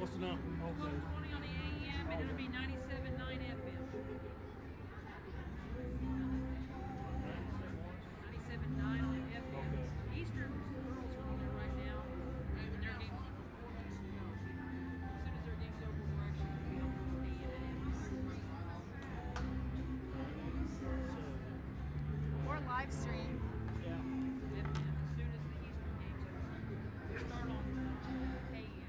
What's the number? Okay. 1220 on the AM, and it'll be 97.9 FM. 97.9 on the FM. Okay. Eastern girls are on there right now. When their game's over. As soon as their game's over, we're actually going to be on AM and FM. Or live stream. Yeah. FM. As soon as the Eastern game's over. We start on AM.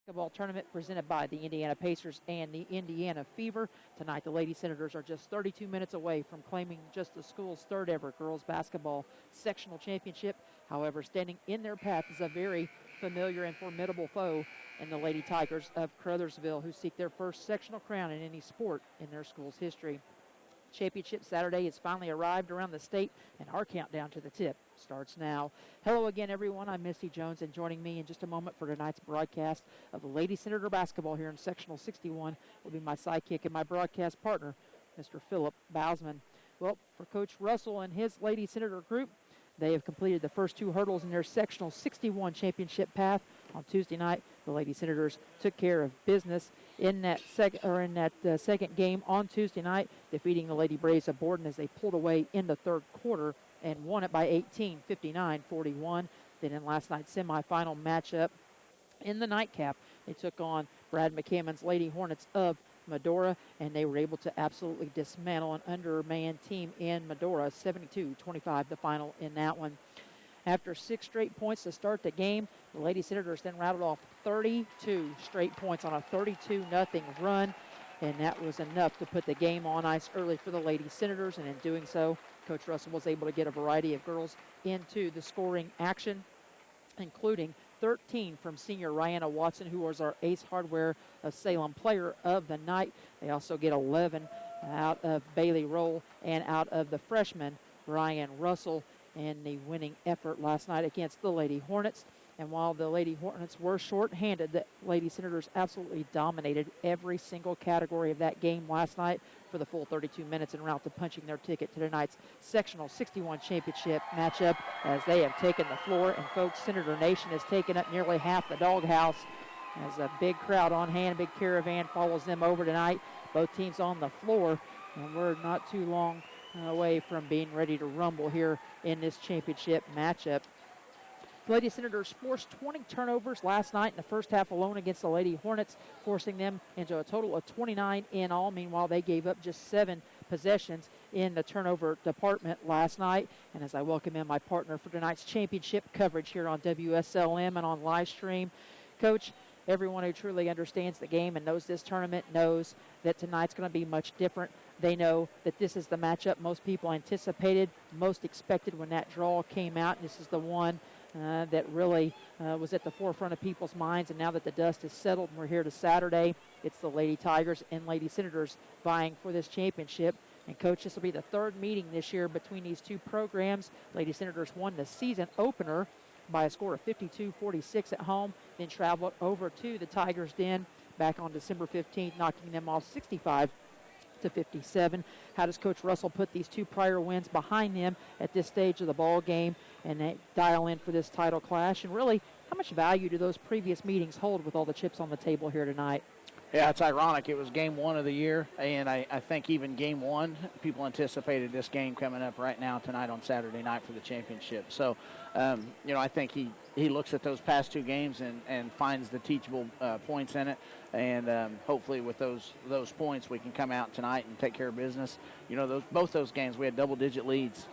Basketball tournament presented by the Indiana Pacers and the Indiana Fever. Tonight, the Lady Senators are just 32 minutes away from claiming just the school's third ever girls basketball sectional championship. However, standing in their path is a very familiar and formidable foe in the Lady Tigers of Crothersville, who seek their first sectional crown in any sport in their school's history. Championship Saturday has finally arrived around the state, and our countdown to the tip starts now. Hello again, everyone. I'm Misty Jones, and joining me in just a moment for tonight's broadcast of the Lady Senator basketball here in Sectional 61 will be my sidekick and my broadcast partner, Mr. Philip Bousman. Well, for Coach Russell and his Lady Senator group, they have completed the first two hurdles in their Sectional 61 championship path. On Tuesday night, the Lady Senators took care of business in that second game on Tuesday night, defeating the Lady Braves of Borden as they pulled away in the third quarter and won it by 18, 59-41. Then in last night's semifinal matchup in the nightcap, they took on Brad McCammon's Lady Hornets of Medora, and they were able to absolutely dismantle an undermanned team in Medora, 72-25 the final in that one. After 6 straight points to start the game, the Lady Senators then rattled off 32 straight points on a 32-0 run, and that was enough to put the game on ice early for the Lady Senators, and in doing so, Coach Russell was able to get a variety of girls into the scoring action, including 13 from senior Rihanna Watson, who was our Ace Hardware of Salem player of the night. They also get 11 out of Bailey Roll and out of the freshman Ryan Russell in the winning effort last night against the Lady Hornets. And while the Lady Hornets were short-handed, the Lady Senators absolutely dominated every single category of that game last night for the full 32 minutes en route to punching their ticket to tonight's Sectional 61 championship matchup as they have taken the floor. And folks, Senator Nation has taken up nearly half the doghouse as a big crowd on hand, a big caravan follows them over tonight. Both teams on the floor And we're not too long away from being ready to rumble here in this championship matchup. The Lady Senators forced 20 turnovers last night in the first half alone against the Lady Hornets, forcing them into a total of 29 in all. Meanwhile, they gave up just 7 possessions in the turnover department last night. And as I welcome in my partner for tonight's championship coverage here on WSLM and on live stream, Coach, everyone who truly understands the game and knows this tournament knows that tonight's going to be much different. They know that this is the matchup most people anticipated, most expected when that draw came out. And this is the one that really was at the forefront of people's minds. And now that the dust has settled and we're here to Saturday, it's the Lady Tigers and Lady Senators vying for this championship. And, Coach, this will be the 3rd meeting this year between these two programs. Lady Senators won the season opener by a score of 52-46 at home, then traveled over to the Tigers' Den back on December 15th, knocking them off 65-57. How does Coach Russell put these 2 prior wins behind them at this stage of the ball game and they dial in for this title clash? And really, how much value do those previous meetings hold with all the chips on the table here tonight? Yeah, it's ironic. It was game 1 of the year, and I think even game 1, people anticipated this game coming up right now tonight on Saturday night for the championship. So, I think he looks at those past 2 games and finds the teachable points in it, and hopefully with those points we can come out tonight and take care of business. Both those games we had double-digit leads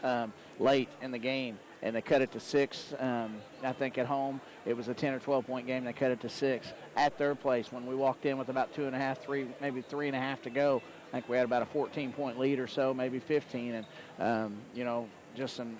late in the game, and they cut it to 6. I think at home it was a 10 or 12-point game. They cut it to 6. At third place, when we walked in with about 2.5, 3, maybe 3.5 to go, I think we had about a 14-point lead or so, maybe 15. And, just some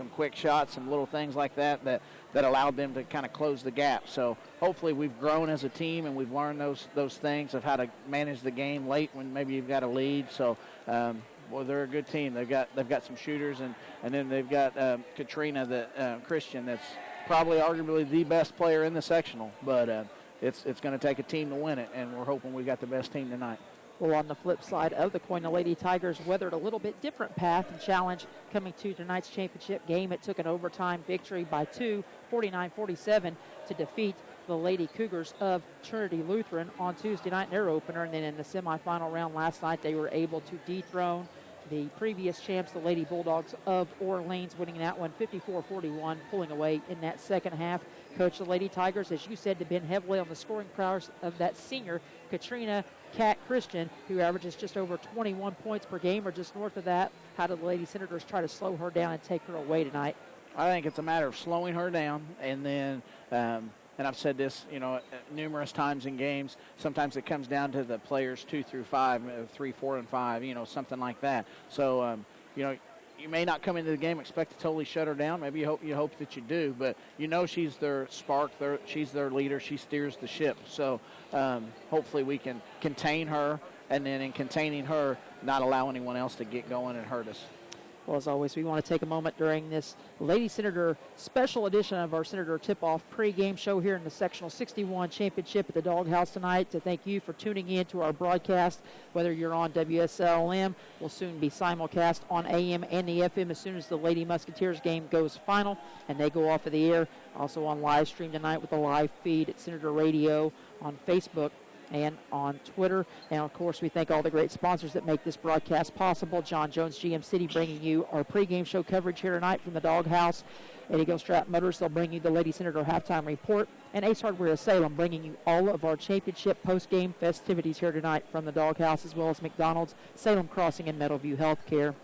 quick shots, some little things like that allowed them to kind of close the gap. So hopefully we've grown as a team and we've learned those things of how to manage the game late when maybe you've got a lead. So, well, they're a good team. They've got some shooters, and then they've got Katrina, Christian, that's probably arguably the best player in the sectional. But it's going to take a team to win it, and we're hoping we got the best team tonight. Well, on the flip side of the coin, the Lady Tigers weathered a little bit different path and challenge coming to tonight's championship game. It took an overtime victory by 2, 49-47, to defeat the Lady Cougars of Trinity Lutheran on Tuesday night in their opener. And then in the semifinal round last night, they were able to dethrone the previous champs, the Lady Bulldogs of Orleans, winning that one 54-41, pulling away in that second half. Coach, the Lady Tigers, as you said, have been heavily on the scoring prowess of that senior, Katrina Cat Christian, who averages just over 21 points per game or just north of that. How do the Lady Senators try to slow her down and take her away tonight? I think it's a matter of slowing her down, and then and I've said this, numerous times in games, sometimes it comes down to the players 2 through 5, 3, 4, and 5, something like that. So, you may not come into the game expect to totally shut her down. Maybe you hope that you do, but she's their spark, she's their leader, she steers the ship. So hopefully we can contain her, and then in containing her, not allow anyone else to get going and hurt us. Well, as always, we want to take a moment during this Lady Senator special edition of our Senator Tip-Off pregame show here in the Sectional 61 Championship at the Doghouse tonight to thank you for tuning in to our broadcast. Whether you're on WSLM, will soon be simulcast on AM and the FM as soon as the Lady Musketeers game goes final and they go off of the air. Also on live stream tonight with a live feed at Senator Radio on Facebook and on Twitter. And, of course, we thank all the great sponsors that make this broadcast possible. John Jones GM City bringing you our pregame show coverage here tonight from the Doghouse. Eddie Gilstrap Motors, they'll bring you the Lady Senator halftime report. And Ace Hardware of Salem bringing you all of our championship postgame festivities here tonight from the Doghouse, as well as McDonald's, Salem Crossing, and Meadowview Healthcare.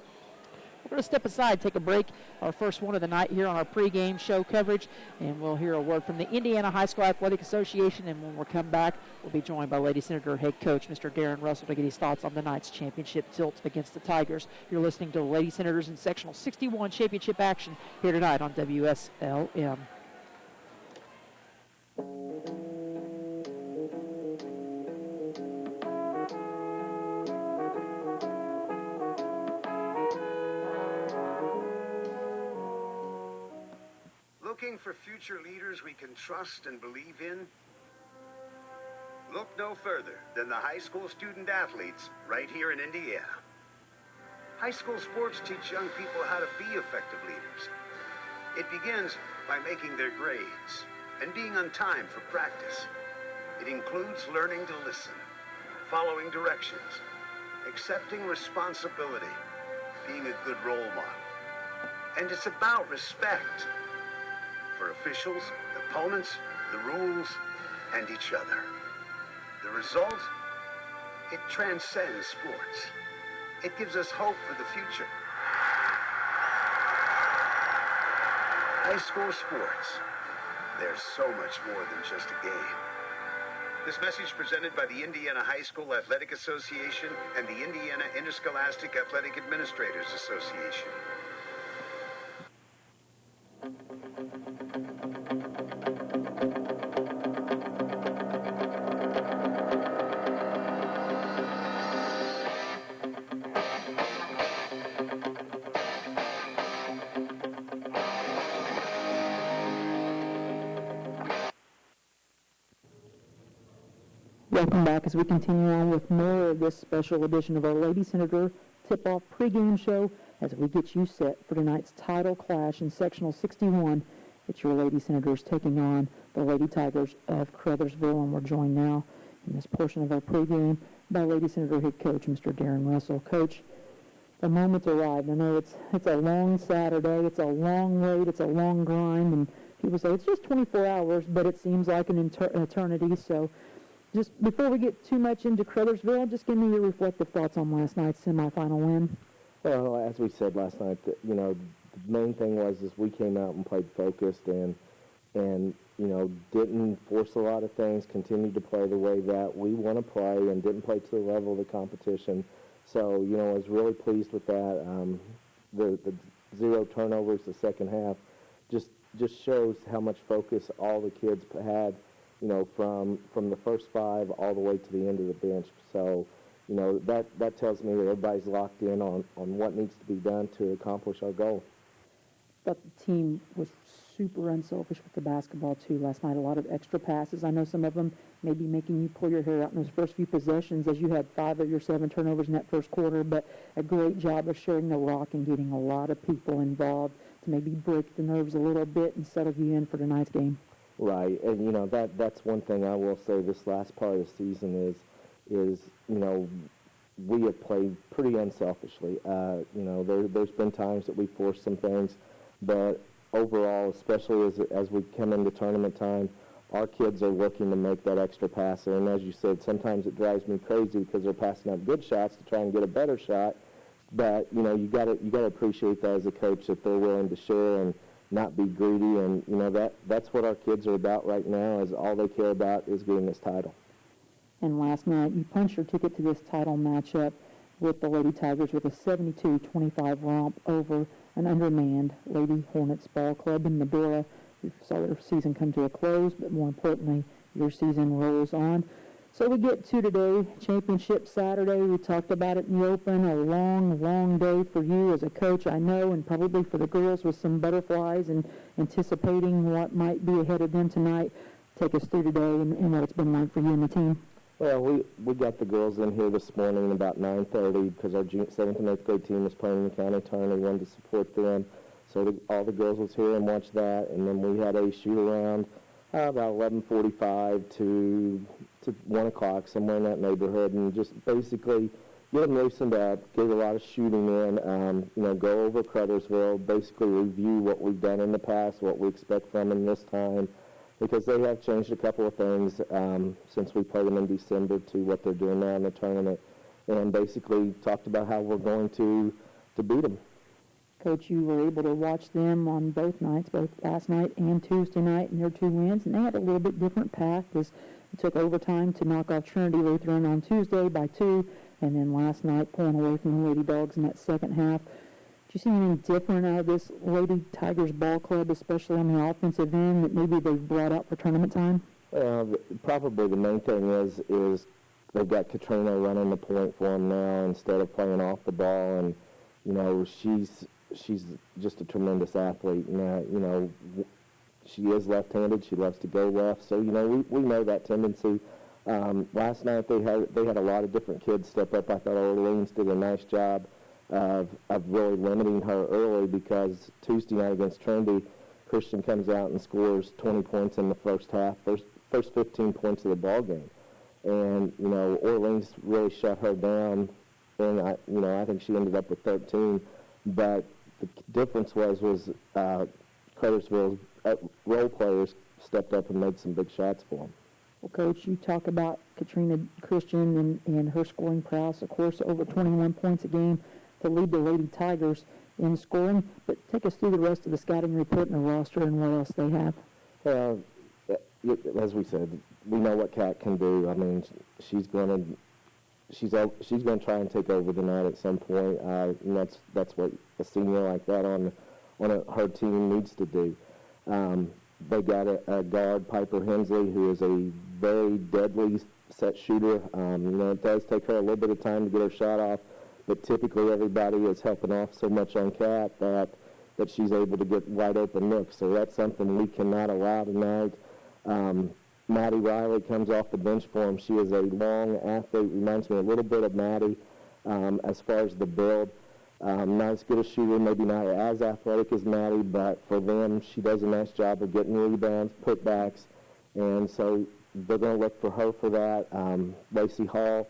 We're going to step aside, take a break, our first one of the night here on our pregame show coverage, and we'll hear a word from the Indiana High School Athletic Association, and when we come back, we'll be joined by Lady Senator head coach Mr. Darren Russell to get his thoughts on tonight's championship tilt against the Tigers. You're listening to the Lady Senators in Sectional 61 championship action here tonight on WSLM. Looking for future leaders we can trust and believe in? Look no further than the high school student athletes right here in Indiana. High school sports teach young people how to be effective leaders. It begins by making their grades and being on time for practice. It includes learning to listen, following directions, accepting responsibility, being a good role model. And it's about respect for officials, opponents, the rules, and each other. The result? It transcends sports. It gives us hope for the future. High school sports. There's so much more than just a game. This message presented by the Indiana High School Athletic Association and the Indiana Interscholastic Athletic Administrators Association. Welcome back as we continue on with more of this special edition of our Lady Senator Tip-Off pregame show as we get you set for tonight's title clash in Sectional 61. It's your Lady Senators taking on the Lady Tigers of Crothersville, and we're joined now in this portion of our pregame by Lady Senator head coach, Mr. Darren Russell. Coach, the moment's arrived. I know it's a long Saturday, it's a long wait, it's a long grind, and people say it's just 24 hours, but it seems like an eternity, so just before we get too much into Crothersville, just give me your reflective thoughts on last night's semifinal win. Well, as we said last night, you know, the main thing was is we came out and played focused and you know, didn't force a lot of things, continued to play the way that we want to play and didn't play to the level of the competition. So, you know, I was really pleased with that. The 0 turnovers the second half just shows how much focus all the kids had, you know, from the first 5 all the way to the end of the bench. So, you know, that tells me that everybody's locked in on what needs to be done to accomplish our goal. But the team was super unselfish with the basketball, too, last night. A lot of extra passes. I know some of them may be making you pull your hair out in those first few possessions as you had 5 of your 7 turnovers in that first quarter, but a great job of sharing the rock and getting a lot of people involved to maybe break the nerves a little bit and settle you in for tonight's game. Right, and you know that's one thing I will say. This last part of the season is you know, we have played pretty unselfishly. You know, there's been times that we forced some things, but overall, especially as we come into tournament time, our kids are looking to make that extra pass. And as you said, sometimes it drives me crazy because they're passing up good shots to try and get a better shot. But you know, you got to appreciate that as a coach, that they're willing to share and not be greedy, and you know that's what our kids are about right now. Is all they care about is getting this title. And last night, you punched your ticket to this title matchup with the Lady Tigers with a 72-25 romp over an undermanned Lady Hornets ball club in Medora. We saw their season come to a close, but more importantly, your season rolls on. So we get to today, Championship Saturday. We talked about it in the open, a long, long day for you as a coach, I know, and probably for the girls with some butterflies and anticipating what might be ahead of them tonight. Take us through today and what it's been like for you and the team. Well, we got the girls in here this morning about 9:30 because our 7th and 8th grade team was playing in the county tournament. We wanted to support them. So all the girls was here and watched that, and then we had a shoot-around about 11:45 to 1 o'clock, somewhere in that neighborhood, and just basically get them loosened up, get a lot of shooting in, you know, go over Crothersville, basically review what we've done in the past, what we expect from them this time, because they have changed a couple of things since we played them in December to what they're doing now in the tournament, and basically talked about how we're going to beat them. Coach, you were able to watch them on both nights, both last night and Tuesday night, and their 2 wins, and they had a little bit different path as it took overtime to knock off Trinity Lutheran on Tuesday by 2, and then last night pulling away from the Lady Dogs in that second half. Did you see anything different out of this Lady Tigers ball club, especially on the offensive end, that maybe they've brought out for tournament time? Probably the main thing is they've got Katrina running the point for them now instead of playing off the ball, and you know she's just a tremendous athlete. And, you know, she is left-handed. She loves to go left. So, you know, we know that tendency. Last night they had a lot of different kids step up. I thought Orleans did a nice job of really limiting her early, because Tuesday night against Trinity, Christian comes out and scores 20 points in the first half, first 15 points of the ball game. And, you know, Orleans really shut her down and I think she ended up with 13. But the difference was Crothersville's role players stepped up and made some big shots for them. Well, Coach, you talk about Katrina Christian and her scoring prowess, of course, over 21 points a game to lead the Lady Tigers in scoring. But take us through the rest of the scouting report and the roster and what else they have. As we said, we know what Kat can do. I mean, she's going to try and take over tonight at some point. And that's what a senior like that on her team needs to do. They got a guard, Piper Hensley, who is a very deadly set shooter. It does take her a little bit of time to get her shot off, but typically everybody is helping off so much on Kat that she's able to get wide open looks. So that's something we cannot allow tonight. Maddie Riley comes off the bench for him. She is a long athlete, reminds me a little bit of Maddie as far as the build. Not as good a shooter, maybe not as athletic as Maddie, but for them, she does a nice job of getting rebounds, putbacks, and so they're going to look for her for that. Lacey Hall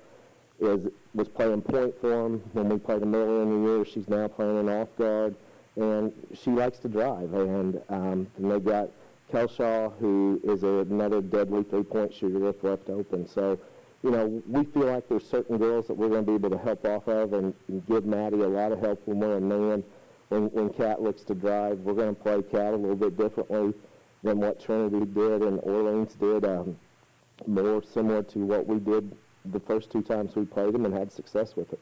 was playing point for them when we played them earlier in the year. She's now playing an off guard, and she likes to drive. And then they got Kelshaw, who is another deadly three-point shooter if left open. So, we feel like there's certain girls that we're going to be able to help off of and give Maddie a lot of help when we're a man. When Kat looks to drive, we're going to play Kat a little bit differently than what Trinity did and Orleans did, more similar to what we did the first two times we played them and had success with it.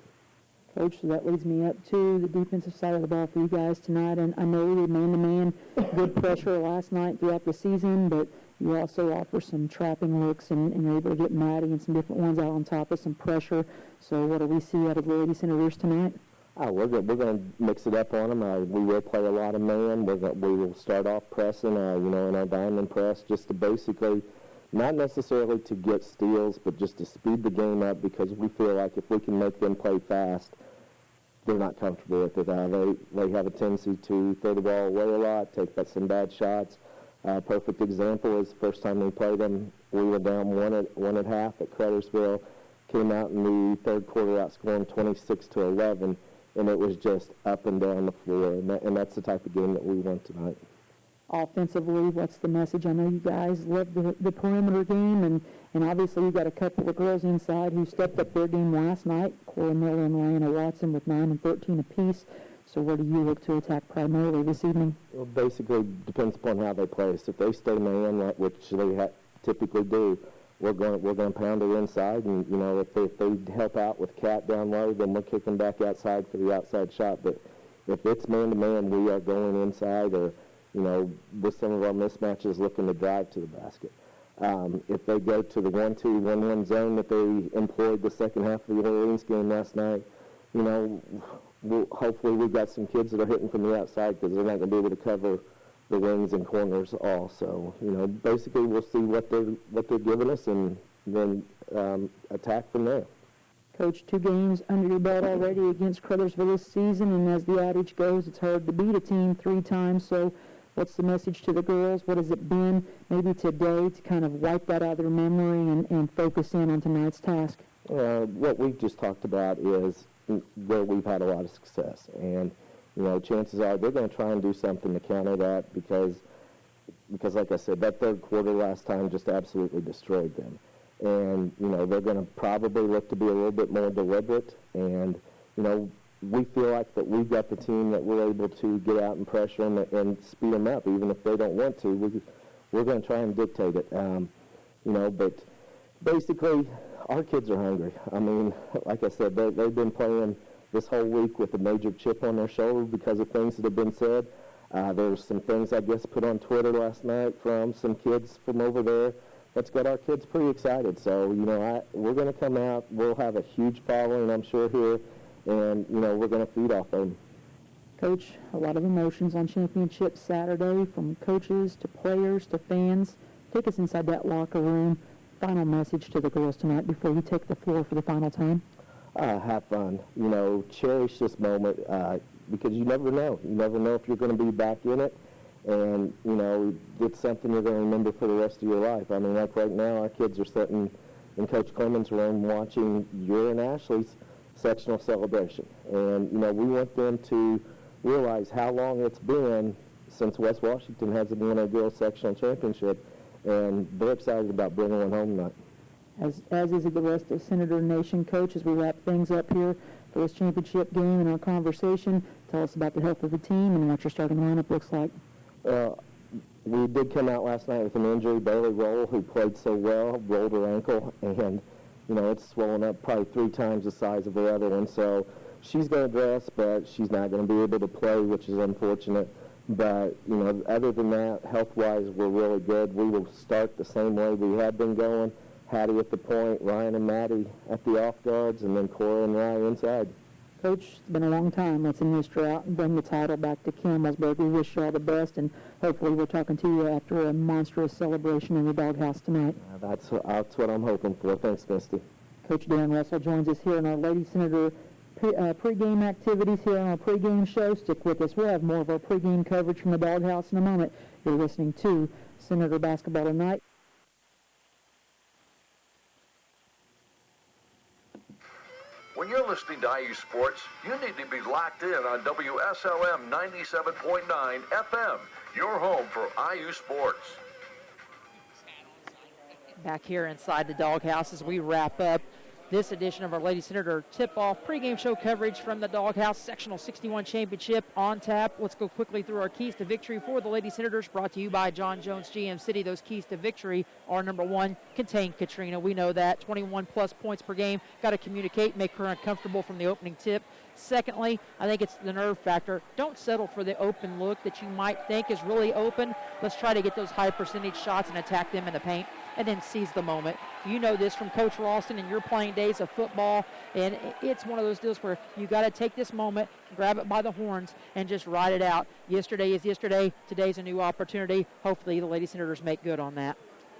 Coach, so that leads me up to the defensive side of the ball for you guys tonight. And I know we did man-to-man, good pressure last night throughout the season, but you also offer some trapping looks, and you're able to get Maddie and some different ones out on top of some pressure. So what do we see out of the Lady Senators tonight? We're going to mix it up on them. We will play a lot of man. We will start off pressing, in our diamond press, just to basically, not necessarily to get steals, but just to speed the game up, because we feel like if we can make them play fast, they're not comfortable with it. They have a tendency to throw the ball away a lot, take some bad shots. Perfect example is the first time we played them, we were down one at half at Crothersville, came out in the third quarter outscoring 26-11, and it was just up and down the floor, and that's the type of game that we want tonight. Offensively, what's the message? I know you guys love the perimeter game, and obviously you've got a couple of girls inside who stepped up their game last night, Cora Miller and Lyanna Watson with 9 and 13 apiece. So where do you look to attack primarily this evening? Well, basically, depends upon how they play. So if they stay man, which they typically do, we're going to pound it inside, and if they help out with Kat down low, then we're kicking back outside for the outside shot. But if it's man-to-man, we are going inside, or with some of our mismatches, looking to drive to the basket. If they go to the 1-2, 1-1 zone that they employed the second half of the Orleans game last night, hopefully we've got some kids that are hitting from the outside, because they're not going to be able to cover the wings and corners also. Basically we'll see what they're giving us, and then attack from there. Coach, 2 games under your belt already against Crothersville this season, and as the adage goes, it's hard to beat a team 3 times. So what's the message to the girls? What has it been maybe today to kind of wipe that out of their memory and focus in on tonight's task? What we've just talked about is where we've had a lot of success, and chances are they're going to try and do something to counter that, because like I said, that third quarter last time just absolutely destroyed them. And, they're going to probably look to be a little bit more deliberate. And, we feel like that we've got the team that we're able to get out and pressure them and speed them up, even if they don't want to. We're going to try and dictate it. But basically, our kids are hungry. I mean, like I said, they've been playing this whole week with a major chip on their shoulder because of things that have been said. There's some things, I guess, put on Twitter last night from some kids from over there that's got our kids pretty excited. So, we're going to come out. We'll have a huge following, I'm sure, here, and, we're going to feed off them. Coach, a lot of emotions on Championship Saturday, from coaches to players to fans. Take us inside that locker room. Final message to the girls tonight before you take the floor for the final time. Have fun. Cherish this moment, because you never know. You never know if you're going to be back in it. And, it's something you're going to remember for the rest of your life. I mean, like right now, our kids are sitting in Coach Clemens' room watching your and Ashley's sectional celebration. And, you know, we want them to realize how long it's been since West Washington hasn't won a girls sectional championship, and they're excited about bringing one home tonight. As is the rest of Senator Nation. Coach, as we wrap things up here for this championship game and our conversation, tell us about the health of the team and what your starting lineup looks like. We did come out last night with an injury. Bailey Roll, who played so well, rolled her ankle, and, you know, it's swollen up probably 3 times the size of the other one. So she's going to dress, but she's not going to be able to play, which is unfortunate. But, you know, other than that, health-wise, we're really good. We will start the same way we have been going. Hattie at the point, Ryan and Maddie at the off guards, and then Cora and Ryan inside. Coach, it's been a long time. Let's end this drought and bring the title back to Campbellsburg. We wish you all the best, and hopefully we're talking to you after a monstrous celebration in the doghouse tonight. That's what I'm hoping for. Thanks, Misty. Coach Darren Russell joins us here in our Lady Senator pregame activities here on our pregame show. Stick with us. We'll have more of our pregame coverage from the doghouse in a moment. You're listening to Senator Basketball Tonight. When you're listening to IU Sports, you need to be locked in on WSLM 97.9 FM, your home for IU Sports. Back here inside the doghouse as we wrap up this edition of our Lady Senator tip-off pregame show coverage from the Doghouse Sectional 61 Championship on tap. Let's go quickly through our keys to victory for the Lady Senators, brought to you by John Jones GM City. Those keys to victory are, number 1, contain Katrina. We know that. 21-plus points per game. Got to communicate, make her uncomfortable from the opening tip. Secondly, I think it's the nerve factor. Don't settle for the open look that you might think is really open. Let's try to get those high percentage shots and attack them in the paint, and then seize the moment. You know this from Coach Ralston in your playing days of football, and it's one of those deals where you got to take this moment, grab it by the horns, and just ride it out. Yesterday is yesterday. Today's a new opportunity. Hopefully the Lady Senators make good on that.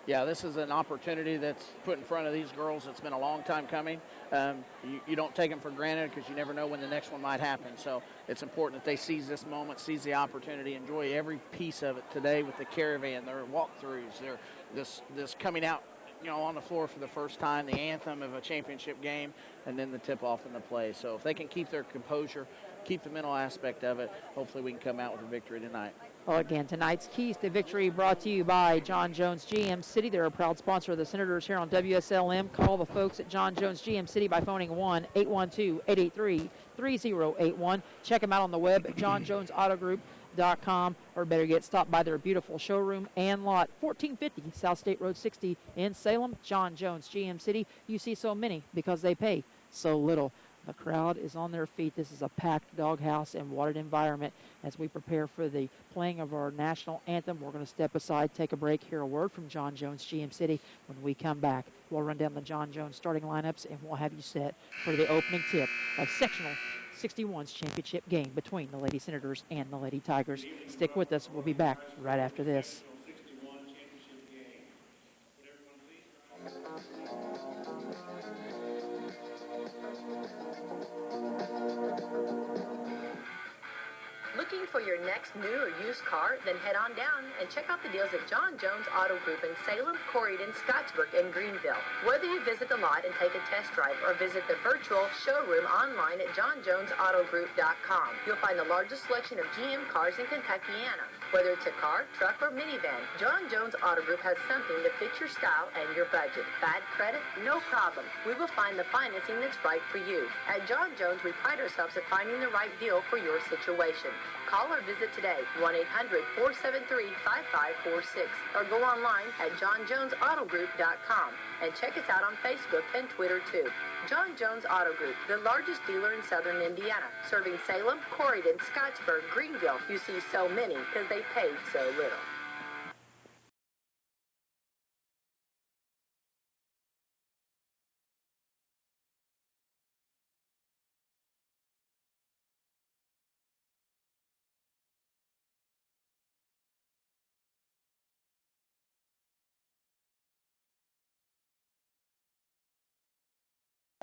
Yeah, this is an opportunity that's put in front of these girls. It's been a long time coming. You don't take them for granted because you never know when the next one might happen. So it's important that they seize this moment, seize the opportunity, enjoy every piece of it today with the caravan, their walkthroughs, their this coming out, you know, on the floor for the first time, the anthem of a championship game, and then the tip-off and the play. So if they can keep their composure, keep the mental aspect of it, hopefully we can come out with a victory tonight. Well, again, tonight's keys to victory brought to you by John Jones GM City. They're a proud sponsor of the Senators here on WSLM. Call the folks at John Jones GM City by phoning 1-812-883-3081. Check them out on the web at johnjonesautogroup.com, or better yet, stop by their beautiful showroom and lot, 1450 South State Road 60 in Salem. John Jones GM City. You see so many because they pay so little. The crowd is on their feet. This is a packed doghouse and watered environment as we prepare for the playing of our national anthem. We're going to step aside, take a break, hear a word from John Jones GM City. When we come back, we'll run down the John Jones starting lineups, and we'll have you set for the opening tip of Sectional 61's championship game between the Lady Senators and the Lady Tigers. Stick with us. We'll be back right after this. Looking for your next new or used car? Then head on down and check out the deals at John Jones Auto Group in Salem, Corydon, Scottsburg, and Greenville. Whether you visit the lot and take a test drive or visit the virtual showroom online at johnjonesautogroup.com, you'll find the largest selection of GM cars in Kentuckiana. Whether it's a car, truck, or minivan, John Jones Auto Group has something to fit your style and your budget. Bad credit? No problem. We will find the financing that's right for you. At John Jones, we pride ourselves at finding the right deal for your situation. Call or visit today, 1-800-473-5546, or go online at johnjonesautogroup.com, and check us out on Facebook and Twitter too. John Jones Auto Group, the largest dealer in southern Indiana, serving Salem, Corydon, Scottsburg, Greenville. You see so many because they paid so little.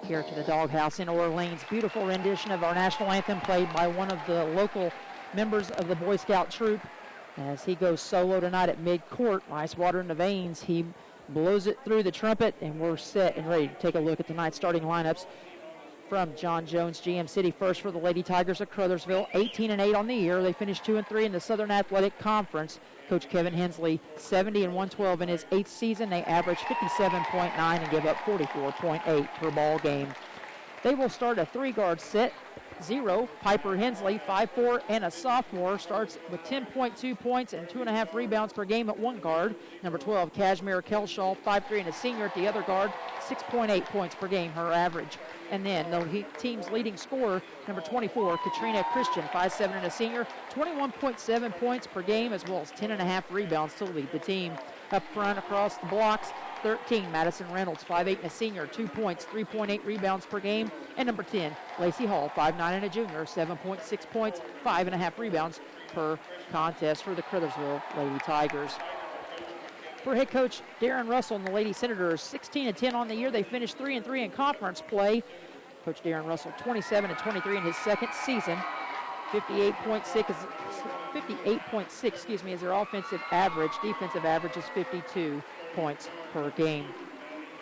Here to the Doghouse in Orleans. Beautiful rendition of our national anthem played by one of the local members of the Boy Scout troop as he goes solo tonight at mid-court. Ice water in the veins. He blows it through the trumpet, and we're set and ready to take a look at tonight's starting lineups. from John Jones GM City. First for the Lady Tigers of Crothersville, 18-8 on the year. They finished 2-3 in the Southern Athletic Conference. Coach Kevin Hensley, 70-112 in his 8th season. They average 57.9 and give up 44.8 per ball game. They will start a 3-guard set. 0, Piper Hensley, 5'4", and a sophomore, starts with 10.2 points and 2.5 rebounds per game at 1 guard. Number 12, Kashmir Kelshaw, 5'3", and a senior at the other guard, 6.8 points per game, her average. And then the team's leading scorer, number 24, Katrina Christian, 5'7", and a senior, 21.7 points per game, as well as 10.5 rebounds to lead the team. Up front across the blocks, 13, Madison Reynolds, 5'8", and a senior, 2 points, 3.8 rebounds per game. And number 10, Lacey Hall, 5'9", and a junior, 7.6 points, 5.5 rebounds per contest for the Crothersville Lady Tigers. For head coach Darren Russell and the Lady Senators, 16-10 on the year. They finished 3-3 in conference play. Coach Darren Russell, 27-23 in his second season. 58.6 is their offensive average. Defensive average is 52 points per game.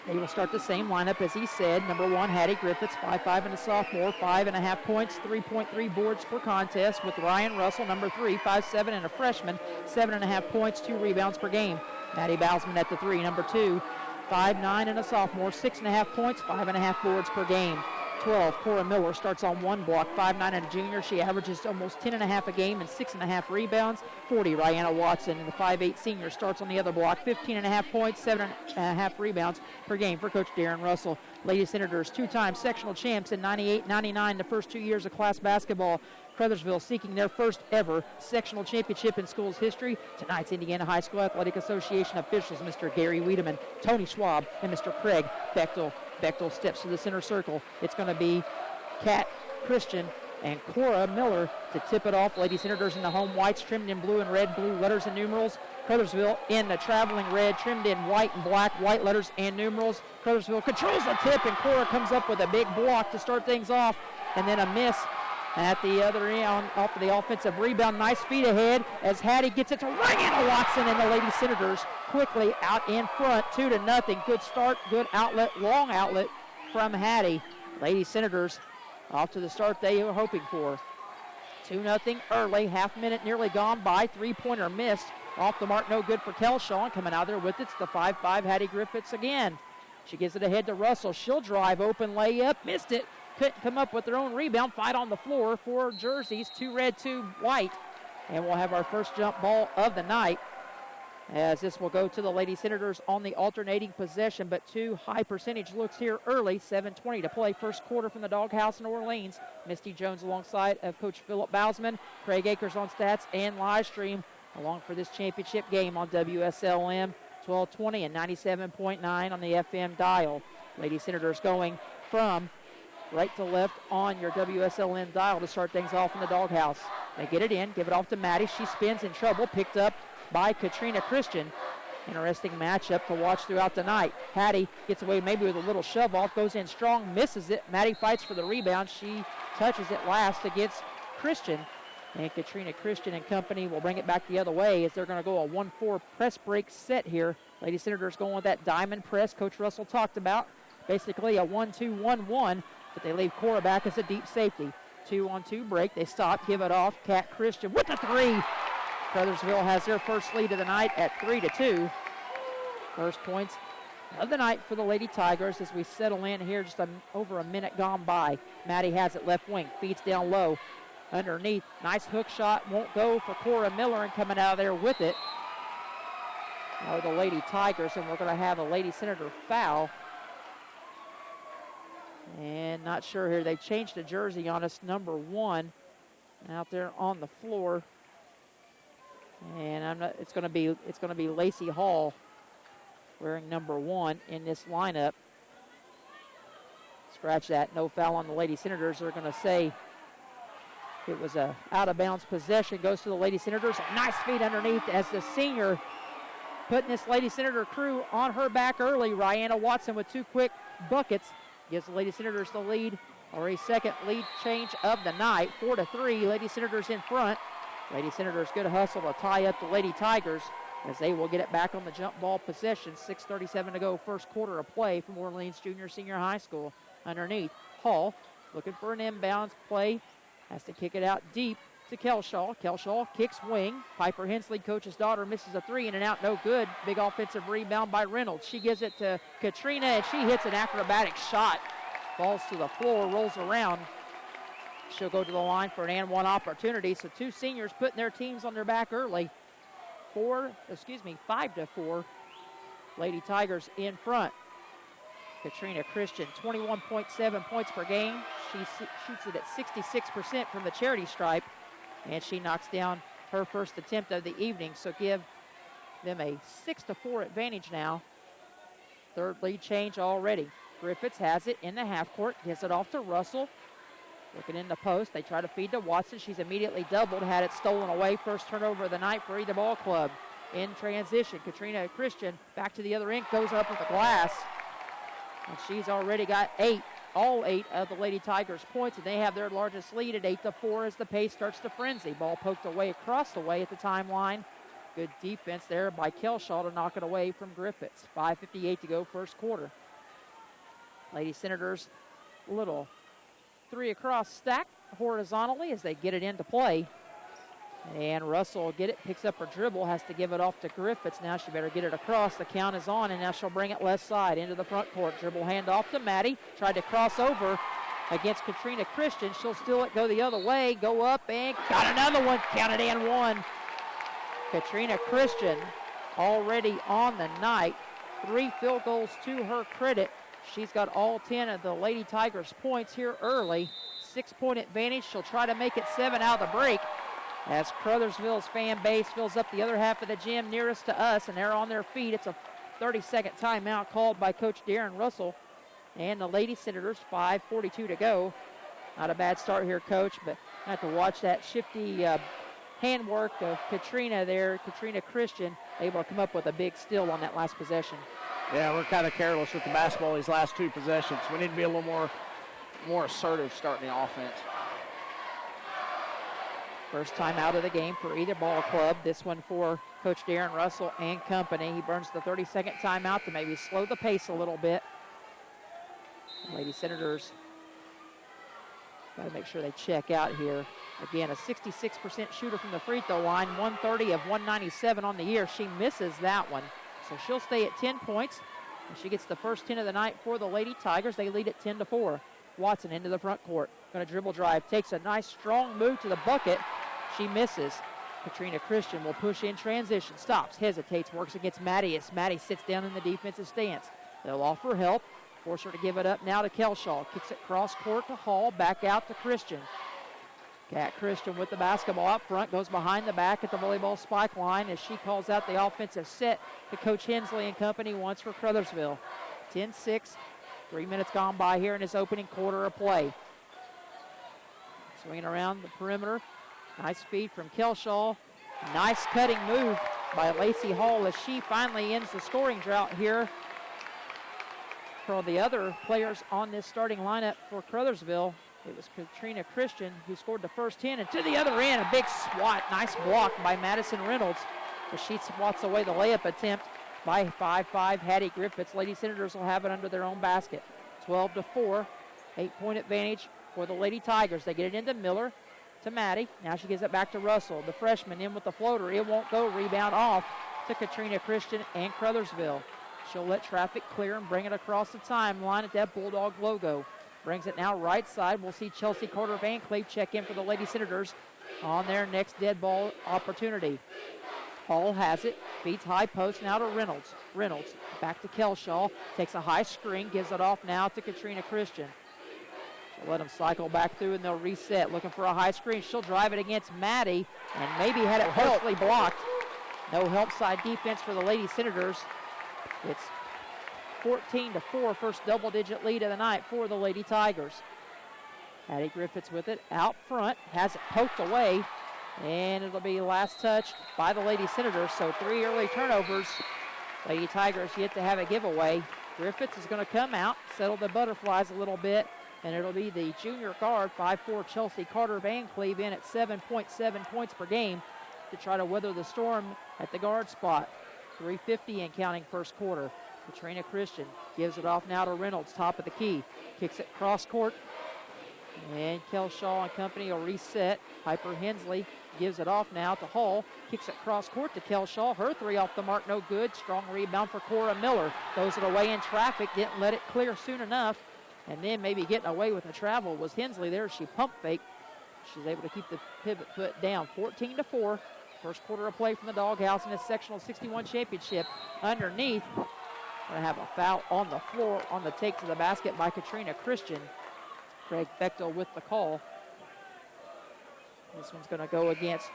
They will start the same lineup as he said. Number 1, Hattie Griffiths, 5'5", and a sophomore, 5.5 points, 3.3 boards per contest, with Ryan Russell, number 3, 5'7", and a freshman, 7.5 points, 2 rebounds per game. Maddie Bausman at the 3, number 2, 5'9", and a sophomore, 6.5 points, 5.5 boards per game. 12, Cora Miller starts on 1 block, 5'9", and a junior. She averages almost 10.5 a game and 6.5 rebounds. 40, Rihanna Watson, and the 5'8" senior, starts on the other block, 15.5 points, 7.5 rebounds per game for Coach Darren Russell. Lady Senators, 2-time sectional champs in 98-99, the first 2 years of class basketball. Crothersville seeking their first ever sectional championship in school's history. Tonight's Indiana High School Athletic Association officials, Mr. Gary Wiedemann, Tony Schwab, and Mr. Craig Bechtel. Bechtel steps to the center circle. It's going to be Kat Christian and Cora Miller to tip it off. Lady Senators in the home whites, trimmed in blue and red, blue letters and numerals. Crothersville in the traveling red, trimmed in white and black, white letters and numerals. Crothersville controls the tip, and Cora comes up with a big block to start things off, and then a miss at the other end off of the offensive rebound. Nice feet ahead as Hattie gets it to Rihanna Watson, and the Lady Senators quickly out in front, 2-0. Good start, good outlet, long outlet from Hattie. Lady Senators off to the start they were hoping for. 2-0 early, half minute nearly gone by. 3-pointer missed. Off the mark, no good for Kelshaw. Coming out there with it's the 5'5" Hattie Griffiths again. She gives it ahead to Russell. She'll drive, open layup, missed it. Couldn't come up with their own rebound. Fight on the floor. 4 jerseys, 2 red, 2 white. And we'll have our first jump ball of the night, as this will go to the Lady Senators on the alternating possession, but 2 high percentage looks here early. 7:20 to play, first quarter from the Doghouse in Orleans. Misty Jones alongside of Coach Philip Bausman. Craig Akers on stats and live stream along for this championship game on WSLM 1220 and 97.9 on the FM dial. Lady Senators going from right to left on your WSLN dial to start things off in the Doghouse. They get it in, give it off to Maddie. She spins in trouble, picked up by Katrina Christian. Interesting matchup to watch throughout the night. Hattie gets away maybe with a little shove off, goes in strong, misses it. Maddie fights for the rebound. She touches it last against Christian. And Katrina Christian and company will bring it back the other way as they're going to go a 1-4 press break set here. Lady Senators going with that diamond press Coach Russell talked about. Basically a 1-2-1-1, but they leave Cora back as a deep safety. 2-on-2 break. They stop, give it off. Kat Christian with the 3. Crothersville has their first lead of the night at 3-2. First points of the night for the Lady Tigers as we settle in here, just over a minute gone by. Maddie has it left wing, feeds down low. Underneath, nice hook shot, won't go for Cora Miller, and coming out of there with it are the Lady Tigers, and we're going to have a Lady Senator foul. And not sure here, they've changed the jersey on us, number 1 out there on the floor. And it's going to be Lacey Hall wearing number 1 in this lineup. Scratch that, no foul on the Lady Senators. They're going to say it was a out of bounds possession, goes to the Lady Senators. Nice feed underneath as the senior putting this Lady Senator crew on her back early. Rihanna Watson with 2 quick buckets gives the Lady Senators the lead, or a second lead change of the night. 4-3, Lady Senators in front. Lady Senators good hustle to tie up the Lady Tigers as they will get it back on the jump ball possession. 6:37 to go, first quarter of play from Orleans Junior Senior High School. Underneath, Hall looking for an inbounds play. Has to kick it out deep to Kelshaw. Kelshaw kicks wing. Piper Hensley, coach's daughter, misses a three, in and out, no good. Big offensive rebound by Reynolds. She gives it to Katrina, and she hits an acrobatic shot. Falls to the floor, rolls around. She'll go to the line for an and one opportunity. So two seniors putting their teams on their back early. 5-4. Lady Tigers in front. Katrina Christian, 21.7 points per game. She shoots it at 66% from the charity stripe, and she knocks down her first attempt of the evening. So give them a 6-4 advantage now. Third lead change already. Griffiths has it in the half court, gives it off to Russell. Looking in the post, they try to feed to Watson. She's immediately doubled, had it stolen away. First turnover of the night for either ball club. In transition, Katrina Christian back to the other end, goes up with the glass. And she's already got all eight of the Lady Tigers points, and they have their largest lead at 8-4 as the pace starts to frenzy. Ball poked away across the way at the timeline. Good defense there by Kelshaw to knock it away from Griffiths. 5:58 to go, first quarter. Lady Senators, little three across stack horizontally as they get it into play. And Russell will get it, picks up her dribble, has to give it off to Griffiths. Now she better get it across. The count is on, and now she'll bring it left side into the front court. Dribble handoff to Maddie. Tried to cross over against Katrina Christian. She'll steal it, go the other way, go up, and got another one. Counted and one. Katrina Christian already on the night. 3 field goals to her credit. She's got all 10 of the Lady Tigers points here early. 6-point advantage. She'll try to make it 7 out of the break, as Crothersville's fan base fills up the other half of the gym nearest to us, and they're on their feet. It's a 30-second timeout called by Coach Darren Russell. And the Lady Senators, 5:42 to go. Not a bad start here, Coach, but I have to watch that shifty handwork of Katrina there. Katrina Christian able to come up with a big steal on that last possession. Yeah, we're kind of careless with the basketball these last 2 possessions. We need to be a little more assertive starting the offense. First time out of the game for either ball club. This one for Coach Darren Russell and company. He burns the 30-second timeout to maybe slow the pace a little bit. Lady Senators got to make sure they check out here. Again, a 66% shooter from the free throw line, 130 of 197 on the year. She misses that one, so she'll stay at 10 points. And she gets the first 10 of the night for the Lady Tigers. They lead at 10-4. Watson into the front court. Going to dribble drive. Takes a nice strong move to the bucket. She misses. Katrina Christian will push in transition. Stops, hesitates, works against Maddie as Maddie sits down in the defensive stance. They'll offer help. Force her to give it up now to Kelshaw. Kicks it cross court to Hall. Back out to Christian. Kat Christian with the basketball up front. Goes behind the back at the volleyball spike line as she calls out the offensive set to Coach Hensley and company once for Crothersville. 10-6. 3 minutes gone by here in this opening quarter of play. Swinging around the perimeter. Nice feed from Kelshaw. Nice cutting move by Lacey Hall as she finally ends the scoring drought here. For the other players on this starting lineup for Crothersville, it was Katrina Christian who scored the first 10. And to the other end, a big swat. Nice block by Madison Reynolds as she swats away the layup attempt by 5'5" Hattie Griffiths. Lady Senators will have it under their own basket. 12-4, 8-point advantage for the Lady Tigers. They get it into Miller to Maddie. Now she gives it back to Russell. The freshman in with the floater. It won't go. Rebound off to Katrina Christian and Crothersville. She'll let traffic clear and bring it across the timeline at that Bulldog logo. Brings it now right side. We'll see Chelsea Carter Van Cleve check in for the Lady Senators on their next dead ball opportunity. Hall has it, feeds high post now to Reynolds. Reynolds back to Kelshaw, takes a high screen, gives it off now to Katrina Christian. She'll let them cycle back through and they'll reset, looking for a high screen. She'll drive it against Maddie and maybe had it partially blocked. No help side defense for the Lady Senators. It's 14-4, first double-digit lead of the night for the Lady Tigers. Hattie Griffiths with it out front, has it poked away. And it'll be last touched by the Lady Senators, so 3 early turnovers. Lady Tigers yet to have a giveaway. Griffiths is going to come out, settle the butterflies a little bit, and it'll be the junior guard, 5'4" Chelsea Carter Van Cleve in at 7.7 points per game to try to weather the storm at the guard spot. 3:50 and counting first quarter. Katrina Christian gives it off now to Reynolds, top of the key. Kicks it cross court And Kelshaw and company will reset. Piper Hensley gives it off now to Hall. Kicks it cross court to Kelshaw. Her three off the mark, no good. Strong rebound for Cora Miller. Throws it away in traffic. Didn't let it clear soon enough. And then maybe getting away with the travel was Hensley there. She pump fake. She's able to keep the pivot foot down. 14-4. First quarter of play from the Doghouse in this sectional 61 championship. Underneath, going to have a foul on the floor on the take to the basket by Katrina Christian. Craig Bechtel with the call. This one's going to go against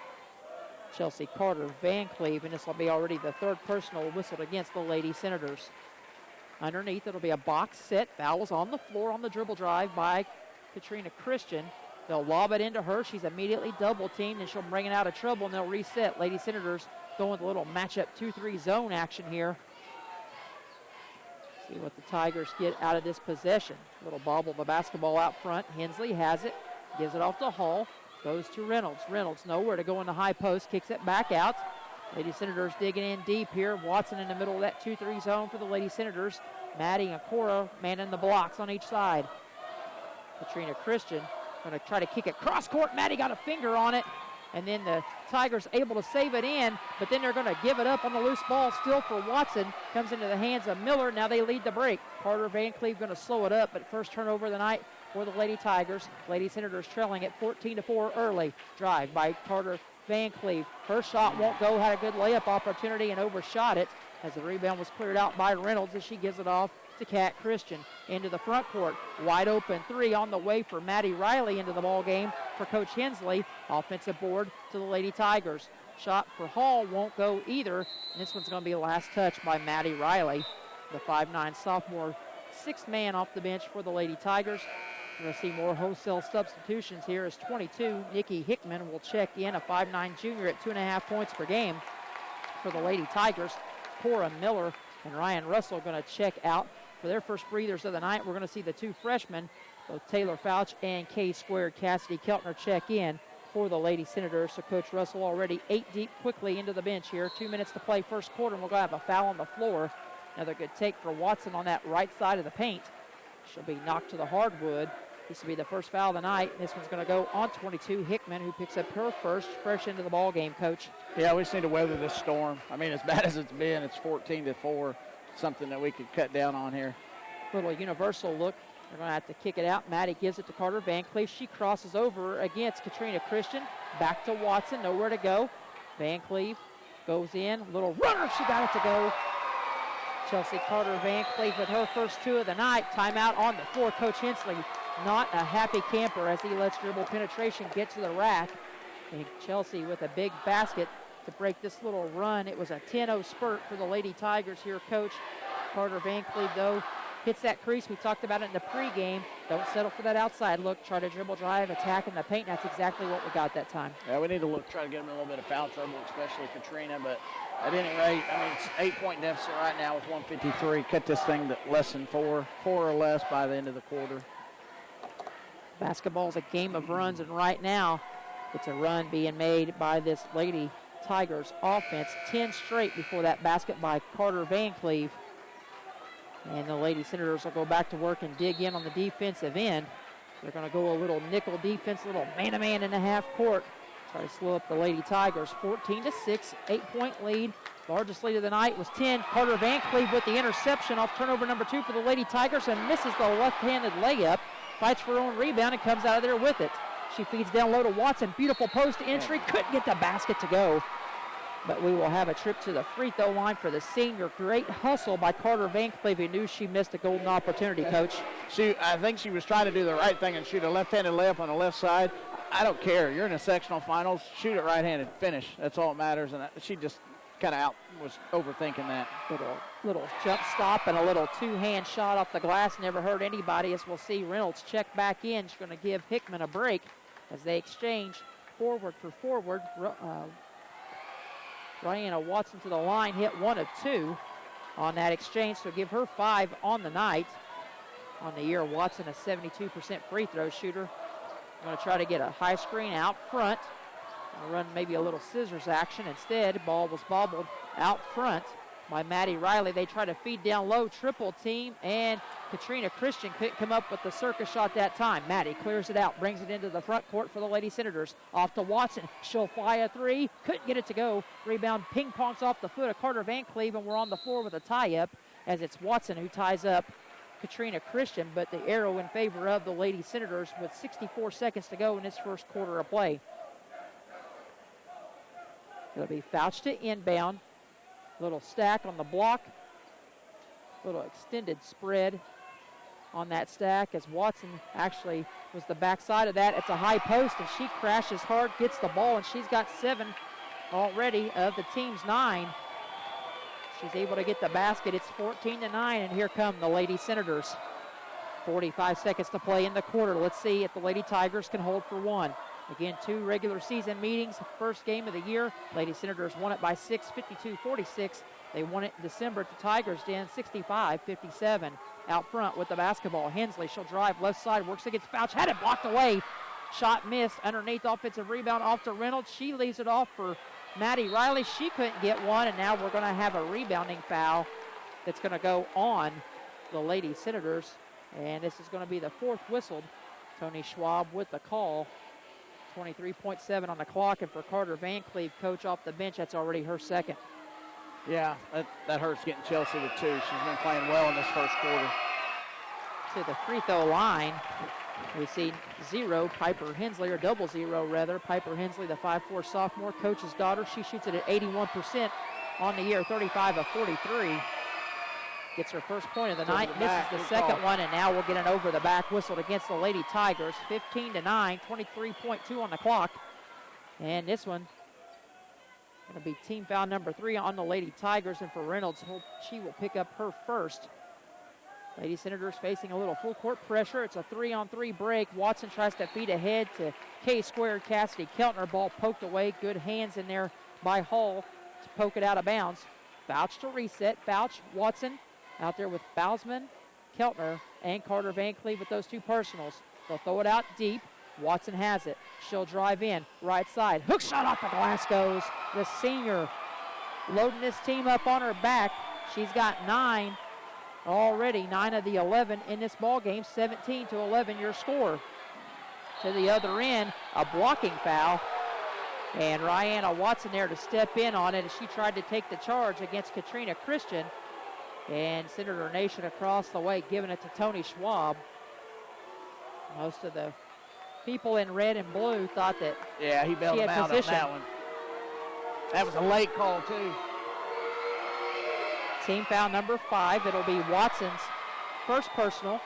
Chelsea Carter Van Cleve, and this will be already the third personal whistled against the Lady Senators. Underneath, it'll be a box set. Fouls on the floor on the dribble drive by Katrina Christian. They'll lob it into her. She's immediately double teamed, and she'll bring it out of trouble, and they'll reset. Lady Senators going with a little matchup 2-3 zone action here. See what the Tigers get out of this possession. Little bobble of the basketball out front. Hensley has it, gives it off to Hall, goes to Reynolds. Reynolds nowhere to go in the high post, kicks it back out. Lady Senators digging in deep here. Watson in the middle of that 2-3 zone for the Lady Senators. Maddie and Cora manning the blocks on each side. Katrina Christian going to try to kick it cross court. Maddie got a finger on it. And then the Tigers able to save it in, but then they're going to give it up on the loose ball still for Watson. Comes into the hands of Miller. Now they lead the break. Carter Van Cleve going to slow it up, but first turnover of the night for the Lady Tigers. Lady Senators trailing at 14-4 early. Drive by Carter Van Cleve. Her shot won't go. Had a good layup opportunity and overshot it as the rebound was cleared out by Reynolds as she gives it off to Kat Christian. Into the front court. Wide open three on the way for Maddie Riley into the ball game for Coach Hensley. Offensive board to the Lady Tigers. Shot for Hall won't go either. And this one's going to be last touch by Maddie Riley, the 5'9" sophomore, sixth man off the bench for the Lady Tigers. We're going to see more wholesale substitutions here as 22. Nikki Hickman will check in, a 5'9" junior at 2.5 points per game for the Lady Tigers. Cora Miller and Ryan Russell are going to check out for their first breathers of the night. We're going to see the two freshmen, both Taylor Fouch and K-squared Cassidy Keltner, check in for the Lady Senators. So Coach Russell already 8 deep quickly into the bench here. 2 minutes to play first quarter, and we're going to have a foul on the floor. Another good take for Watson on that right side of the paint. She'll be knocked to the hardwood. This will be the first foul of the night. This one's going to go on 22, Hickman, who picks up her first, fresh into the ball game, Coach. Yeah, we just need to weather this storm. I mean, as bad as it's been, it's 14-4. Something that we could cut down on here. Little universal look. They're going to have to kick it out. Maddie gives it to Carter Van Cleve. She crosses over against Katrina Christian. Back to Watson. Nowhere to go. Van Cleve goes in. Little runner. She got it to go. Chelsea Carter Van Cleve with her first two of the night. Timeout on the floor. Coach Hensley not a happy camper as he lets dribble penetration get to the rack. And Chelsea with a big basket to break this little run. It was a 10-0 spurt for the Lady Tigers here, Coach. Carter Van Cleve, though, hits that crease. We talked about it in the pregame. Don't settle for that outside look. Try to dribble drive, attack in the paint. That's exactly what we got that time. Yeah, we need to try to get them in a little bit of foul trouble, especially Katrina. But at any rate, I mean, it's 8-point deficit right now with 1:53. Cut this thing to less than four or less by the end of the quarter. Basketball's a game of runs, and right now it's a run being made by this Lady Tigers offense. 10 straight before that basket by Carter Van Cleve. And the Lady Senators will go back to work and dig in on the defensive end. They're going to go a little nickel defense, a little man-to-man in the half court. Try to slow up the Lady Tigers. 14-6, 8-point lead. Largest lead of the night was 10. Carter Van Cleve with the interception off turnover number 2 for the Lady Tigers and misses the left-handed layup. Fights for her own rebound and comes out of there with it. She feeds down low to Watson. Beautiful post entry. Couldn't get the basket to go. But we will have a trip to the free throw line for the senior. Great hustle by Carter Van Cleve, who knew she missed a golden opportunity, Coach. I think she was trying to do the right thing and shoot a left-handed layup on the left side. I don't care. You're in the sectional finals. Shoot it right-handed. Finish. That's all that matters. And she just kind of was overthinking that. Little jump stop and a little two-hand shot off the glass. Never hurt anybody, as we'll see Reynolds check back in. She's going to give Hickman a break as they exchange forward for forward. Rihanna Watson to the line, hit 1 of 2 on that exchange, so give her 5 on the night. On the year, Watson a 72% free throw shooter. Going to try to get a high screen out front. Run maybe a little scissors action. Instead, ball was bobbled out front by Maddie Riley. They try to feed down low, triple team, and Katrina Christian couldn't come up with the circus shot that time. Maddie clears it out, brings it into the front court for the Lady Senators. Off to Watson. She'll fly a three. Couldn't get it to go. Rebound ping-pongs off the foot of Carter Van Cleve, and we're on the floor with a tie-up as it's Watson who ties up Katrina Christian, but the arrow in favor of the Lady Senators with 64 seconds to go in this first quarter of play. It'll be Fouch to inbound. Little stack on the block. Little extended spread on that stack as Watson actually was the backside of that. It's a high post, and she crashes hard, gets the ball, and she's got 7 already of the team's 9. She's able to get the basket. It's 14-9, and here come the Lady Senators. 45 seconds to play in the quarter. Let's see if the Lady Tigers can hold for one. Again, 2 regular season meetings, first game of the year. Lady Senators won it by 6, 52-46. They won it in December at the Tigers Den, 65-57. Out front with the basketball. Hensley, she'll drive left side, works against Fouch, had it blocked away. Shot missed, underneath offensive rebound off to Reynolds. She leaves it off for Maddie Riley. She couldn't get one, and now we're going to have a rebounding foul that's going to go on the Lady Senators. And this is going to be the 4th whistled. Tony Schwab with the call. 23.7 on the clock, and for Carter Van Cleve, coach off the bench, that's already her 2nd. Yeah, that hurts getting Chelsea with 2. She's been playing well in this first quarter. To the free throw line, we see 0, Piper Hensley, or 00 rather. Piper Hensley, the 5'4" sophomore, coach's daughter. She shoots it at 81% on the year, 35 of 43. Gets her first point of the night, misses the second one, and now we'll get an over-the-back whistled against the Lady Tigers. 15-9, 23.2 on the clock. And this one going to be team foul number 3 on the Lady Tigers, and for Reynolds, she will pick up her first. Lady Senators facing a little full court pressure. It's a 3-on-3 break. Watson tries to feed ahead to K-squared Cassidy Keltner. Ball poked away. Good hands in there by Hall to poke it out of bounds. Fouch to reset. Fouch, Watson out there with Bausman, Keltner, and Carter Van Cleve with those 2 personals. They'll throw it out deep. Watson has it. She'll drive in. Right side. Hook shot off the glass goes. The senior loading this team up on her back. She's got 9 already, 9 of the 11 in this ball game. 17-11 your score. To the other end, a blocking foul. And Rihanna Watson there to step in on it as she tried to take the charge against Katrina Christian. And Senator Nation across the way giving it to Tony Schwab. Most of the people in red and blue thought that he bailed him out on that one. That was a late call, too. Team foul number 5. It'll be Watson's first personal.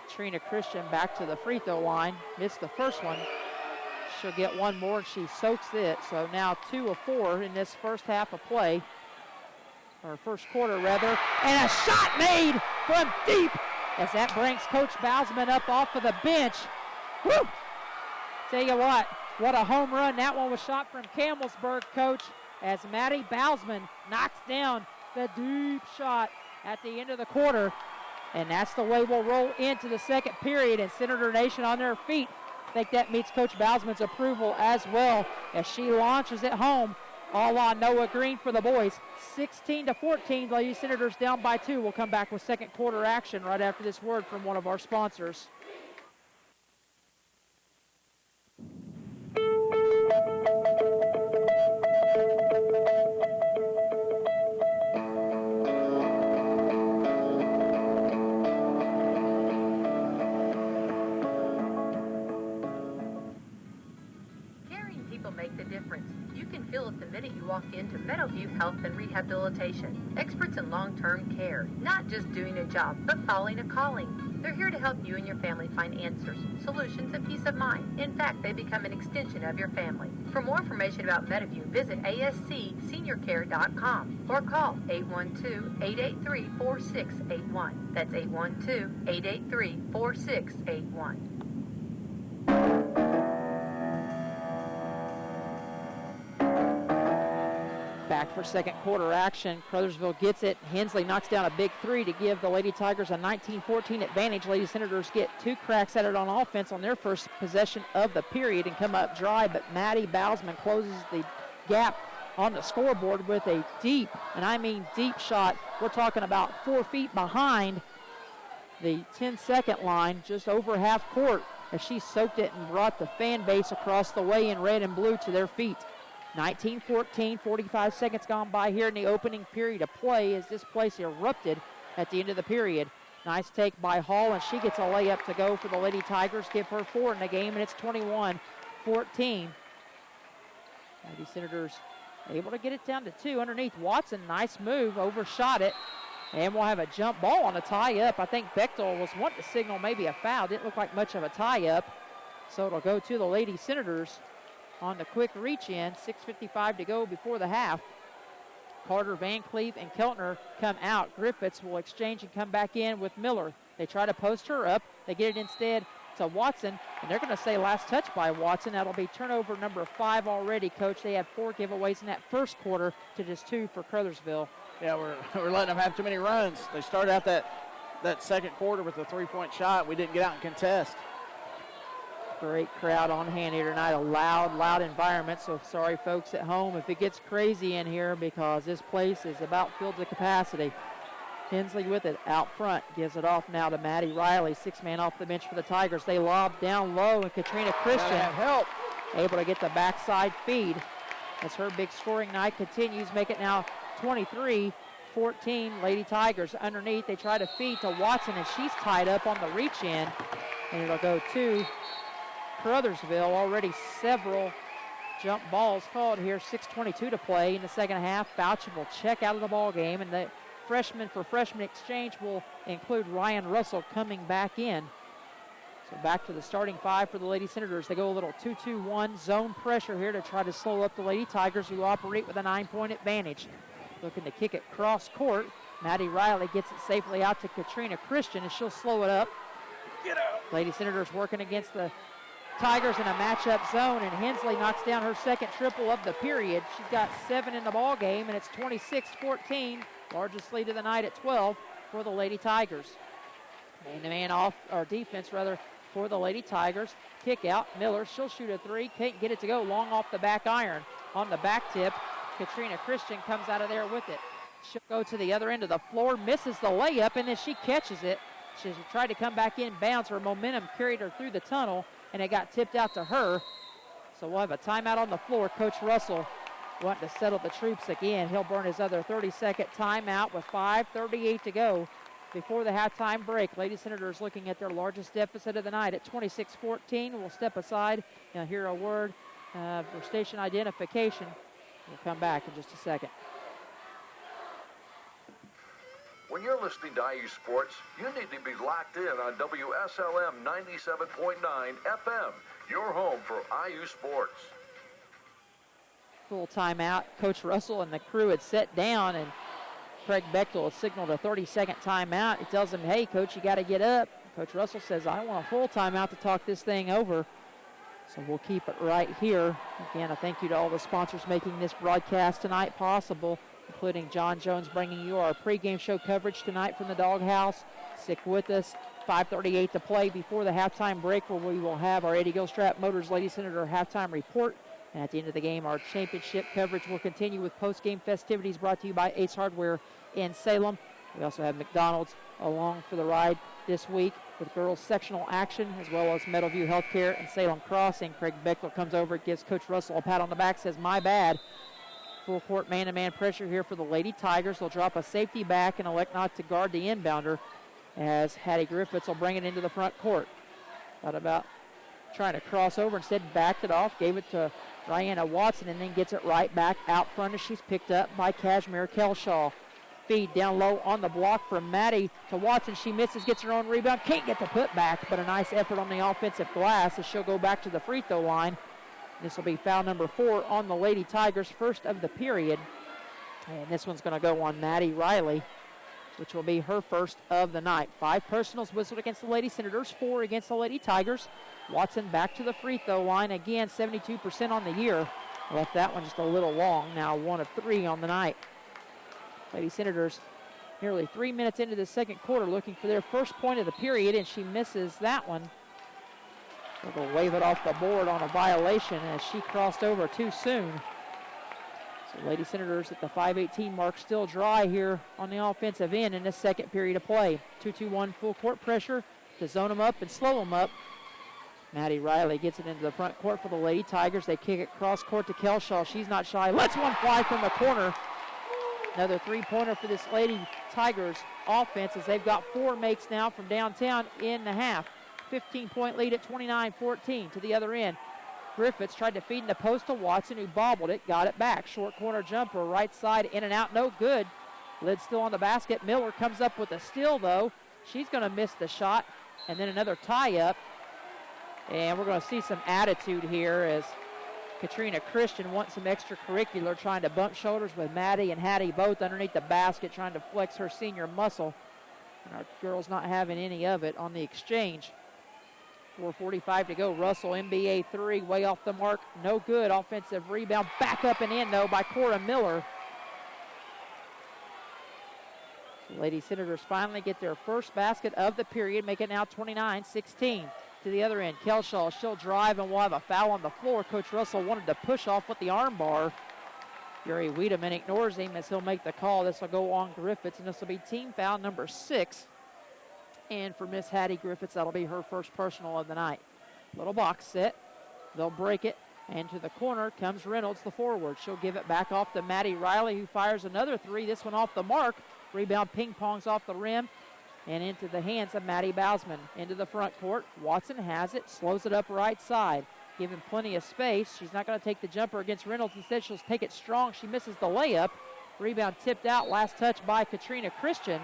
Katrina Christian back to the free throw line. Missed the first one. She'll get one more, and she soaks it. So now 2 of 4 in this first half of play. Or first quarter, rather. And a shot made from deep as that brings Coach Bausman up off of the bench. Woo! Tell you what a home run. That one was shot from Campbellsburg, Coach, as Maddie Bausman knocks down the deep shot at the end of the quarter. And that's the way we'll roll into the second period, and Senator Nation on their feet. I think that meets Coach Bausman's approval as well as she launches it home. All on Noah Green for the boys. 16-14, Lady Senators down by 2. We'll come back with second quarter action right after this word from one of our sponsors. Make the difference. You can feel it the minute you walk into Meadowview Health and Rehabilitation. Experts in long-term care, not just doing a job, but following a calling. They're here to help you and your family find answers, solutions, and peace of mind. In fact, they become an extension of your family. For more information about Meadowview, visit ascseniorcare.com or call 812-883-4681. That's 812-883-4681. Back for second quarter action. Crothersville gets it. Hensley knocks down a big 3 to give the Lady Tigers a 19-14 advantage. Lady Senators get 2 cracks at it on offense on their first possession of the period and come up dry, but Maddie Bausman closes the gap on the scoreboard with a deep, and I mean deep shot. We're talking about 4 feet behind the 10-second line, just over half court, as she soaked it and brought the fan base across the way in red and blue to their feet. 19-14, 45 seconds gone by here in the opening period of play as this place erupted at the end of the period. Nice take by Hall, and she gets a layup to go for the Lady Tigers. Give her 4 in the game, and it's 21-14. Lady Senators able to get it down to 2 underneath. Watson, nice move, overshot it. And we'll have a jump ball on a tie-up. I think Bechtel was wanting to signal maybe a foul. Didn't look like much of a tie-up. So it'll go to the Lady Senators on the quick reach-in. 6:55 to go before the half. Carter, Van Cleve, and Keltner come out. Griffiths will exchange and come back in with Miller. They try to post her up. They get it instead to Watson, and they're going to say last touch by Watson. That'll be turnover number 5 already, Coach. They had 4 giveaways in that first quarter to just 2 for Crothersville. Yeah, we're letting them have too many runs. They started out that second quarter with a 3-point shot. We didn't get out and contest. Great crowd on hand here tonight. A loud environment. So sorry, folks at home, if it gets crazy in here, because this place is about filled to capacity. Hensley with it out front. Gives it off now to Maddie Riley. 6-man off the bench for the Tigers. They lob down low, and Katrina Christian help. Able to get the backside feed as her big scoring night continues. Make it now 23-14. Lady Tigers underneath. They try to feed to Watson, and she's tied up on the reach-in. And it'll go to Crothersville. Already several jump balls called here. 6:22 to play in the second half. Boucham will check out of the ball game, and the freshman for freshman exchange will include Ryan Russell coming back in. So back to the starting 5 for the Lady Senators. They go a little 2-2-1 zone pressure here to try to slow up the Lady Tigers, who operate with a 9-point advantage. Looking to kick it cross court. Maddie Riley gets it safely out to Katrina Christian, and she'll slow it up. Get out. Lady Senators working against the Tigers in a matchup zone, and Hensley knocks down her second triple of the period. She's got 7 in the ball game, and it's 26-14, largest lead of the night at 12 for the Lady Tigers. Man-to-man off, or defense rather, for the Lady Tigers. Kick out, Miller, she'll shoot a 3, can't get it to go, long off the back iron. On the back tip, Katrina Christian comes out of there with it. She'll go to the other end of the floor, misses the layup, and then she catches it. She tried to come back in bounds. Her momentum carried her through the tunnel, and it got tipped out to her. So we'll have a timeout on the floor. Coach Russell wanting to settle the troops again. He'll burn his other 30-second timeout with 5:38 to go before the halftime break. Lady Senators looking at their largest deficit of the night at 26-14. We'll step aside and hear a word for station identification. We'll come back in just a second. When you're listening to IU Sports, you need to be locked in on WSLM 97.9 FM, your home for IU Sports. Full timeout. Coach Russell and the crew had set down, and Craig Bechtel has signaled a 30-second timeout. He tells him, hey, Coach, you got to get up. Coach Russell says, I want a full timeout to talk this thing over. So we'll keep it right here. Again, a thank you to all the sponsors making this broadcast tonight possible, including John Jones bringing you our pregame show coverage tonight from the Doghouse. Stick with us. 5:38 to play before the halftime break, where we will have our Eddie Gilstrap Motors Lady Senator halftime report. And at the end of the game, our championship coverage will continue with post-game festivities brought to you by Ace Hardware in Salem. We also have McDonald's along for the ride this week with girls sectional action, as well as Meadowview Healthcare and Salem Crossing. Craig Bechtel comes over, gives Coach Russell a pat on the back, says, my bad. Full court man-to-man pressure here for the Lady Tigers. They'll drop a safety back and elect not to guard the inbounder, as Hattie Griffiths will bring it into the front court. Thought about trying to cross over, instead backed it off, gave it to Rihanna Watson, and then gets it right back out front as she's picked up by Kashmir Kelshaw. Feed down low on the block from Maddie to Watson. She misses, gets her own rebound, can't get the putback, but a nice effort on the offensive glass as she'll go back to the free throw line. This will be foul number 4 on the Lady Tigers, first of the period. And this one's going to go on Maddie Riley, which will be her first of the night. 5 personals whistled against the Lady Senators, 4 against the Lady Tigers. Watson back to the free throw line. Again, 72% on the year. Left that one just a little long. Now 1 of 3 on the night. Lady Senators nearly 3 minutes into the second quarter looking for their first point of the period, and she misses that one. So they'll wave it off the board on a violation as she crossed over too soon. So Lady Senators at the 5:18 mark, still dry here on the offensive end in this second period of play. 2-2-1 full court pressure to zone them up and slow them up. Maddie Riley gets it into the front court for the Lady Tigers. They kick it cross court to Kelshaw. She's not shy. Lets one fly from the corner. Another three-pointer for this Lady Tigers offense as they've got 4 makes now from downtown in the half. 15-point lead at 29-14 to the other end. Griffiths tried to feed in the post to Watson, who bobbled it, got it back. Short corner jumper, right side, in and out, no good. Lid still on the basket. Miller comes up with a steal, though. She's going to miss the shot. And then another tie-up. And we're going to see some attitude here as Katrina Christian wants some extracurricular, trying to bump shoulders with Maddie and Hattie both underneath the basket, trying to flex her senior muscle. And our girls not having any of it on the exchange. 4:45 to go. Russell, NBA 3, way off the mark. No good. Offensive rebound. Back up and in, though, by Cora Miller. The Lady Senators finally get their first basket of the period, make it now 29-16. To the other end, Kelshaw, she'll drive and we'll have a foul on the floor. Coach Russell wanted to push off with the arm bar. Gary Wiedemann ignores him as he'll make the call. This will go on Griffiths, and this will be team foul number 6. And for Miss Hattie Griffiths, that'll be her first personal of the night. Little box set. They'll break it. And to the corner comes Reynolds, the forward. She'll give it back off to Maddie Riley, who fires another 3. This one off the mark. Rebound ping-pongs off the rim and into the hands of Maddie Bausman. Into the front court. Watson has it, slows it up right side. Given plenty of space. She's not going to take the jumper against Reynolds. Instead, she'll take it strong. She misses the layup. Rebound tipped out. Last touch by Katrina Christian.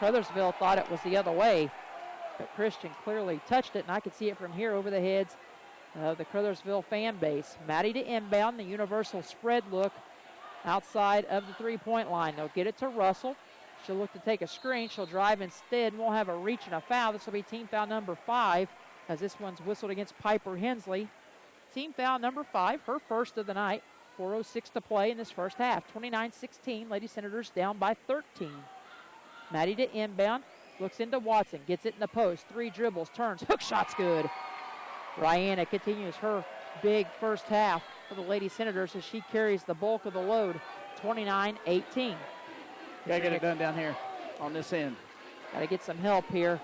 Crothersville thought it was the other way, but Christian clearly touched it, and I could see it from here over the heads of the Crothersville fan base. Maddie to inbound, the universal spread look outside of the three-point line. They'll get it to Russell. She'll look to take a screen. She'll drive instead, and we'll have a reach and a foul. This will be team foul number 5, as this one's whistled against Piper Hensley. Team foul number 5, her first of the night. 4:06 to play in this first half. 29-16, Lady Senators down by 13. Maddie to inbound, looks into Watson, gets it in the post, 3 dribbles, turns, hook shot's good. Rihanna continues her big first half for the Lady Senators as she carries the bulk of the load, 29-18. Got to get it done down here on this end. Got to get some help here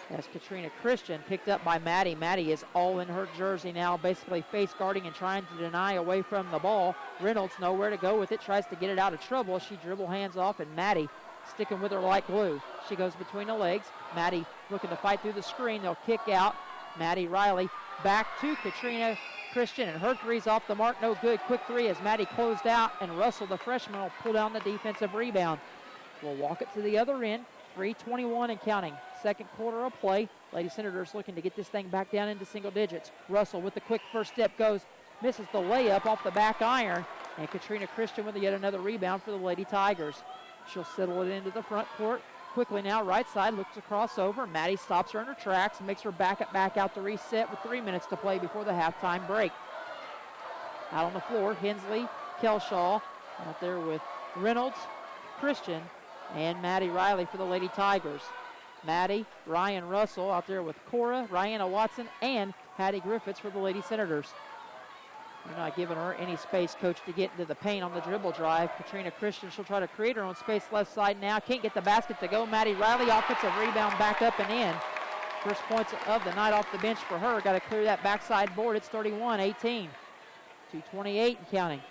as Katrina Christian picked up by Maddie. Maddie is all in her jersey now, basically face guarding and trying to deny away from the ball. Reynolds nowhere to go with it, tries to get it out of trouble. She dribble hands off, and Maddie sticking with her like glue. She goes between the legs. Maddie looking to fight through the screen. They'll kick out. Maddie Riley back to Katrina Christian, and her three's off the mark. No good. Quick 3 as Maddie closed out, and Russell, the freshman, will pull down the defensive rebound. We'll walk it to the other end. 3:21 and counting. Second quarter of play. Lady Senators looking to get this thing back down into single digits. Russell with the quick first step goes, misses the layup off the back iron, and Katrina Christian with yet another rebound for the Lady Tigers. She'll settle it into the front court. Quickly now, right side, looks to cross over. Maddie stops her in her tracks and makes her back out to reset with 3 minutes to play before the halftime break. Out on the floor, Hensley, Kelshaw out there with Reynolds, Christian, and Maddie Riley for the Lady Tigers. Maddie, Ryan Russell out there with Cora, Rihanna Watson, and Hattie Griffiths for the Lady Senators. You're not giving her any space, coach, to get into the paint on the dribble drive. Katrina Christian, she'll try to create her own space left side now. Can't get the basket to go. Maddie Riley, offensive rebound back up and in. First points of the night off the bench for her. Got to clear that backside board. It's 31-18. 2:28 and counting.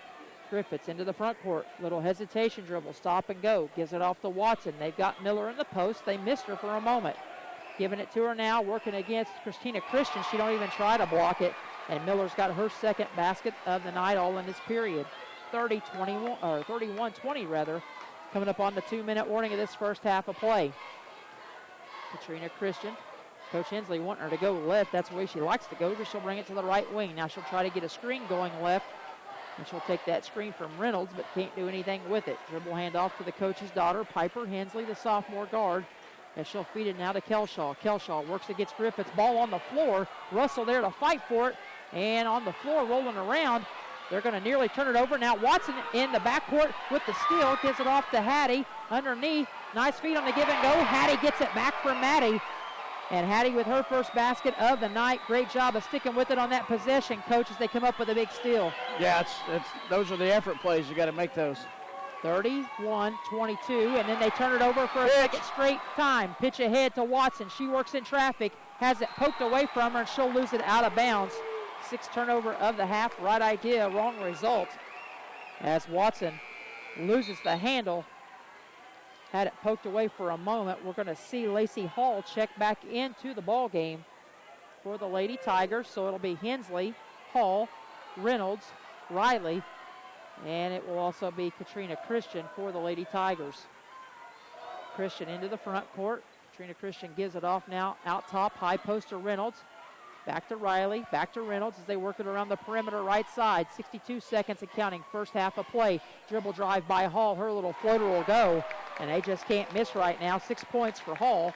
Griffiths into the front court. Little hesitation dribble. Stop and go. Gives it off to Watson. They've got Miller in the post. They missed her for a moment. Giving it to her now. Working against Christina Christian. She don't even try to block it. And Miller's got her second basket of the night all in this period. 31-20 rather. Coming up on the 2-minute warning of this first half of play. Katrina Christian. Coach Hensley wanting her to go left. That's the way she likes to go, but she'll bring it to the right wing. Now she'll try to get a screen going left. And she'll take that screen from Reynolds, but can't do anything with it. Dribble handoff to the coach's daughter, Piper Hensley, the sophomore guard. And she'll feed it now to Kelshaw. Kelshaw works against Griffiths. Ball on the floor. Russell there to fight for it. And on the floor, rolling around. They're going to nearly turn it over. Now Watson in the backcourt with the steal. Gives it off to Hattie underneath. Nice feed on the give and go. Hattie gets it back for Maddie. And Hattie with her first basket of the night. Great job of sticking with it on that possession, Coach, as they come up with a big steal. Yeah, those are the effort plays. You got to make those. 31-22, and then they turn it over for a second straight time. Pitch ahead to Watson. She works in traffic, has it poked away from her, and she'll lose it out of bounds. 6th turnover of the half. Right idea, wrong result. As Watson loses the handle. Had it poked away for a moment. We're going to see Lacey Hall check back into the ball game for the Lady Tigers. So it'll be Hensley, Hall, Reynolds, Riley, and it will also be Katrina Christian for the Lady Tigers. Christian into the front court. Katrina Christian gives it off now out top. High post to Reynolds. Back to Riley, back to Reynolds as they work it around the perimeter right side. 62 seconds and counting, first half of play. Dribble drive by Hall, her little floater will go, and they just can't miss right now. 6 points for Hall,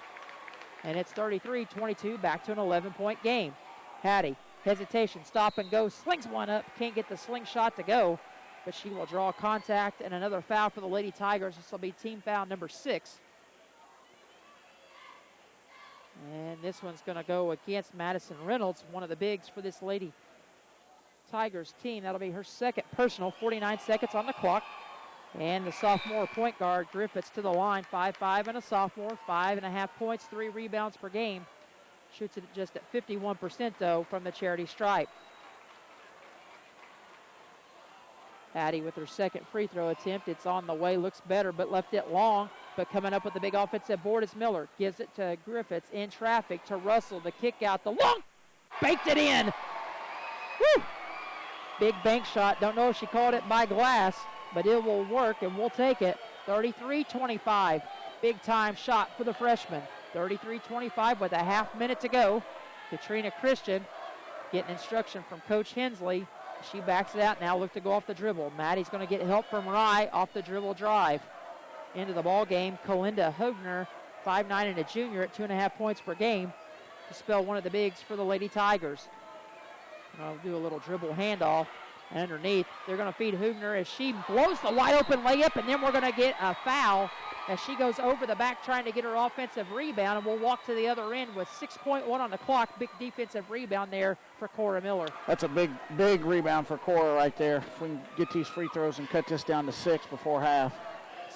and it's 33-22, back to an 11-point game. Hattie, hesitation, stop and go, slings one up, can't get the slingshot to go, but she will draw contact, and another foul for the Lady Tigers. This will be team foul number 6. And this one's going to go against Madison Reynolds, one of the bigs for this Lady Tigers team. That'll be her second personal, 49 seconds on the clock. And the sophomore point guard, Griffiths, to the line, 5'5", and a sophomore, 5.5 points, 3 rebounds per game. Shoots it just at 51%, though, from the charity stripe. Hattie with her second free throw attempt. It's on the way, looks better, but left it long. But coming up with the big offensive board is Miller. Gives it to Griffiths in traffic to Russell. The kick out, the long, baked it in. Woo! Big bank shot. Don't know if she called it by glass, but it will work, and we'll take it. 33-25. Big time shot for the freshman. 33-25 with a half minute to go. Katrina Christian getting instruction from Coach Hensley. She backs it out now, look to go off the dribble. Maddie's going to get help from Rye off the dribble drive. Into the ball game, Kalinda Hogner, 5'9" and a junior at 2.5 points per game, to spell one of the bigs for the Lady Tigers. And I'll do a little dribble handoff. And underneath, they're going to feed Hogner as she blows the wide open layup, and then we're going to get a foul as she goes over the back trying to get her offensive rebound, and we'll walk to the other end with 6.1 on the clock. Big defensive rebound there for Cora Miller. That's a big rebound for Cora right there. If we can get these free throws and cut this down to 6 before half.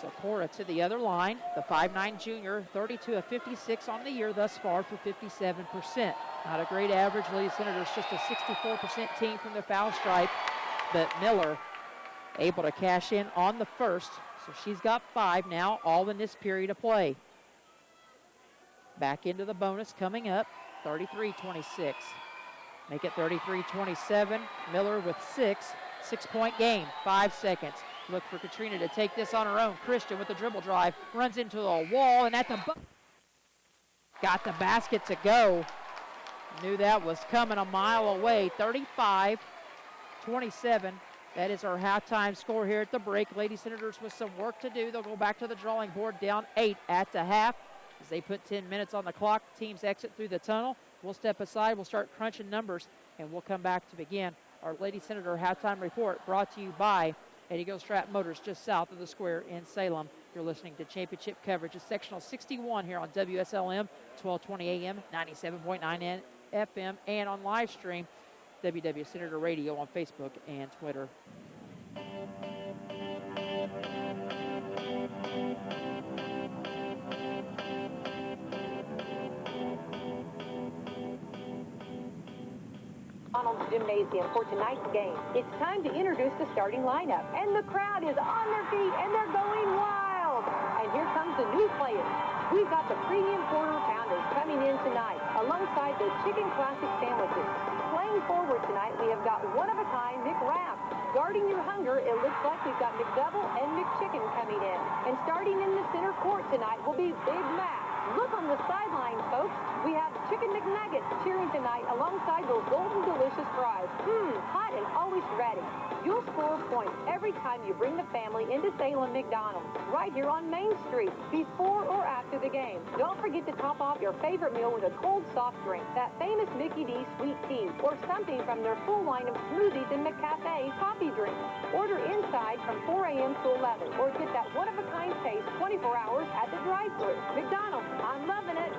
So Cora to the other line, the 5'9" junior, 32 of 56 on the year thus far for 57%. Not a great average. Lady Senators just a 64% team from the foul stripe, but Miller able to cash in on the first. So she's got 5 now, all in this period of play. Back into the bonus coming up, 33-26. Make it 33-27. Miller with 6-point game, 5 seconds. Look for Katrina to take this on her own. Christian with the dribble drive, runs into the wall, and at the got the basket to go. Knew that was coming a mile away. 35-27. That is our halftime score here at the break. Lady Senators with some work to do. They'll go back to the drawing board, down 8 at the half. As they put 10 minutes on the clock, teams exit through the tunnel. We'll step aside, we'll start crunching numbers, and we'll come back to begin our Lady Senator halftime report, brought to you by Eddie Gilstrap Motors, just south of the square in Salem. You're listening to championship coverage of Sectional 61 here on WSLM, 1220 AM, 97.9 FM, and on live stream, WW Senator Radio on Facebook and Twitter. McDonald's Gymnasium for tonight's game. It's time to introduce the starting lineup, and the crowd is on their feet and they're going wild. And here comes the new players. We've got the premium quarter pounders coming in tonight, alongside the chicken classic sandwiches. Playing forward tonight, we have got one-of-a-kind McWrap. Guarding your hunger, it looks like we've got McDouble and McChicken coming in. And starting in the center court tonight will be Big Mac. Look on the sidelines, folks. We have Chicken McNuggets cheering tonight alongside those golden delicious fries. Hot and always ready. You'll score points every time you bring the family into Salem McDonald's, right here on Main Street, before or after the game. Don't forget to top off your favorite meal with a cold soft drink, that famous Mickey D sweet tea, or something from their full line of smoothies and McCafe coffee drinks. Order inside from 4 a.m. to 11, or get that one-of-a-kind taste 24 hours at the drive-thru. McDonald's, I'm loving it.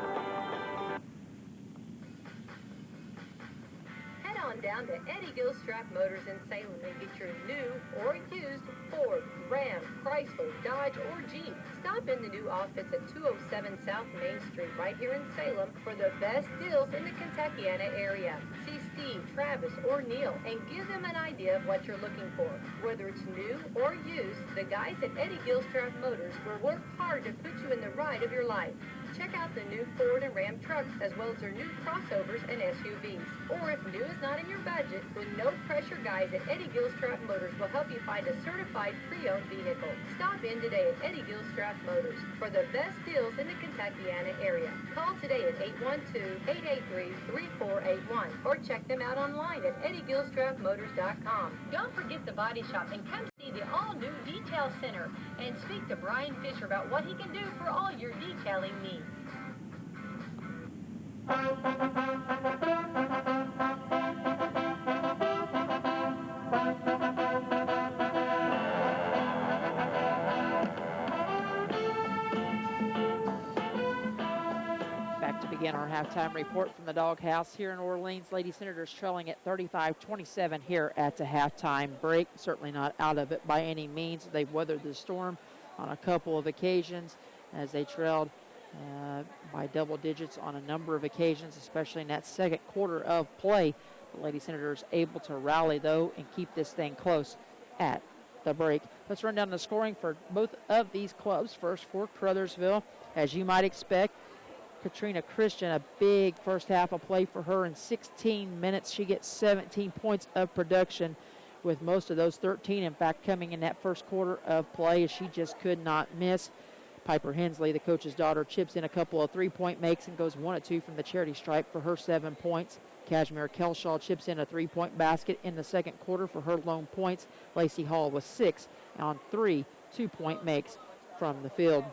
on down to Eddie Gilstrap Motors in Salem and get your new or used Ford, Ram, Chrysler, Dodge, or Jeep. Stop in the new office at 207 South Main Street right here in Salem for the best deals in the Kentuckiana area. See Steve, Travis, or Neil and give them an idea of what you're looking for. Whether it's new or used, the guys at Eddie Gilstrap Motors will work hard to put you in the ride of your life. Check out the new Ford and Ram trucks as well as their new crossovers and SUVs. Or if new is not in your budget, the no-pressure guys at Eddie Gilstrap Motors will help you find a certified pre-owned vehicle. Stop in today at Eddie Gilstrap Motors for the best deals in the Kentuckiana area. Call today at 812-883-3481 or check them out online at EddieGilstrapMotors.com. Don't forget the body shop and come see the all-new Detail Center and speak to Brian Fisher about what he can do for all your detailing needs. Back to begin our halftime report from the Doghouse here in Orleans. Lady Senators trailing at 35-27 here at the halftime break. Certainly not out of it by any means. They've weathered the storm on a couple of occasions as they trailed by double digits on a number of occasions, especially in that second quarter of play. The Lady Senators able to rally, though, and keep this thing close at the break. Let's run down the scoring for both of these clubs. First for Crothersville, as you might expect, Katrina Christian, a big first half of play for her. In 16 minutes, she gets 17 points of production, with most of those 13, in fact, coming in that first quarter of play, as she just could not miss. Piper Hensley, the coach's daughter, chips in a couple of three-point makes and goes 1 of 2 from the charity stripe for her 7 points. Kashmir Kelshaw chips in a three-point basket in the second quarter for her lone points. Lacey Hall was 6 on 3 two-point makes from the field.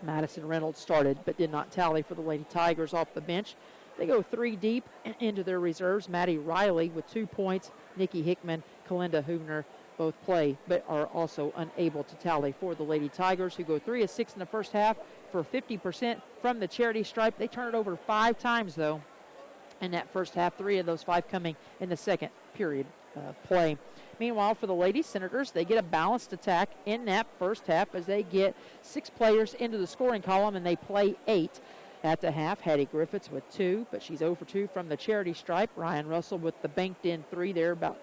Madison Reynolds started but did not tally for the Lady Tigers off the bench. They go 3 deep into their reserves. Maddie Riley with 2 points. Nikki Hickman, Kalinda Hubner both play but are also unable to tally for the Lady Tigers, who go 3 of 6 in the first half for 50% from the charity stripe. They turn it over 5 times, though, in that first half, 3 of those 5 coming in the second period of play. Meanwhile, for the Lady Senators, they get a balanced attack in that first half as they get 6 players into the scoring column and they play 8 at the half. Hattie Griffiths with 2, but she's 0 for 2 from the charity stripe. Ryan Russell with the banked-in 3 there about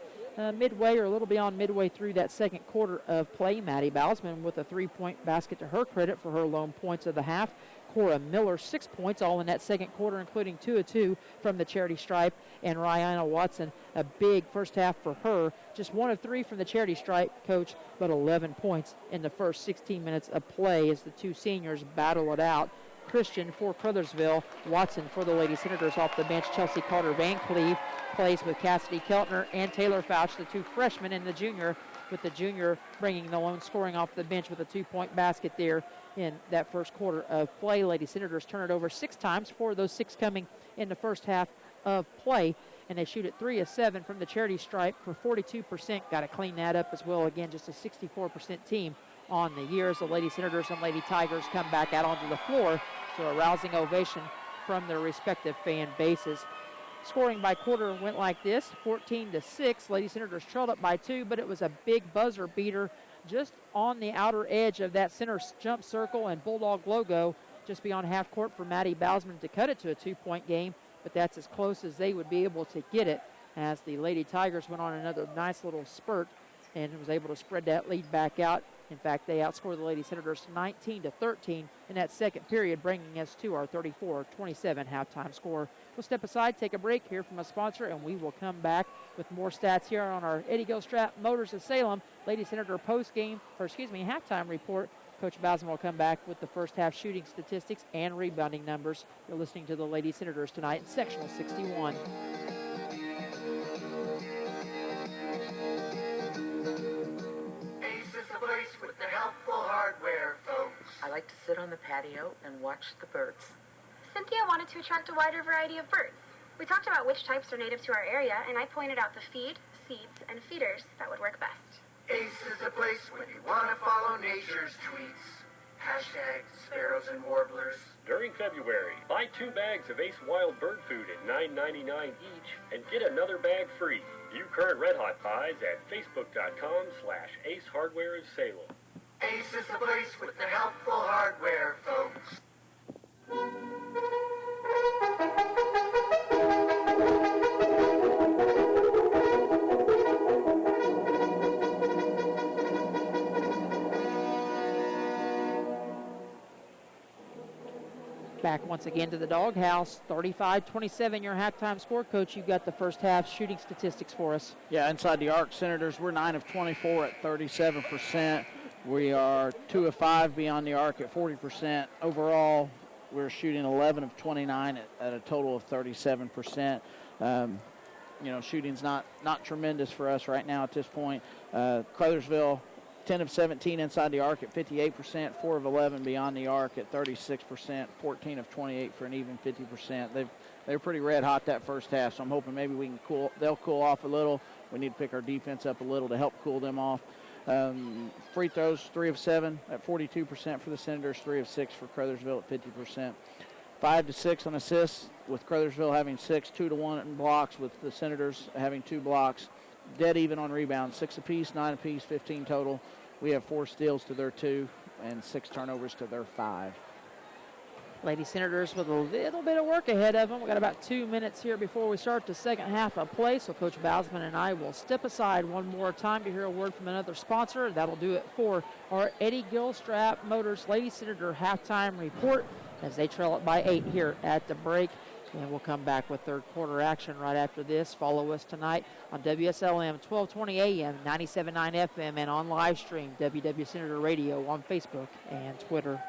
midway or a little beyond midway through that second quarter of play. Maddie Bowsman with a 3-point basket to her credit for her lone points of the half. Cora Miller, 6 points, all in that second quarter, including 2 of 2 from the charity stripe. And Rihanna Watson, a big first half for her, just 1 of 3 from the charity stripe, coach, but 11 points in the first 16 minutes of play as the 2 seniors battle it out. Christian for Crothersville, Watson for the Lady Senators off the bench. Chelsea Carter Van Cleve plays with Cassidy Keltner and Taylor Fouch, the 2 freshmen, and the junior, with the junior bringing the lone scoring off the bench with a 2-point basket there in that first quarter of play. Lady Senators turn it over 6 times, 4 of those 6 coming in the first half of play, and they shoot at 3 of 7 from the charity stripe for 42%. Got to clean that up as well. Again, just a 64% team on the year as the Lady Senators and Lady Tigers come back out onto the floor to a rousing ovation from their respective fan bases. Scoring by quarter went like this, 14-6. Lady Senators trailed up by 2, but it was a big buzzer beater just on the outer edge of that center jump circle and Bulldog logo just beyond half court for Maddie Bowsman to cut it to a 2-point game, but that's as close as they would be able to get it as the Lady Tigers went on another nice little spurt and was able to spread that lead back out. In fact, they outscored the Lady Senators 19-13 in that second period, bringing us to our 34-27 halftime score. We'll step aside, take a break, hear from a sponsor, and we will come back with more stats here on our Eddie Gilstrap Motors of Salem Lady Senator halftime report. Coach Bowsman will come back with the first half shooting statistics and rebounding numbers. You're listening to the Lady Senators tonight in Sectional 61. With the helpful hardware, folks. I like to sit on the patio and watch the birds. Cynthia wanted to attract a wider variety of birds. We talked about which types are native to our area, and I pointed out the feed, seeds, and feeders that would work best. Ace is a place when you want to follow nature's tweets. Hashtag sparrows and warblers. during February. Buy 2 bags of Ace Wild Bird Food at $9.99 each and get another bag free. View current Red Hot buys at facebook.com/Ace Hardware of Salem. Ace is the place with the helpful hardware, folks. Back once again to the doghouse. 35-27 your halftime score. Coach, you've got the first half shooting statistics for us. Yeah, inside the arc, Senators, we're 9 of 24 at 37%. We are 2 of 5 beyond the arc at 40%. Overall, we're shooting 11 of 29 at a total of 37%. You know, shooting's not tremendous for us right now at this point. Crothersville, 10 of 17 inside the arc at 58%, 4 of 11 beyond the arc at 36%, 14 of 28 for an even 50%. They're pretty red hot that first half, so I'm hoping maybe we can they'll cool off a little. We need to pick our defense up a little to help cool them off. Free throws, 3 of 7 at 42% for the Senators, 3 of 6 for Crothersville at 50%. 5 to 6 on assists, with Crothersville having 6, 2 to 1 in blocks, with the Senators having 2 blocks. Dead even on rebounds, 6 apiece, 9 apiece, 15 total. We have 4 steals to their 2 and 6 turnovers to their 5. Lady Senators with a little bit of work ahead of them. We've got about 2 minutes here before we start the second half of play, so Coach Bausman and I will step aside one more time to hear a word from another sponsor. That'll do it for our Eddie Gilstrap Motors Lady Senator halftime report as they trail it by 8 here at the break. And we'll come back with third quarter action right after this. Follow us tonight on WSLM 1220 AM, 97.9 FM, and on live stream, WW Senator Radio on Facebook and Twitter.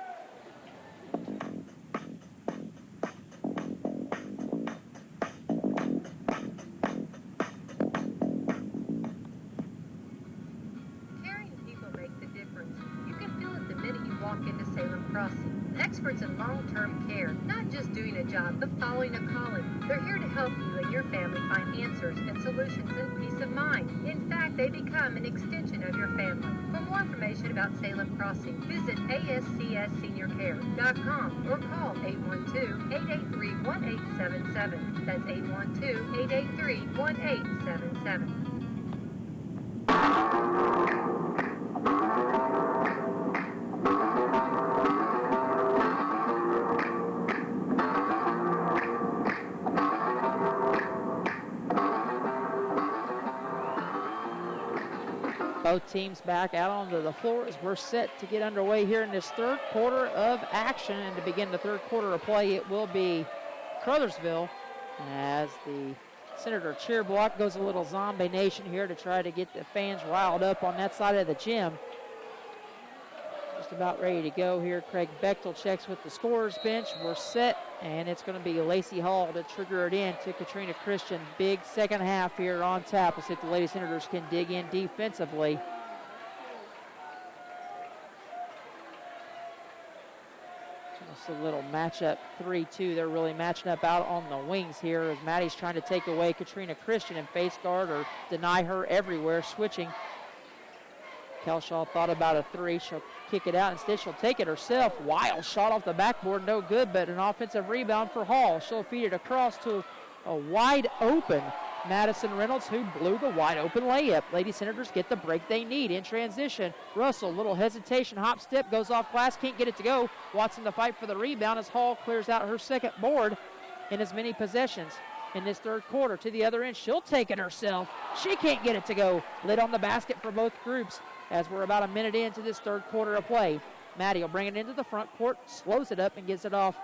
Caring people make the difference. You can feel it the minute you walk into Salem Crossing. Experts in long-term care, not just doing a job, but following a calling. They're here to help you and your family find answers and solutions and peace of mind. In fact, they become an extension of your family. For more information about Salem Crossing, visit ASCSSeniorCare.com or call 812-883-1877. That's 812-883-1877. Both teams back out onto the floor as we're set to get underway here in this third quarter of action. And to begin the third quarter of play, it will be Crothersville as the Senator cheer block goes a little zombie nation here to try to get the fans riled up on that side of the gym. Just about ready to go here. Craig Bechtel checks with the scorer's bench. We're set, and it's going to be Lacey Hall to trigger it in to Katrina Christian. Big second half here on tap. We'll see if the Lady Senators can dig in defensively. Just a little matchup 3-2. They're really matching up out on the wings here as Maddie's trying to take away Katrina Christian and face guard or deny her everywhere, switching. Kelshaw thought about a 3. She'll kick it out. Instead, she'll take it herself. Wild shot off the backboard, no good, but an offensive rebound for Hall. She'll feed it across to a wide open Madison Reynolds, who blew the wide open layup. Lady Senators get the break they need in transition. Russell, little hesitation, hop step, goes off glass, can't get it to go. Watson to fight for the rebound as Hall clears out her second board in as many possessions in this third quarter. To the other end, she'll take it herself. She can't get it to go. Lid on the basket for both groups as we're about a minute into this third quarter of play. Maddie will bring it into the front court, slows it up, and gets it off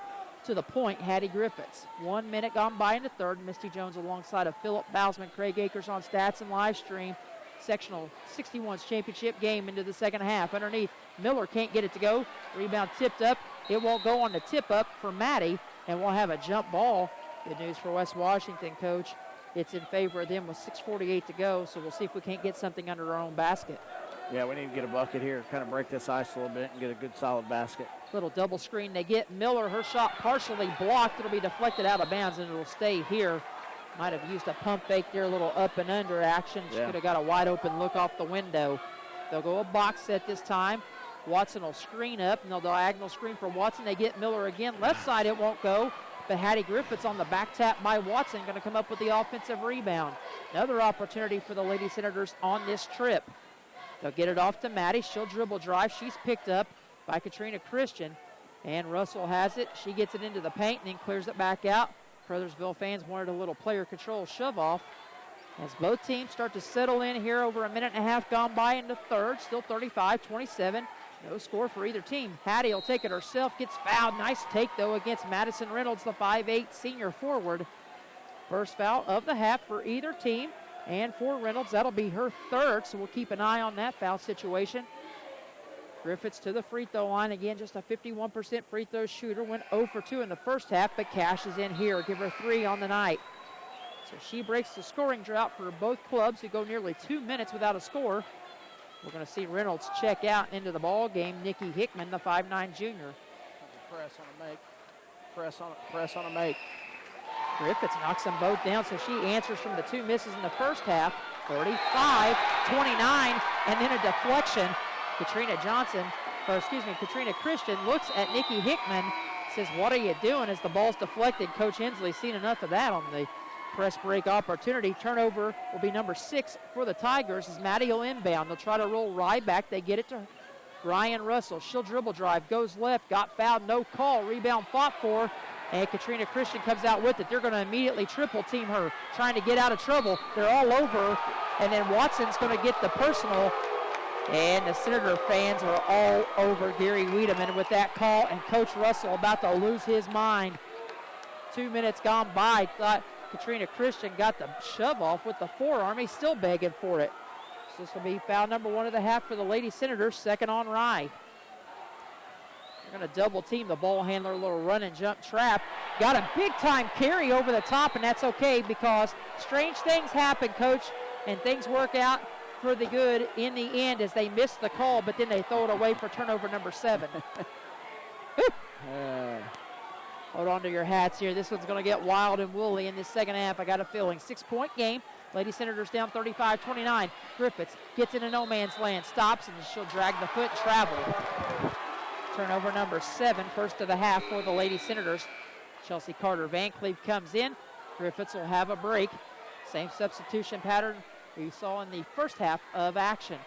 to the point, Hattie Griffiths. 1 minute gone by in the third. Misty Jones alongside of Philip Bausman, Craig Akers on stats and live stream. Sectional 61's championship game into the second half. Underneath, Miller can't get it to go. Rebound tipped up. It won't go on the tip up for Maddie, and we'll have a jump ball. Good news for West Washington, Coach. It's in favor of them with 6:48 to go, so we'll see if we can't get something under our own basket. Yeah, we need to get a bucket here, kind of break this ice a little bit and get a good solid basket. Little double screen they get. Miller, her shot partially blocked. It'll be deflected out of bounds and it'll stay here. Might have used a pump fake there, a little up and under action. She could have got a wide open look off the window. They'll go a box set this time. Watson will screen up, and they'll diagonal screen for Watson. They get Miller again. Left side, it won't go. But Hattie Griffiths on the back tap by Watson, going to come up with the offensive rebound. Another opportunity for the Lady Senators on this trip. They'll get it off to Maddie. She'll dribble drive. She's picked up by Katrina Christian. And Russell has it. She gets it into the paint and then clears it back out. Crothersville fans wanted a little player control shove off. As both teams start to settle in here, over a minute and a half gone by into third. Still 35-27. No score for either team. Hattie will take it herself, gets fouled. Nice take, though, against Madison Reynolds, the 5'8" senior forward. First foul of the half for either team. And for Reynolds, that'll be her third, so we'll keep an eye on that foul situation. Griffiths to the free throw line. Again, just a 51% free throw shooter. Went 0 for 2 in the first half, but cashes in here. Give her 3 on the night. So she breaks the scoring drought for both clubs, who go nearly 2 minutes without a score. We're going to see Reynolds check out into the ball game. Nikki Hickman, the 5'9" junior. Press on a make. Press on a make. Griffiths knocks them both down, so she answers from the 2 misses in the first half. 35-29, and then a deflection. Katrina Christian looks at Nikki Hickman, says, "What are you doing?" as the ball's deflected. Coach Hensley's seen enough of that on the press break opportunity. Turnover will be number 6 for the Tigers as Maddie will inbound. They'll try to roll right back. They get it to Ryan Russell. She'll dribble drive, goes left, got fouled, no call. Rebound fought for, and Katrina Christian comes out with it. They're going to immediately triple team her, trying to get out of trouble. They're all over, and then Watson's going to get the personal, and the Senator fans are all over Gary Wiedemann with that call, and Coach Russell about to lose his mind. 2 minutes gone by. Thought Katrina Christian got the shove off with the forearm. He's still begging for it. So this will be foul number 1 of the half for the Lady Senators, second on Rye. They're going to double team the ball handler, a little run and jump trap. Got a big time carry over the top, and that's okay because strange things happen, Coach, and things work out for the good in the end as they miss the call, but then they throw it away for turnover number 7. Hold on to your hats here. This one's going to get wild and woolly in this second half. I got a feeling. 6-point game. Lady Senators down 35-29. Griffiths gets into no man's land, stops, and she'll drag the foot and travel. Turnover number 7, first of the half for the Lady Senators. Chelsea Carter Van Cleve comes in. Griffiths will have a break. Same substitution pattern we saw in the first half of action.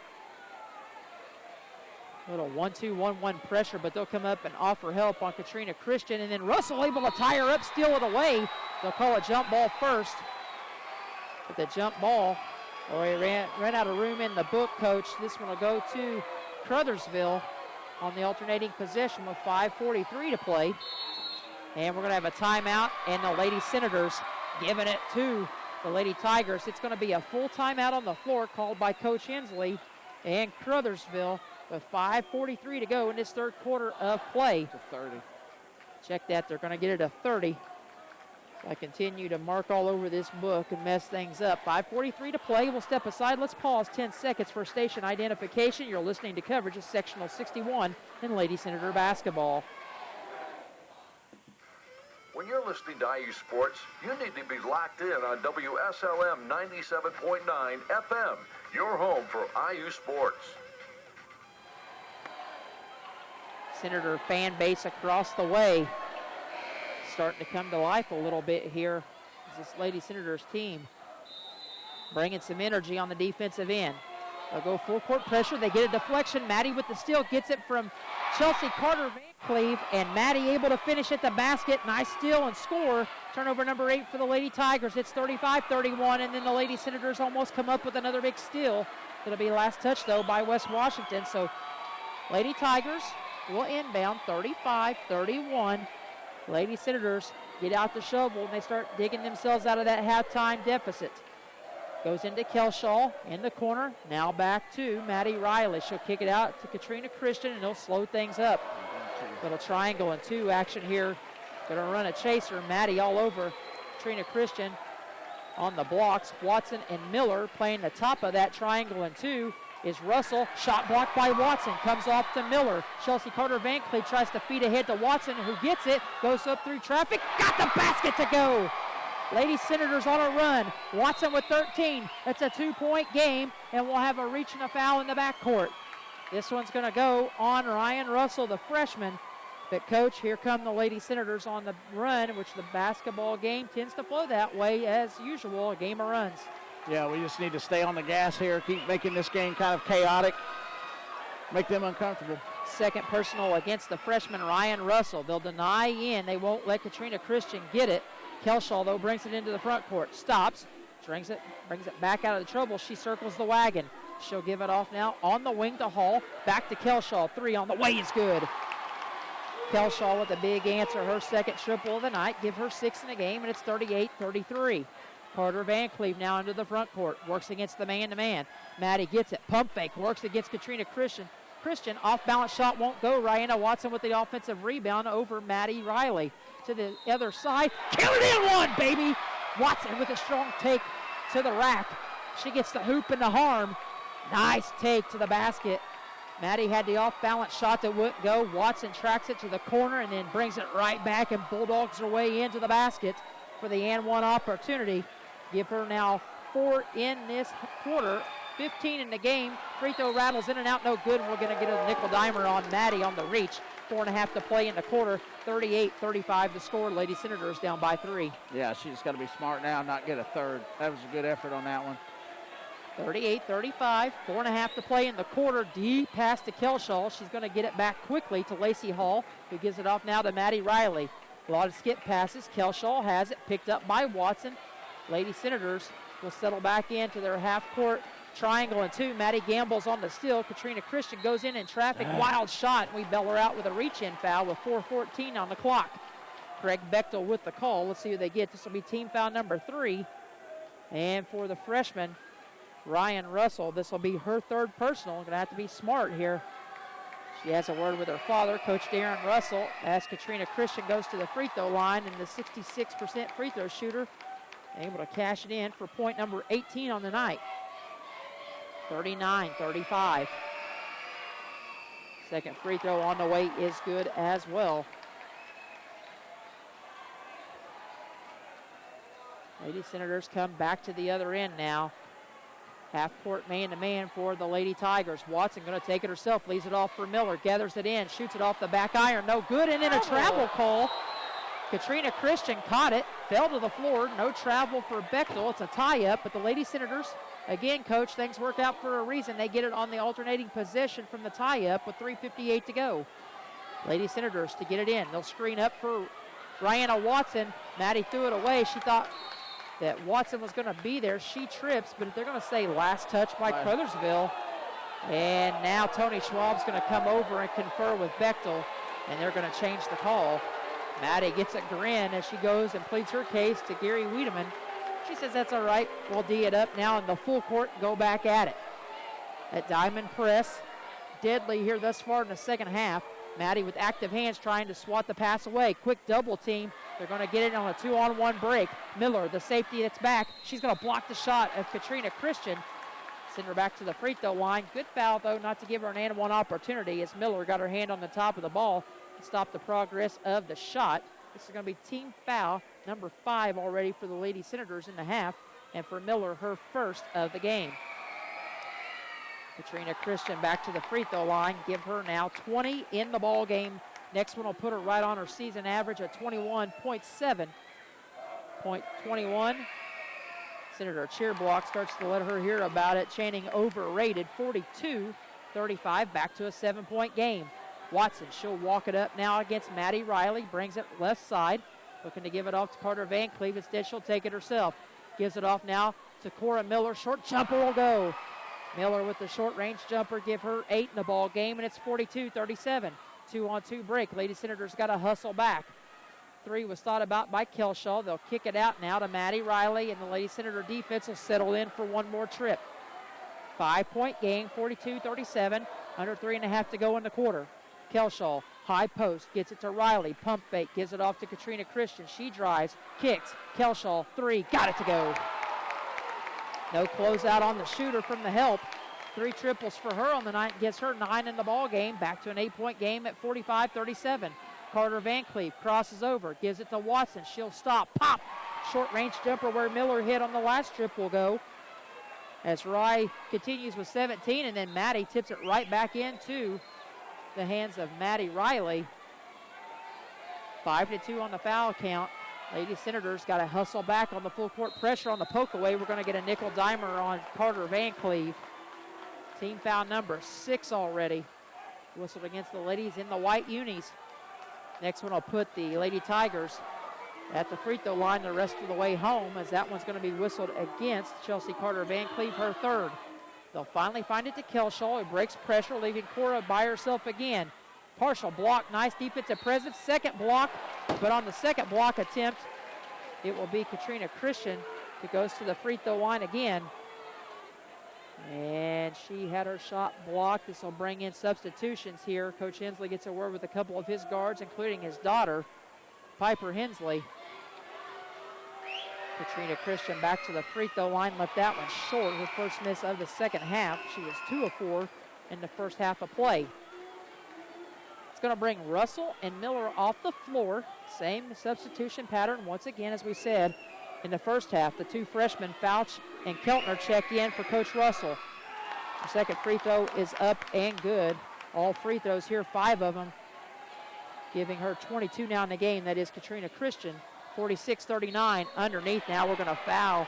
Little 1-2-1-1 pressure, but they'll come up and offer help on Katrina Christian, and then Russell able to tie her up, steal it away. They'll call a jump ball first. But the jump ball, he ran out of room in the book, Coach. This one will go to Crothersville on the alternating possession with 5:43 to play. And we're going to have a timeout, and the Lady Senators giving it to the Lady Tigers. It's going to be a full timeout on the floor called by Coach Hensley and Crothersville with 5:43 to go in this third quarter of play. To 30. Check that. They're going to get it to 30. So I continue to mark all over this book and mess things up. 5:43 to play. We'll step aside. Let's pause 10 seconds for station identification. You're listening to coverage of Sectional 61 in Lady Senator basketball. When you're listening to IU Sports, you need to be locked in on WSLM 97.9 FM, your home for IU Sports. Senator fan base across the way starting to come to life a little bit here as this Lady Senators team bringing some energy on the defensive end. They'll go full court pressure. They get a deflection. Maddie with the steal gets it from Chelsea Carter Van Cleve, and Maddie able to finish at the basket. Nice steal and score. Turnover number 8 for the Lady Tigers. It's 35-31, and then the Lady Senators almost come up with another big steal. It'll be last touch, though, by West Washington. So Lady Tigers will inbound 35-31. Lady Senators get out the shovel, and they start digging themselves out of that halftime deficit. Goes into Kelshaw in the corner. Now back to Maddie Riley. She'll kick it out to Katrina Christian, and they'll slow things up. Little triangle and 2 action here. Going to run a chaser. Maddie all over Katrina Christian on the blocks. Watson and Miller playing the top of that triangle and 2 is Russell. Shot blocked by Watson. Comes off to Miller. Chelsea Carter Van Cleve tries to feed ahead to Watson, who gets it. Goes up through traffic. Got the basket to go. Lady Senators on a run. Watson with 13. It's a 2-point game, and we'll have a reach and a foul in the backcourt. This one's going to go on Ryan Russell, the freshman. But, Coach, here come the Lady Senators on the run, which the basketball game tends to flow that way as usual, a game of runs. Yeah, we just need to stay on the gas here, keep making this game kind of chaotic, make them uncomfortable. Second personal against the freshman Ryan Russell. They'll deny in. They won't let Katrina Christian get it. Kelshaw, though, brings it into the front court. Stops, brings it back out of the trouble. She circles the wagon. She'll give it off now on the wing to Hall. Back to Kelshaw. 3 on the way is good. Kelshaw with a big answer, her second triple of the night. Give her 6 in the game, and it's 38-33. Carter Van Cleve now into the front court. Works against the man-to-man. Maddie gets it. Pump fake. Works against Katrina Christian. Off-balance shot won't go. Rihanna Watson with the offensive rebound over Maddie Riley. To the other side. Kill it in one, baby! Watson with a strong take to the rack. She gets the hoop and the harm. Nice take to the basket. Maddie had the off-balance shot that wouldn't go. Watson tracks it to the corner and then brings it right back and bulldogs her way into the basket for the and one opportunity. Give her now 4 in this quarter, 15 in the game. Free throw rattles in and out, no good. We're going to get a nickel dimer on Maddie on the reach. 4.5 to play in the quarter. 38-35 to score. Lady Senators down by 3. Yeah, she just got to be smart now and not get a third. That was a good effort on that one. 38-35, 4.5 to play in the quarter. Deep pass to Kelshaw. She's going to get it back quickly to Lacey Hall, who gives it off now to Maddie Riley. A lot of skip passes. Kelshaw has it picked up by Watson. Lady Senators will settle back into their half-court triangle and 2. Maddie Gamble's on the steal. Katrina Christian goes in traffic. Wild shot. We bail her out with a reach-in foul with 4:14 on the clock. Craig Bechtel with the call. Let's see who they get. This will be team foul number 3. And for the freshman, Ryan Russell, this will be her third personal. Going to have to be smart here. She has a word with her father, Coach Darren Russell, as Katrina Christian goes to the free throw line, and the 66% free throw shooter able to cash it in for point number 18 on the night. 39-35. Second free throw on the way is good as well. Lady Senators come back to the other end now. Half-court man-to-man for the Lady Tigers. Watson going to take it herself, leaves it off for Miller, gathers it in, shoots it off the back iron, no good, and then a travel call. Katrina Christian caught it, fell to the floor, no travel for Bechtel. It's a tie-up, but the Lady Senators, again, Coach, things work out for a reason. They get it on the alternating possession from the tie-up with 3:58 to go. Lady Senators to get it in. They'll screen up for Rihanna Watson. Maddie threw it away. She thought that Watson was going to be there. She trips, but they're going to say last touch by Crothersville. And now Tony Schwab's going to come over and confer with Bechtel, and they're going to change the call. Maddie gets a grin as she goes and pleads her case to Gary Wiedemann. She says that's all right. We'll D it up now in the full court and go back at it. At diamond press, deadly here thus far in the second half. Maddie with active hands trying to swat the pass away. Quick double team. They're going to get it on a 2-on-1 break. Miller, the safety that's back. She's going to block the shot of Katrina Christian. Send her back to the free throw line. Good foul, though, not to give her an and one opportunity as Miller got her hand on the top of the ball and stopped the progress of the shot. This is going to be team foul number 5 already for the Lady Senators in the half, and for Miller, her first of the game. Katrina Christian back to the free throw line. Give her now 20 in the ball game. Next one will put her right on her season average at 21.7. Point 21. Senator cheer block starts to let her hear about it, chanting overrated. 42-35, back to a 7-point game. Watson, she'll walk it up now against Maddie Riley, brings it left side, looking to give it off to Carter Van Cleve. Instead, she'll take it herself. Gives it off now to Cora Miller. Short jumper will go. Miller with the short range jumper, give her 8 in the ball game, and it's 42-37. 2-on-2 break. Lady Senators got to hustle back. 3 was thought about by Kelshaw. They'll kick it out now to Maddie Riley, and the Lady Senator defense will settle in for one more trip. 5-point game, 42-37. Under 3.5 to go in the quarter. Kelshaw, high post, gets it to Riley. Pump fake, gives it off to Katrina Christian. She drives, kicks. Kelshaw, 3, got it to go. No closeout on the shooter from the help. 3 triples for her on the night, gets her 9 in the ball game. Back to an 8-point game at 45-37. Carter Van Cleve crosses over, gives it to Watson. She'll stop, pop. Short range jumper where Miller hit on the last trip will go. as Rye continues with 17, and then Maddie tips it right back into the hands of Maddie Riley. 5-2 on the foul count. Lady Senators got to hustle back on the full court pressure on the poke away. We're going to get a nickel dimer on Carter Van Cleve. Team foul number 6 already. Whistled against the ladies in the white unis. Next one will put the Lady Tigers at the free throw line the rest of the way home, as that one's going to be whistled against Chelsea Carter Van Cleve, her third. They'll finally find it to Kelshaw, who breaks pressure, leaving Cora by herself again. Partial block, nice defensive presence. Second block, but on the second block attempt, it will be Katrina Christian who goes to the free throw line again. And she had her shot blocked. This will bring in substitutions here. Coach Hensley gets a word with a couple of his guards, including his daughter, Piper Hensley. Katrina Christian back to the free throw line, left that one short. Her first miss of the second half. She was 2 of 4 in the first half of play. It's going to bring Russell and Miller off the floor. Same substitution pattern once again, as we said, in the first half. The two freshmen, Fouch and Keltner, check in for Coach Russell. The second free throw is up and good. All free throws here, 5 of them, giving her 22 now in the game. That is Katrina Christian. 46-39 underneath. Now we're going to foul.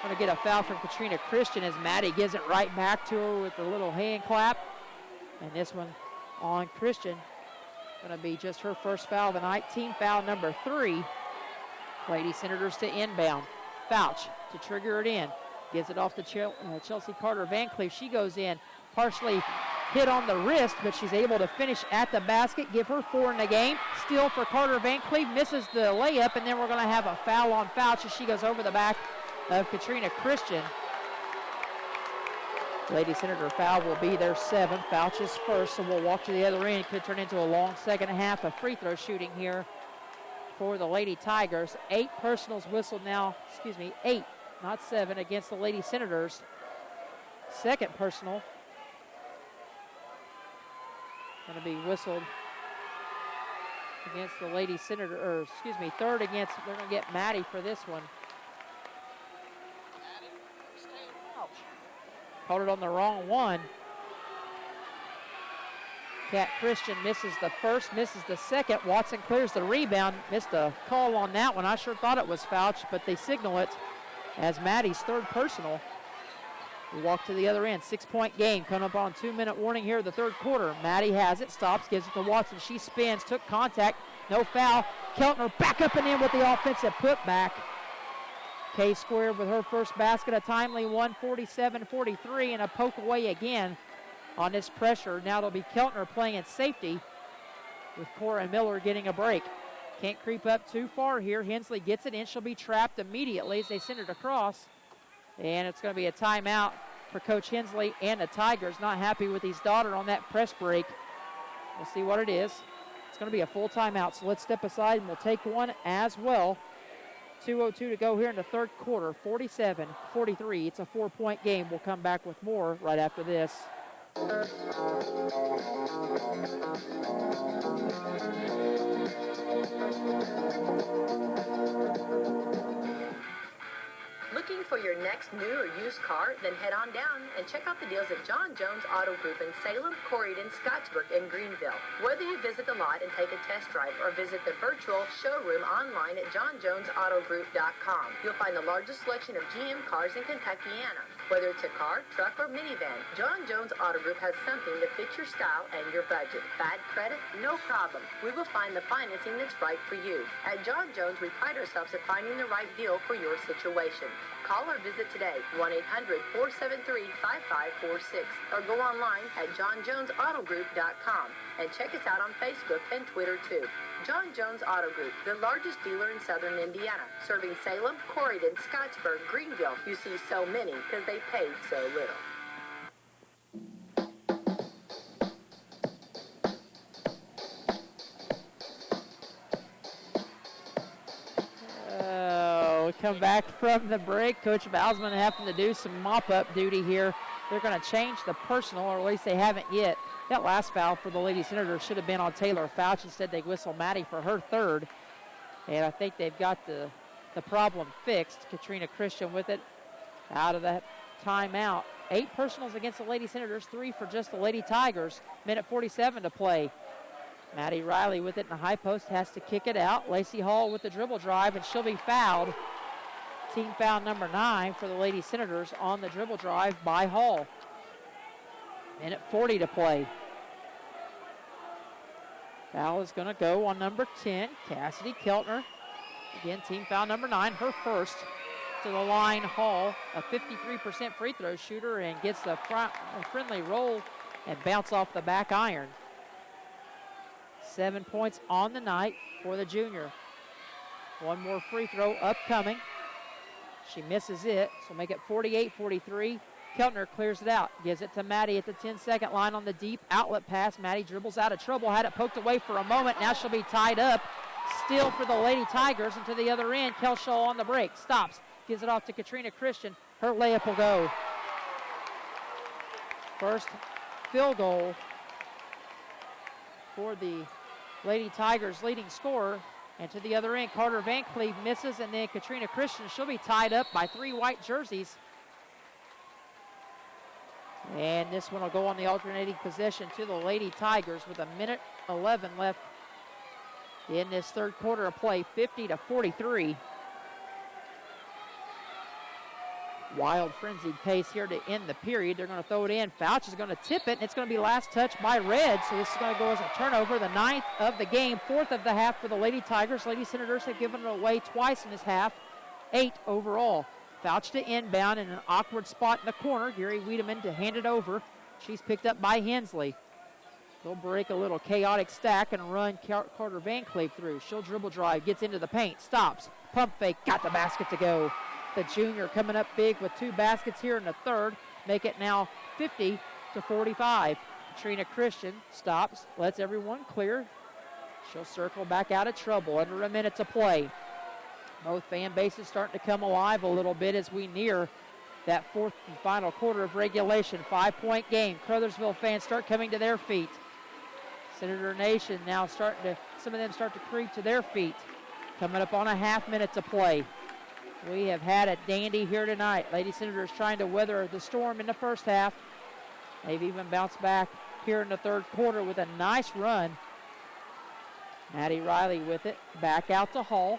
Going to get a foul from Katrina Christian as Maddie gives it right back to her with a little hand clap. And this one on Christian. Going to be just her first foul of the night. Team foul number 3. Lady Senators to inbound. Fouch to trigger it in. Gives it off to Chelsea Carter Van Cleve. She goes in, partially hit on the wrist, but she's able to finish at the basket, give her 4 in the game. Steal for Carter Van Cleve, misses the layup, and then we're going to have a foul on Fouch as she goes over the back of Katrina Christian. Lady Senator foul will be their 7th. Fouch is first, so we'll walk to the other end. Could turn into a long second half of free throw shooting here for the Lady Tigers. 8 personals whistled now, 8, not 7, against the Lady Senators. Second personal going to be whistled against the Lady Senator, or third against, they're going to get Maddie for this one. Called it on the wrong one. Kat Christian misses the first, misses the second. Watson clears the rebound, missed a call on that one. I sure thought it was Fouch, but they signal it as Maddie's third personal. We walk to the other end. 6-point game coming up on 2-minute warning here in the third quarter. Maddie has it, stops, gives it to Watson. She spins, took contact, no foul. Keltner back up and in with the offensive putback. K squared with her first basket, a timely one, 47-43, and a poke away again on this pressure. Now it'll be Keltner playing at safety with Cora Miller getting a break. Can't creep up too far here. Hensley gets it in. She'll be trapped immediately as they send it across. And it's going to be a timeout for Coach Hensley and the Tigers. Not happy with his daughter on that press break. We'll see what it is. It's going to be a full timeout, so let's step aside and we'll take one as well. 2:02 to go here in the third quarter, 47-43. It's a 4-point game. We'll come back with more right after this. Looking for your next new or used car? Then head on down and check out the deals at John Jones Auto Group in Salem, Corydon, Scottsburg, and Greenville. Whether you visit the lot and take a test drive or visit the virtual showroom online at johnjonesautogroup.com, you'll find the largest selection of GM cars in Kentuckiana. Whether it's a car, truck, or minivan, John Jones Auto Group has something to fit your style and your budget. Bad credit? No problem. We will find the financing that's right for you. At John Jones, we pride ourselves at finding the right deal for your situation. Call or visit today, 1-800-473-5546, or go online at johnjonesautogroup.com and check us out on Facebook and Twitter too. John Jones Auto Group, the largest dealer in southern Indiana, serving Salem, Corydon, Scottsburg, Greenville. You see so many because they paid so little. We come back from the break. Coach Bowsman having to do some mop-up duty here. They're going to change the personal, or at least they haven't yet. That last foul for the Lady Senators should have been on Taylor Fouch. Instead, they whistle Maddie for her third. And I think they've got the problem fixed. Katrina Christian with it out of that timeout. 8 personals against the Lady Senators, 3 for just the Lady Tigers. Minute 47 to play. Maddie Riley with it in the high post has to kick it out. Lacey Hall with the dribble drive, and she'll be fouled. Team foul number 9 for the Lady Senators on the dribble drive by Hall. Minute 40 to play. Foul is going to go on number 10, Cassidy Keltner. Again, team foul number 9, her first. To the line, Hall, a 53% free throw shooter, and gets a friendly roll and bounce off the back iron. 7 points on the night for the junior. One more free throw upcoming. She misses it, so make it 48-43. Keltner clears it out, gives it to Maddie at the 10-second line on the deep outlet pass. Maddie dribbles out of trouble, had it poked away for a moment. Now she'll be tied up. Still for the Lady Tigers, and to the other end, Kelshaw on the break. Stops, gives it off to Katrina Christian. Her layup will go. First field goal for the Lady Tigers leading scorer. And to the other end, Carter Van Cleve misses, and then Katrina Christian, she'll be tied up by 3 white jerseys. And this one will go on the alternating possession to the Lady Tigers with a minute 11 left in this third quarter of play, 50-43. Wild frenzied pace here to end the period. They're going to throw it in. Fouch is going to tip it, and it's going to be last touch by Red. So this is going to go as a turnover, the 9th of the game, 4th of the half for the Lady Tigers. Lady Senators have given it away twice in this half, 8 overall. Fouch to inbound in an awkward spot in the corner. Gary Wiedemann to hand it over. She's picked up by Hensley. They'll break a little chaotic stack and run Carter Van Cleve through. She'll dribble drive, gets into the paint, stops, pump fake, got the basket to go. The junior coming up big with 2 baskets here in the third. Make it now 50-45. Katrina Christian stops, lets everyone clear. She'll circle back out of trouble. Under a minute to play. Both fan bases starting to come alive a little bit as we near that 4th and final quarter of regulation. 5-point game. Crothersville fans start coming to their feet. Senator Nation now starting to, some of them start to creep to their feet. Coming up on a half minute to play. We have had a dandy here tonight. Lady Senators trying to weather the storm in the first half. They've even bounced back here in the third quarter with a nice run. Maddie Riley with it. Back out to Hall.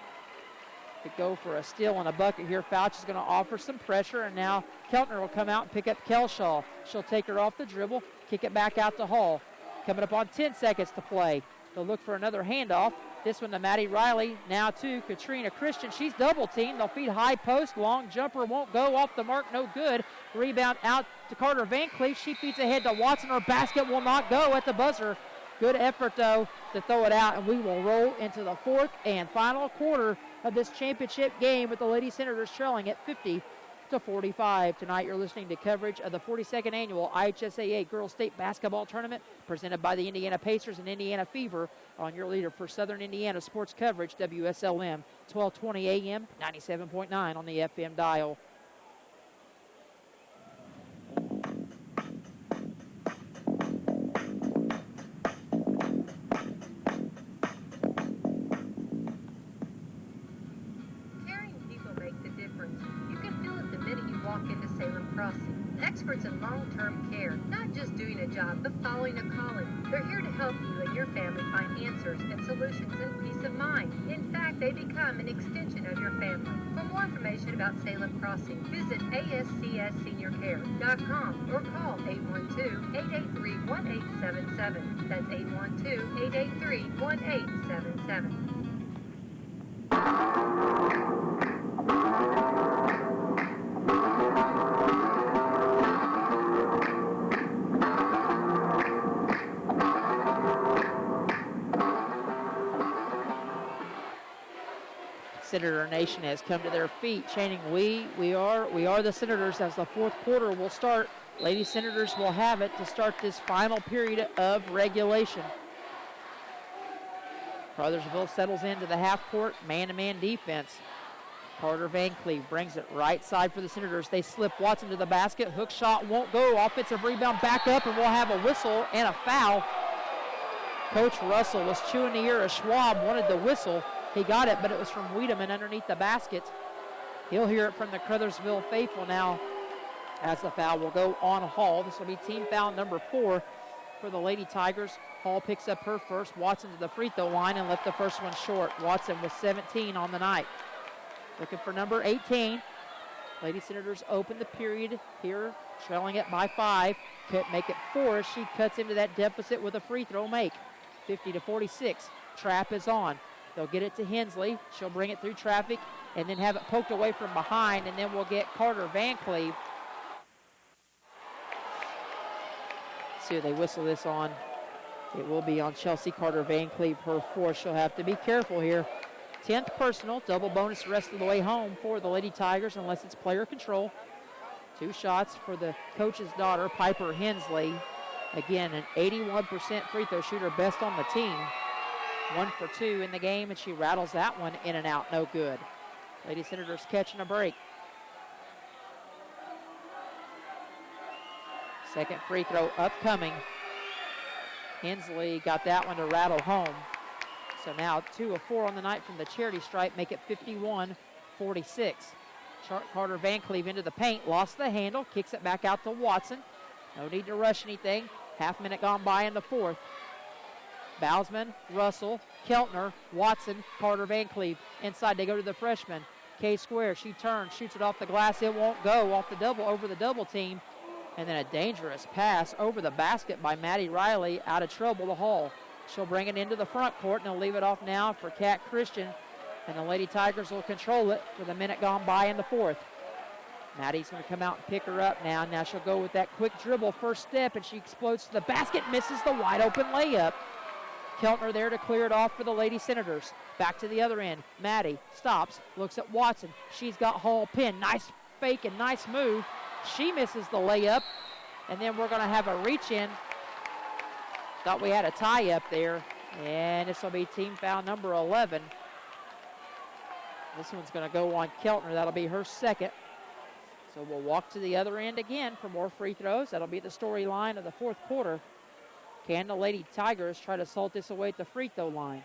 To go for a steal and a bucket here. Fouch is going to offer some pressure, and now Keltner will come out and pick up Kelshaw. She'll take her off the dribble, kick it back out to Hall. Coming up on 10 seconds to play. They'll look for another handoff. This one to Maddie Riley. Now to Katrina Christian. She's double teamed. They'll feed high post. Long jumper won't go. Off the mark. No good. Rebound out to Carter Van Cleve. She feeds ahead to Watson. Her basket will not go at the buzzer. Good effort, though, to throw it out. And we will roll into the 4th and final quarter of this championship game with the Lady Senators trailing at 50-45. Tonight you're listening to coverage of the 42nd annual IHSAA Girls State Basketball Tournament presented by the Indiana Pacers and Indiana Fever on your leader for Southern Indiana sports coverage, WSLM, 1220 AM, 97.9 on the FM dial. Experts in long-term care, not just doing a job, but following a calling. They're here to help you and your family find answers and solutions and peace of mind. In fact, they become an extension of your family. For more information about Salem Crossing, visit ASCSSeniorCare.com or call 812-883-1877. That's 812-883-1877. Senator Nation has come to their feet, chanting, we are the Senators, as the 4th quarter will start. Lady Senators will have it to start this final period of regulation. Crothersville settles into the half-court man-to-man defense. Carter Van Cleve brings it right side for the Senators. They slip Watson to the basket. Hook shot won't go. Offensive rebound back up, and we'll have a whistle and a foul. Coach Russell was chewing the ear of Schwab, wanted the whistle. He got it, but it was from Wiedemann underneath the basket. He'll hear it from the Crothersville faithful now. as the foul will go on Hall. This will be team foul number 4 for the Lady Tigers. Hall picks up her first. Watson to the free throw line and left the first one short. Watson with 17 on the night. Looking for number 18. Lady Senators open the period here, trailing it by 5. Could make it 4 as she cuts into that deficit with a free throw make. 50-46. Trap is on. They'll get it to Hensley. She'll bring it through traffic and then have it poked away from behind, and then we'll get Carter Van Cleve. See what they whistle this on. It will be on Chelsea Carter Van Cleve, her 4th. She'll have to be careful here. 10th personal, double bonus the rest of the way home for the Lady Tigers unless it's player control. 2 shots for the coach's daughter, Piper Hensley. Again, an 81% free throw shooter, best on the team. 1 for 2 in the game, and she rattles that one in and out, no good. Lady Senators catching a break. Second free throw upcoming. Hensley got that one to rattle home. So now 2 of 4 on the night from the charity stripe, make it 51-46. Carter Van Cleve into the paint, lost the handle, kicks it back out to Watson. No need to rush anything. Half minute gone by in the 4th. Bousman, Russell, Keltner, Watson, Carter Van Cleve. Inside they go to the freshman. K-Square, she turns, shoots it off the glass. It won't go off the double, over the double team. And then a dangerous pass over the basket by Maddie Riley, out of trouble to Hall. She'll bring it into the front court, and they'll leave it off now for Kat Christian. And the Lady Tigers will control it with a minute gone by in the 4th. Maddie's going to come out and pick her up now. Now she'll go with that quick dribble first step, and she explodes to the basket, misses the wide open layup. Keltner there to clear it off for the Lady Senators. Back to the other end. Maddie stops, looks at Watson. She's got Hall pinned. Nice fake and nice move. She misses the layup, and then we're going to have a reach in. Thought we had a tie up there, and this will be team foul number 11. This one's going to go on Keltner. That'll be her 2nd. So we'll walk to the other end again for more free throws. That'll be the storyline of the 4th quarter. Can the Lady Tigers try to salt this away at the free throw line?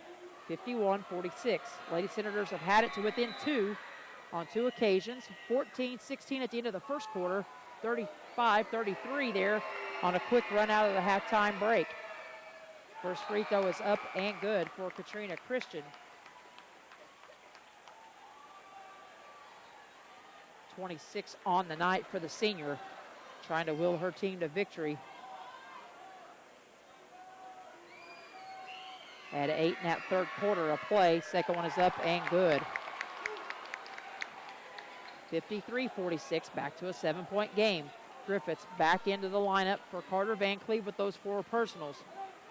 51-46. Lady Senators have had it to within 2 on 2 occasions. 14-16 at the end of the 1st quarter. 35-33 there on a quick run out of the halftime break. First free throw is up and good for Katrina Christian. 26 on the night for the senior, trying to will her team to victory. At 8 in that 3rd quarter of play. Second one is up and good. 53-46, back to a 7-point game. Griffiths back into the lineup for Carter Van Cleve with those 4 personals.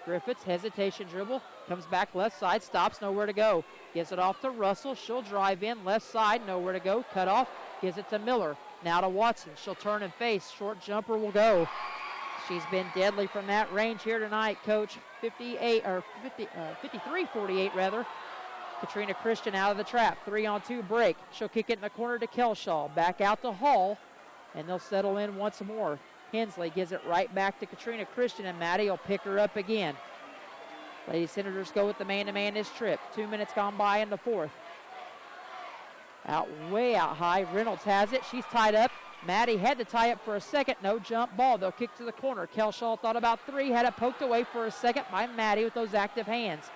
Griffiths, hesitation dribble, comes back left side, stops, nowhere to go. Gives it off to Russell. She'll drive in, left side, nowhere to go. Cut off, gives it to Miller. Now to Watson. She'll turn and face. Short jumper will go. She's been deadly from that range here tonight, Coach. 53-48 rather. Katrina Christian out of the trap. 3-on-2 break. She'll kick it in the corner to Kelshaw. Back out to Hall, and they'll settle in once more. Hensley gives it right back to Katrina Christian, and Maddie will pick her up again. Lady Senators go with the man-to-man this trip. 2 minutes gone by in the 4th. Way out high. Reynolds has it. She's tied up. Maddie had to tie up for a second. No jump ball. They'll kick to the corner. Kelshaw thought about 3. Had it poked away for a second by Maddie with those active hands.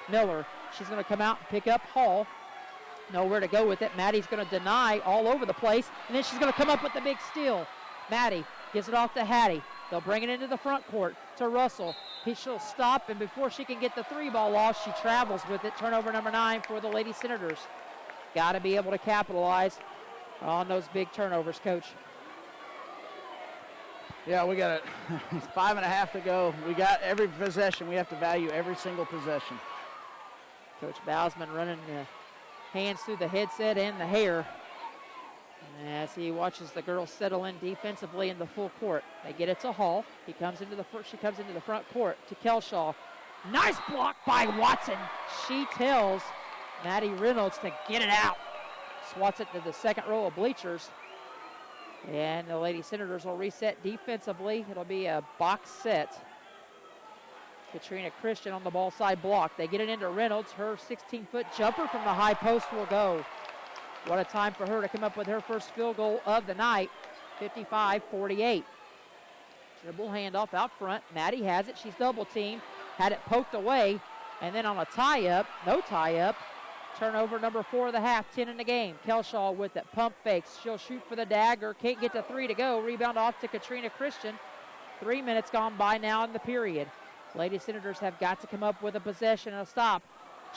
Miller, she's going to come out and pick up Hall. Nowhere to go with it. Maddie's going to deny all over the place, and then she's going to come up with the big steal. Maddie gives it off to Hattie. They'll bring it into the front court to Russell. She'll stop, and before she can get the 3-ball off, she travels with it. Turnover number 9 for the Lady Senators. Got to be able to capitalize on those big turnovers, Coach. Yeah, we got it. 5.5 to go. We got every possession. We have to value every single possession. Coach Bousman running the hands through the headset and the hair as he watches the girls settle in defensively in the full court. They get it to Hall. She comes into the front court to Kelshaw. Nice block by Watson. She tells Maddie Reynolds to get it out. Swats it to the second row of bleachers. And the Lady Senators will reset defensively. It'll be a box set. Katrina Christian on the ball side block. They get it into Reynolds. Her 16-foot jumper from the high post will go. What a time for her to come up with her first field goal of the night. 55-48. Dribble handoff out front. Maddie has it. She's double teamed. Had it poked away. And then on a tie-up, no tie-up, turnover number 4 of the half, 10 in the game. Kelshaw with it. Pump fakes. She'll shoot for the dagger. Can't get to 3 to go. Rebound off to Katrina Christian. 3 minutes gone by now in the period. Lady Senators have got to come up with a possession and a stop.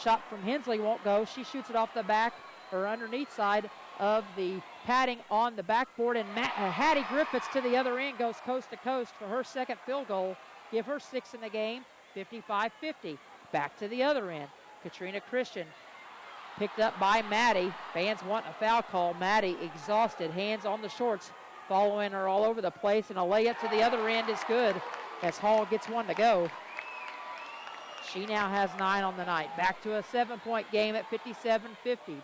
Shot from Hensley won't go. She shoots it off the back or underneath side of the padding on the backboard. And Hattie Griffiths to the other end goes coast to coast for her second field goal. Give her 6 in the game. 55-50. Back to the other end. Katrina Christian picked up by Maddie. Fans want a foul call. Maddie exhausted. Hands on the shorts. Following her all over the place. And a layup to the other end is good as Hall gets 1 to go. She now has 9 on the night. Back to a 7-point game at 57-50.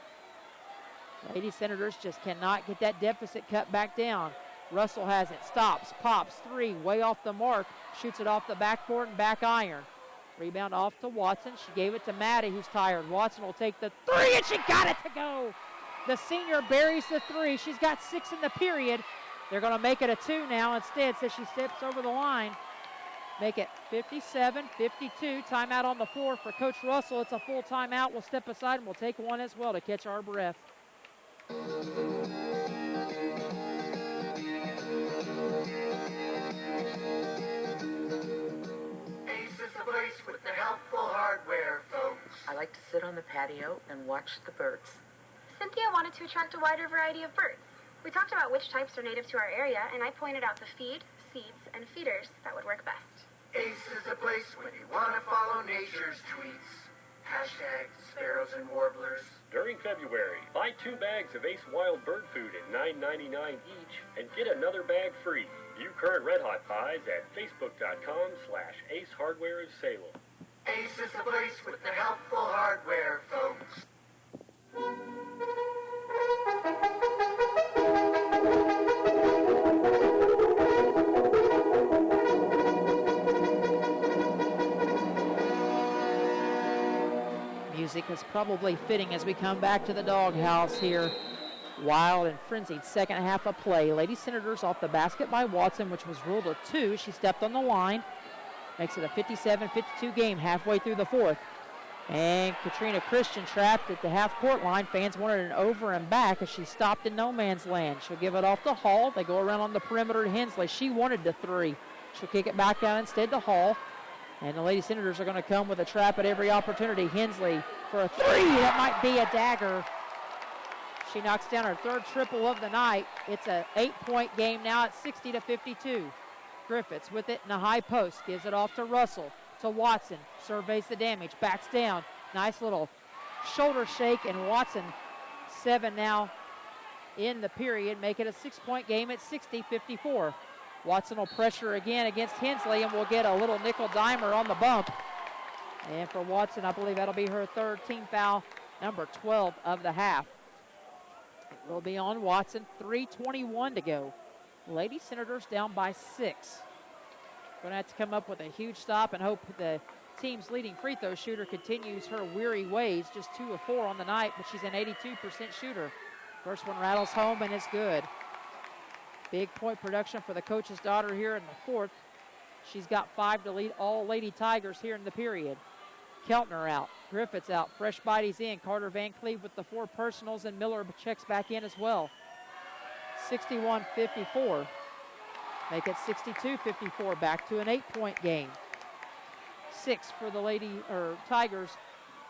Lady Senators just cannot get that deficit cut back down. Russell has it. Stops. Pops. 3. Way off the mark. Shoots it off the backboard and back iron. Rebound off to Watson. She gave it to Maddie, who's tired. Watson will take the 3, and she got it to go. The senior buries the 3. She's got 6 in the period. They're going to make it a 2 now instead, so she steps over the line. Make it 57-52. Timeout on the floor for Coach Russell. It's a full timeout. We'll step aside and we'll take one as well to catch our breath. Place with the helpful hardware, folks. I like to sit on the patio and watch the birds. Cynthia wanted to attract a wider variety of birds. We talked about which types are native to our area, and I pointed out the feed, seeds, and feeders that would work best. Ace is a place when you want to follow nature's tweets. Hashtag sparrows and warblers. During February, buy 2 bags of Ace Wild Bird Food at $9.99 each and get another bag free. View current Red Hot Pies at facebook.com/Ace Hardware of Salem. Ace is the place with the helpful hardware, folks. Music is probably fitting as we come back to the doghouse here. Wild and frenzied second half of play. Lady Senators off the basket by Watson, which was ruled a 2. She stepped on the line. Makes it a 57-52 game halfway through the fourth. And Katrina Christian trapped at the half-court line. Fans wanted an over and back as she stopped in no man's land. She'll give it off to Hall. They go around on the perimeter to Hensley. She wanted the 3. She'll kick it back out instead to Hall. And the Lady Senators are going to come with a trap at every opportunity. Hensley for a 3. That might be a dagger. She knocks down her 3rd triple of the night. It's an 8-point game now at 60-52. Griffiths with it in a high post. Gives it off to Russell, to Watson. Surveys the damage, backs down. Nice little shoulder shake, and Watson 7 now in the period. Make it a 6-point game at 60-54. Watson will pressure again against Hensley, and we'll get a little nickel dimer on the bump. And for Watson, I believe that'll be her 3rd team foul, number 12 of the half. It will be on Watson. 3:21 to go. Lady Senators down by 6. Going to have to come up with a huge stop and hope the team's leading free throw shooter continues her weary ways. Just 2 of 4 on the night, but she's an 82% shooter. First one rattles home and it's good. Big point production for the coach's daughter here in the fourth. She's got 5 to lead all Lady Tigers here in the period. Keltner out. Griffiths out. Fresh bodies in. Carter Van Cleve with the 4 personals, and Miller checks back in as well. 61-54. Make it 62-54. Back to an 8-point game. 6 for the Tigers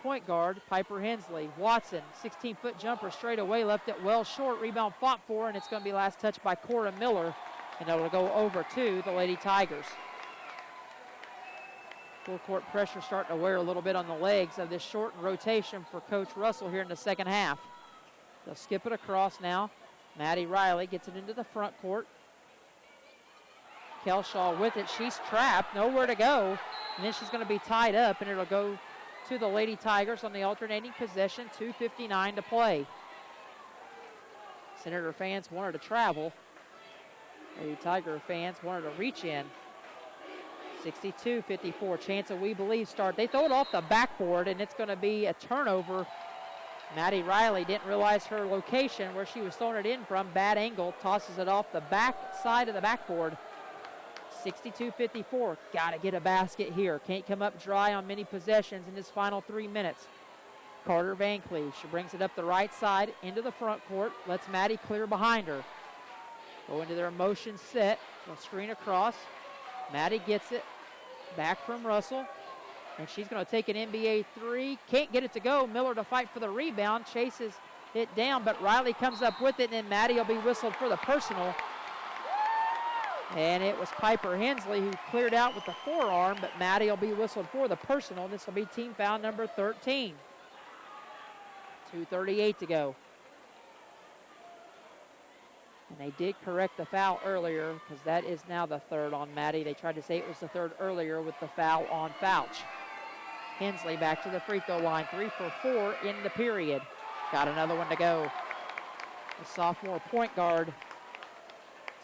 point guard, Piper Hensley. Watson, 16-foot jumper straight away, left it well short. Rebound fought for, and it's going to be last touched by Cora Miller, and it'll go over to the Lady Tigers. Full court pressure starting to wear a little bit on the legs of this shortened rotation for Coach Russell here in the second half. They'll skip it across now. Maddie Riley gets it into the front court. Kelshaw with it. She's trapped, nowhere to go. And then she's going to be tied up, and it'll go to the Lady Tigers on the alternating possession. 2:59 to play. Senator fans wanted to travel. Lady Tiger fans wanted to reach in. 62-54, chance of We Believe start. They throw it off the backboard, and it's going to be a turnover Maddie Riley didn't realize her location where she was throwing it in from. Bad angle, tosses it off the back side of the backboard. 62-54. Got to get a basket here. Can't come up dry on many possessions in this final 3 minutes. Carter Van Cleve. She brings it up the right side into the front court. Lets Maddie clear behind her. Go into their motion set. They'll screen across. Maddie gets it. Back from Russell. And she's going to take an NBA three. Can't get it to go. Miller to fight for the rebound. Chases it down, but Riley comes up with it, and then Maddie will be whistled for the personal. And it was Piper Hensley who cleared out with the forearm, but Maddie will be whistled for the personal. This will be team foul number 13. 2:38 to go. And they did correct the foul earlier because that is now the third on Maddie. They tried to say it was the third earlier with the foul on Fouch. Hensley back to the free throw line. 3 for 4 in the period. Got another one to go. The sophomore point guard.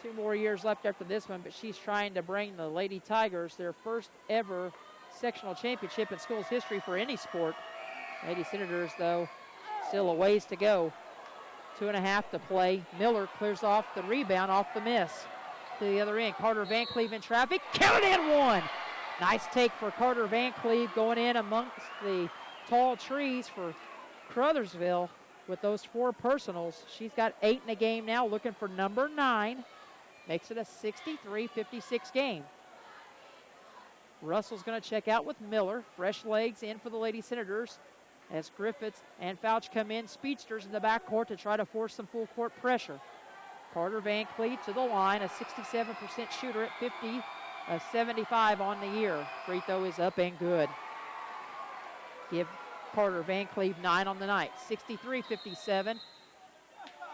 2 more years left after this one, but she's trying to bring the Lady Tigers their first ever sectional championship in school's history for any sport. Lady Senators, though, still a ways to go. 2.5 to play. Miller clears off the rebound off the miss. To the other end, Carter Van Cleve in traffic. Counted in one. Nice take for Carter Van Cleve going in amongst the tall trees for Crothersville with those 4 personals. She's got 8 in the game now, looking for number 9. Makes it a 63-56 game. Russell's going to check out with Miller. Fresh legs in for the Lady Senators as Griffiths and Fouch come in, speedsters in the backcourt to try to force some full court pressure. Carter Van Cleve to the line, a 67% shooter at 50 of 75 on the year. Free throw is up and good. Give Carter Van Cleve 9 on the night, 63-57.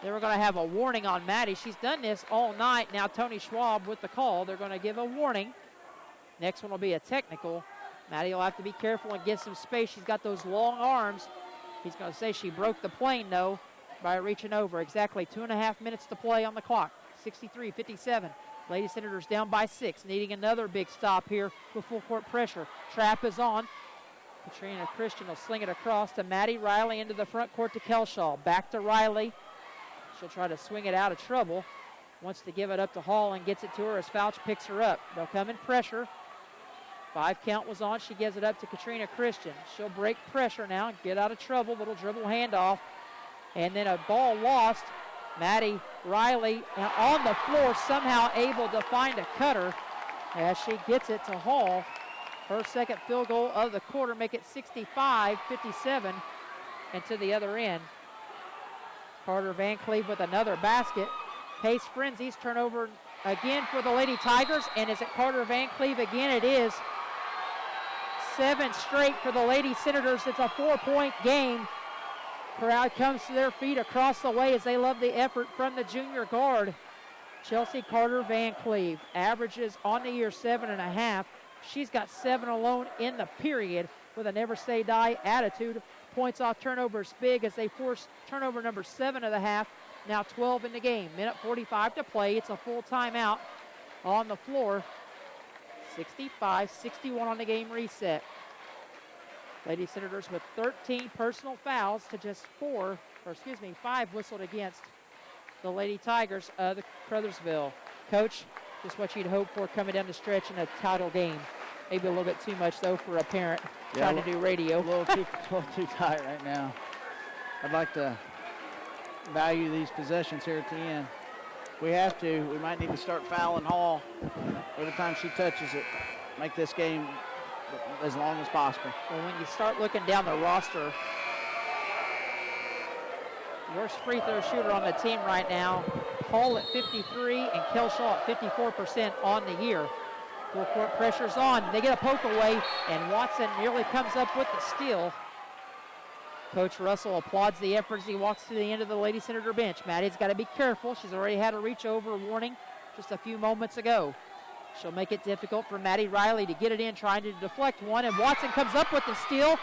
They were going to have a warning on Maddie. She's done this all night. Now Tony Schwab with the call. They're going to give a warning. Next one will be a technical. Maddie will have to be careful and get some space. She's got those long arms. He's going to say she broke the plane, though, by reaching over. Exactly 2.5 minutes to play on the clock. 63-57. Lady Senators down by 6, needing another big stop here with full court pressure. Trap is on. Katrina Christian will sling it across to Maddie Riley into the front court to Kelshaw. Back to Riley. She'll try to swing it out of trouble. Wants to give it up to Hall and gets it to her as Fouch picks her up. They'll come in pressure. 5 count was on. She gives it up to Katrina Christian. She'll break pressure now and get out of trouble. Little dribble handoff. And then a ball lost. Maddie Riley on the floor, somehow able to find a cutter as she gets it to Hall. Her second field goal of the quarter, make it 65-57. And to the other end, Carter Van Cleve with another basket. Pace Frenzies turnover again for the Lady Tigers. And is it Carter Van Cleve again? It is. 7 straight for the Lady Senators. It's a 4-point game. Crowd comes to their feet across the way as they love the effort from the junior guard, Chelsea Carter Van Cleve. Averages on the year 7.5. She's got 7 alone in the period with a never say die attitude. Points off turnovers big as they force turnover number 7 of the half. Now 12 in the game. Minute 45 to play. It's a full timeout on the floor. 65-61 on the game reset. Lady Senators with 13 personal fouls to just 5 whistled against the Lady Tigers of the Crothersville. Coach, just what you'd hope for coming down the stretch in a title game. Maybe a little bit too much, though, for a parent trying to do radio. A little too tight right now. I'd like to value these possessions here at the end. We have to. We might need to start fouling Hall every time she touches it. Make this game as long as possible. Well, when you start looking down the roster, worst free throw shooter on the team right now, Hall at 53 and Kelshaw at 54% on the year. Full court pressure's on. They get a poke away, and Watson nearly comes up with the steal. Coach Russell applauds the effort as he walks to the end of the Lady Senator bench. Maddie's got to be careful. She's already had a reach over warning just a few moments ago. She'll make it difficult for Maddie Riley to get it in, trying to deflect one, and Watson comes up with the steal.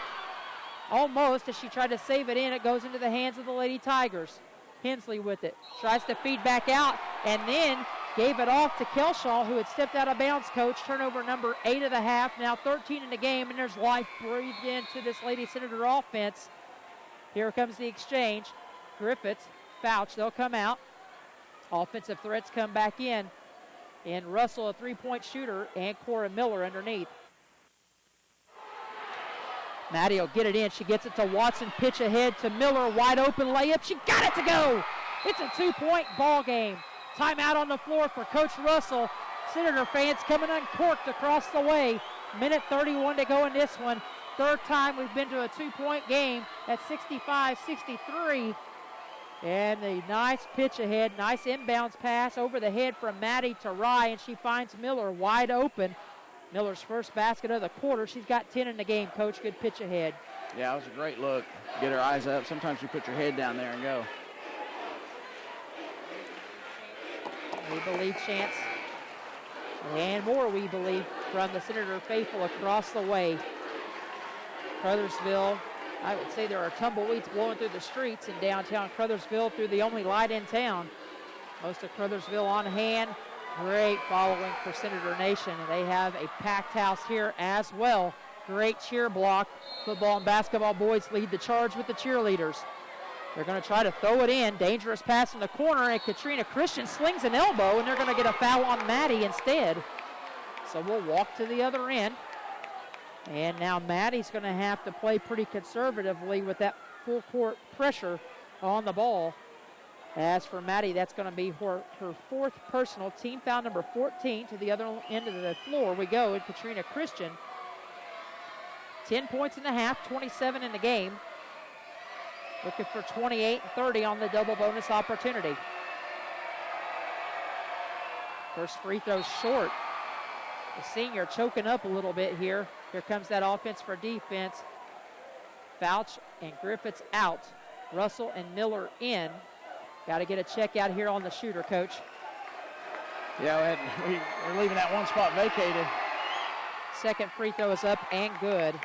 Almost, as she tried to save it in, it goes into the hands of the Lady Tigers. Hensley with it, tries to feed back out, and then gave it off to Kelshaw, who had stepped out of bounds, coach. Turnover number 8 of the half, now 13 in the game, and there's life breathed into this Lady Senator offense. Here comes the exchange. Griffiths, Fouch, they'll come out. Offensive threats come back in. And Russell, a three-point shooter, and Cora Miller underneath. Maddie will get it in. She gets it to Watson. Pitch ahead to Miller. Wide open layup. She got it to go. It's a 2-point ball game. Timeout on the floor for Coach Russell. Senator fans coming uncorked across the way. Minute 31 to go in this one. Third time we've been to a 2-point game at 65-63. And a nice pitch ahead. Nice inbounds pass over the head from Maddie to Rye, and she finds Miller wide open. Miller's first basket of the quarter. She's got 10 in the game, Coach. Good pitch ahead. Yeah, it was a great look. Get her eyes up. Sometimes you put your head down there and go. We believe chance. And more, we believe, from the Senator faithful across the way. Crothersville, I would say there are tumbleweeds blowing through the streets in downtown Crothersville through the only light in town. Most of Crothersville on hand. Great following for Senator Nation. And they have a packed house here as well. Great cheer block. Football and basketball boys lead the charge with the cheerleaders. They're going to try to throw it in. Dangerous pass in the corner, and Katrina Christian slings an elbow, and they're going to get a foul on Maddie instead. So we'll walk to the other end. And now Maddie's going to have to play pretty conservatively with that full court pressure on the ball. As for Maddie, that's going to be her fourth personal. Team foul number 14. To the other end of the floor we go, and Katrina Christian. 10 points in the half, 27 in the game. Looking for 28 and 30 on the double bonus opportunity. First free throw short. The senior choking up a little bit here. Here comes that offense for defense. Fouch and Griffiths out. Russell and Miller in. Got to get a check out here on the shooter, Coach. Yeah, we're leaving that one spot vacated. Second free throw is up and good.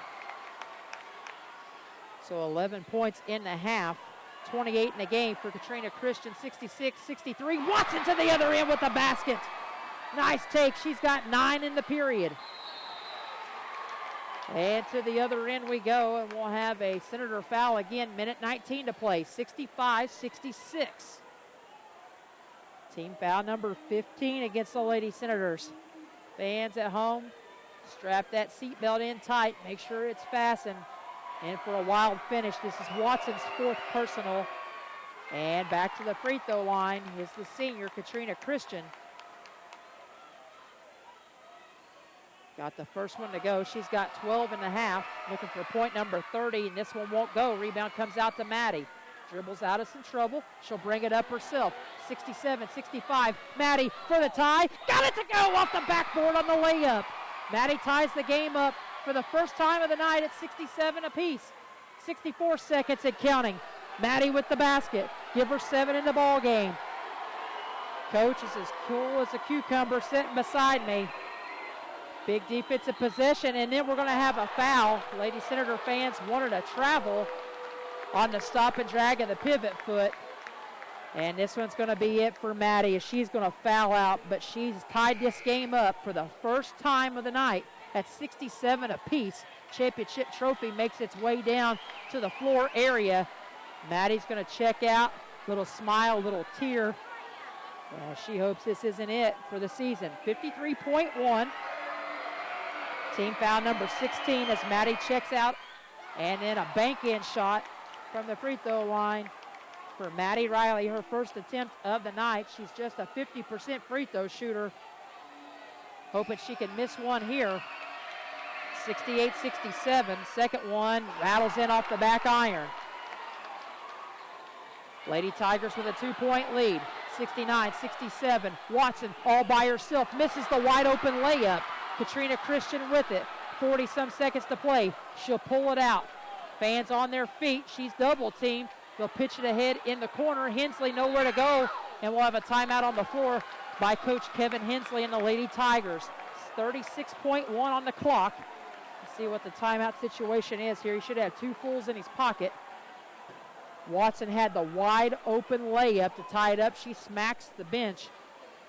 So 11 points in the half, 28 in the game for Katrina Christian, 66-63. Watson to the other end with the basket. Nice take. She's got 9 in the period. And to the other end we go, and we'll have a Senator foul again. Minute 19 to play, 65-66. Team foul number 15 against the Lady Senators. Fans at home, strap that seatbelt in tight. Make sure it's fastened. And for a wild finish, this is Watson's fourth personal. And back to the free throw line is the senior, Katrina Christian. Got the first one to go. She's got 12 and a half, looking for point number 30, and this one won't go. Rebound comes out to Maddie. Dribbles out of some trouble. She'll bring it up herself. 67-65. Maddie for the tie. Got it to go off the backboard on the layup. Maddie ties the game up for the first time of the night at 67 apiece. 64 seconds and counting. Maddie with the basket. Give her 7 in the ball game. Coach is as cool as a cucumber sitting beside me. Big defensive possession, and then we're going to have a foul. Lady Senator fans wanted a travel on the stop and drag of the pivot foot. And this one's going to be it for Maddie as she's going to foul out, but she's tied this game up for the first time of the night at 67 apiece. Championship trophy makes its way down to the floor area. Maddie's going to check out. Little smile, little tear. She hopes this isn't it for the season. 53.1. Team foul number 16 as Maddie checks out. And then a bank-in shot from the free throw line for Maddie Riley. Her first attempt of the night. She's just a 50% free throw shooter. Hoping she can miss one here. 68-67. Second one rattles in off the back iron. Lady Tigers with a 2-point lead. 69-67. Watson all by herself. Misses the wide open layup. Katrina Christian with it. 40-some seconds to play. She'll pull it out. Fans on their feet. She's double teamed. They'll pitch it ahead in the corner. Hensley nowhere to go. And we'll have a timeout on the floor by Coach Kevin Hensley and the Lady Tigers. 36.1 on the clock. Let's see what the timeout situation is here. He should have 2 fulls in his pocket. Watson had the wide open layup to tie it up. She smacks the bench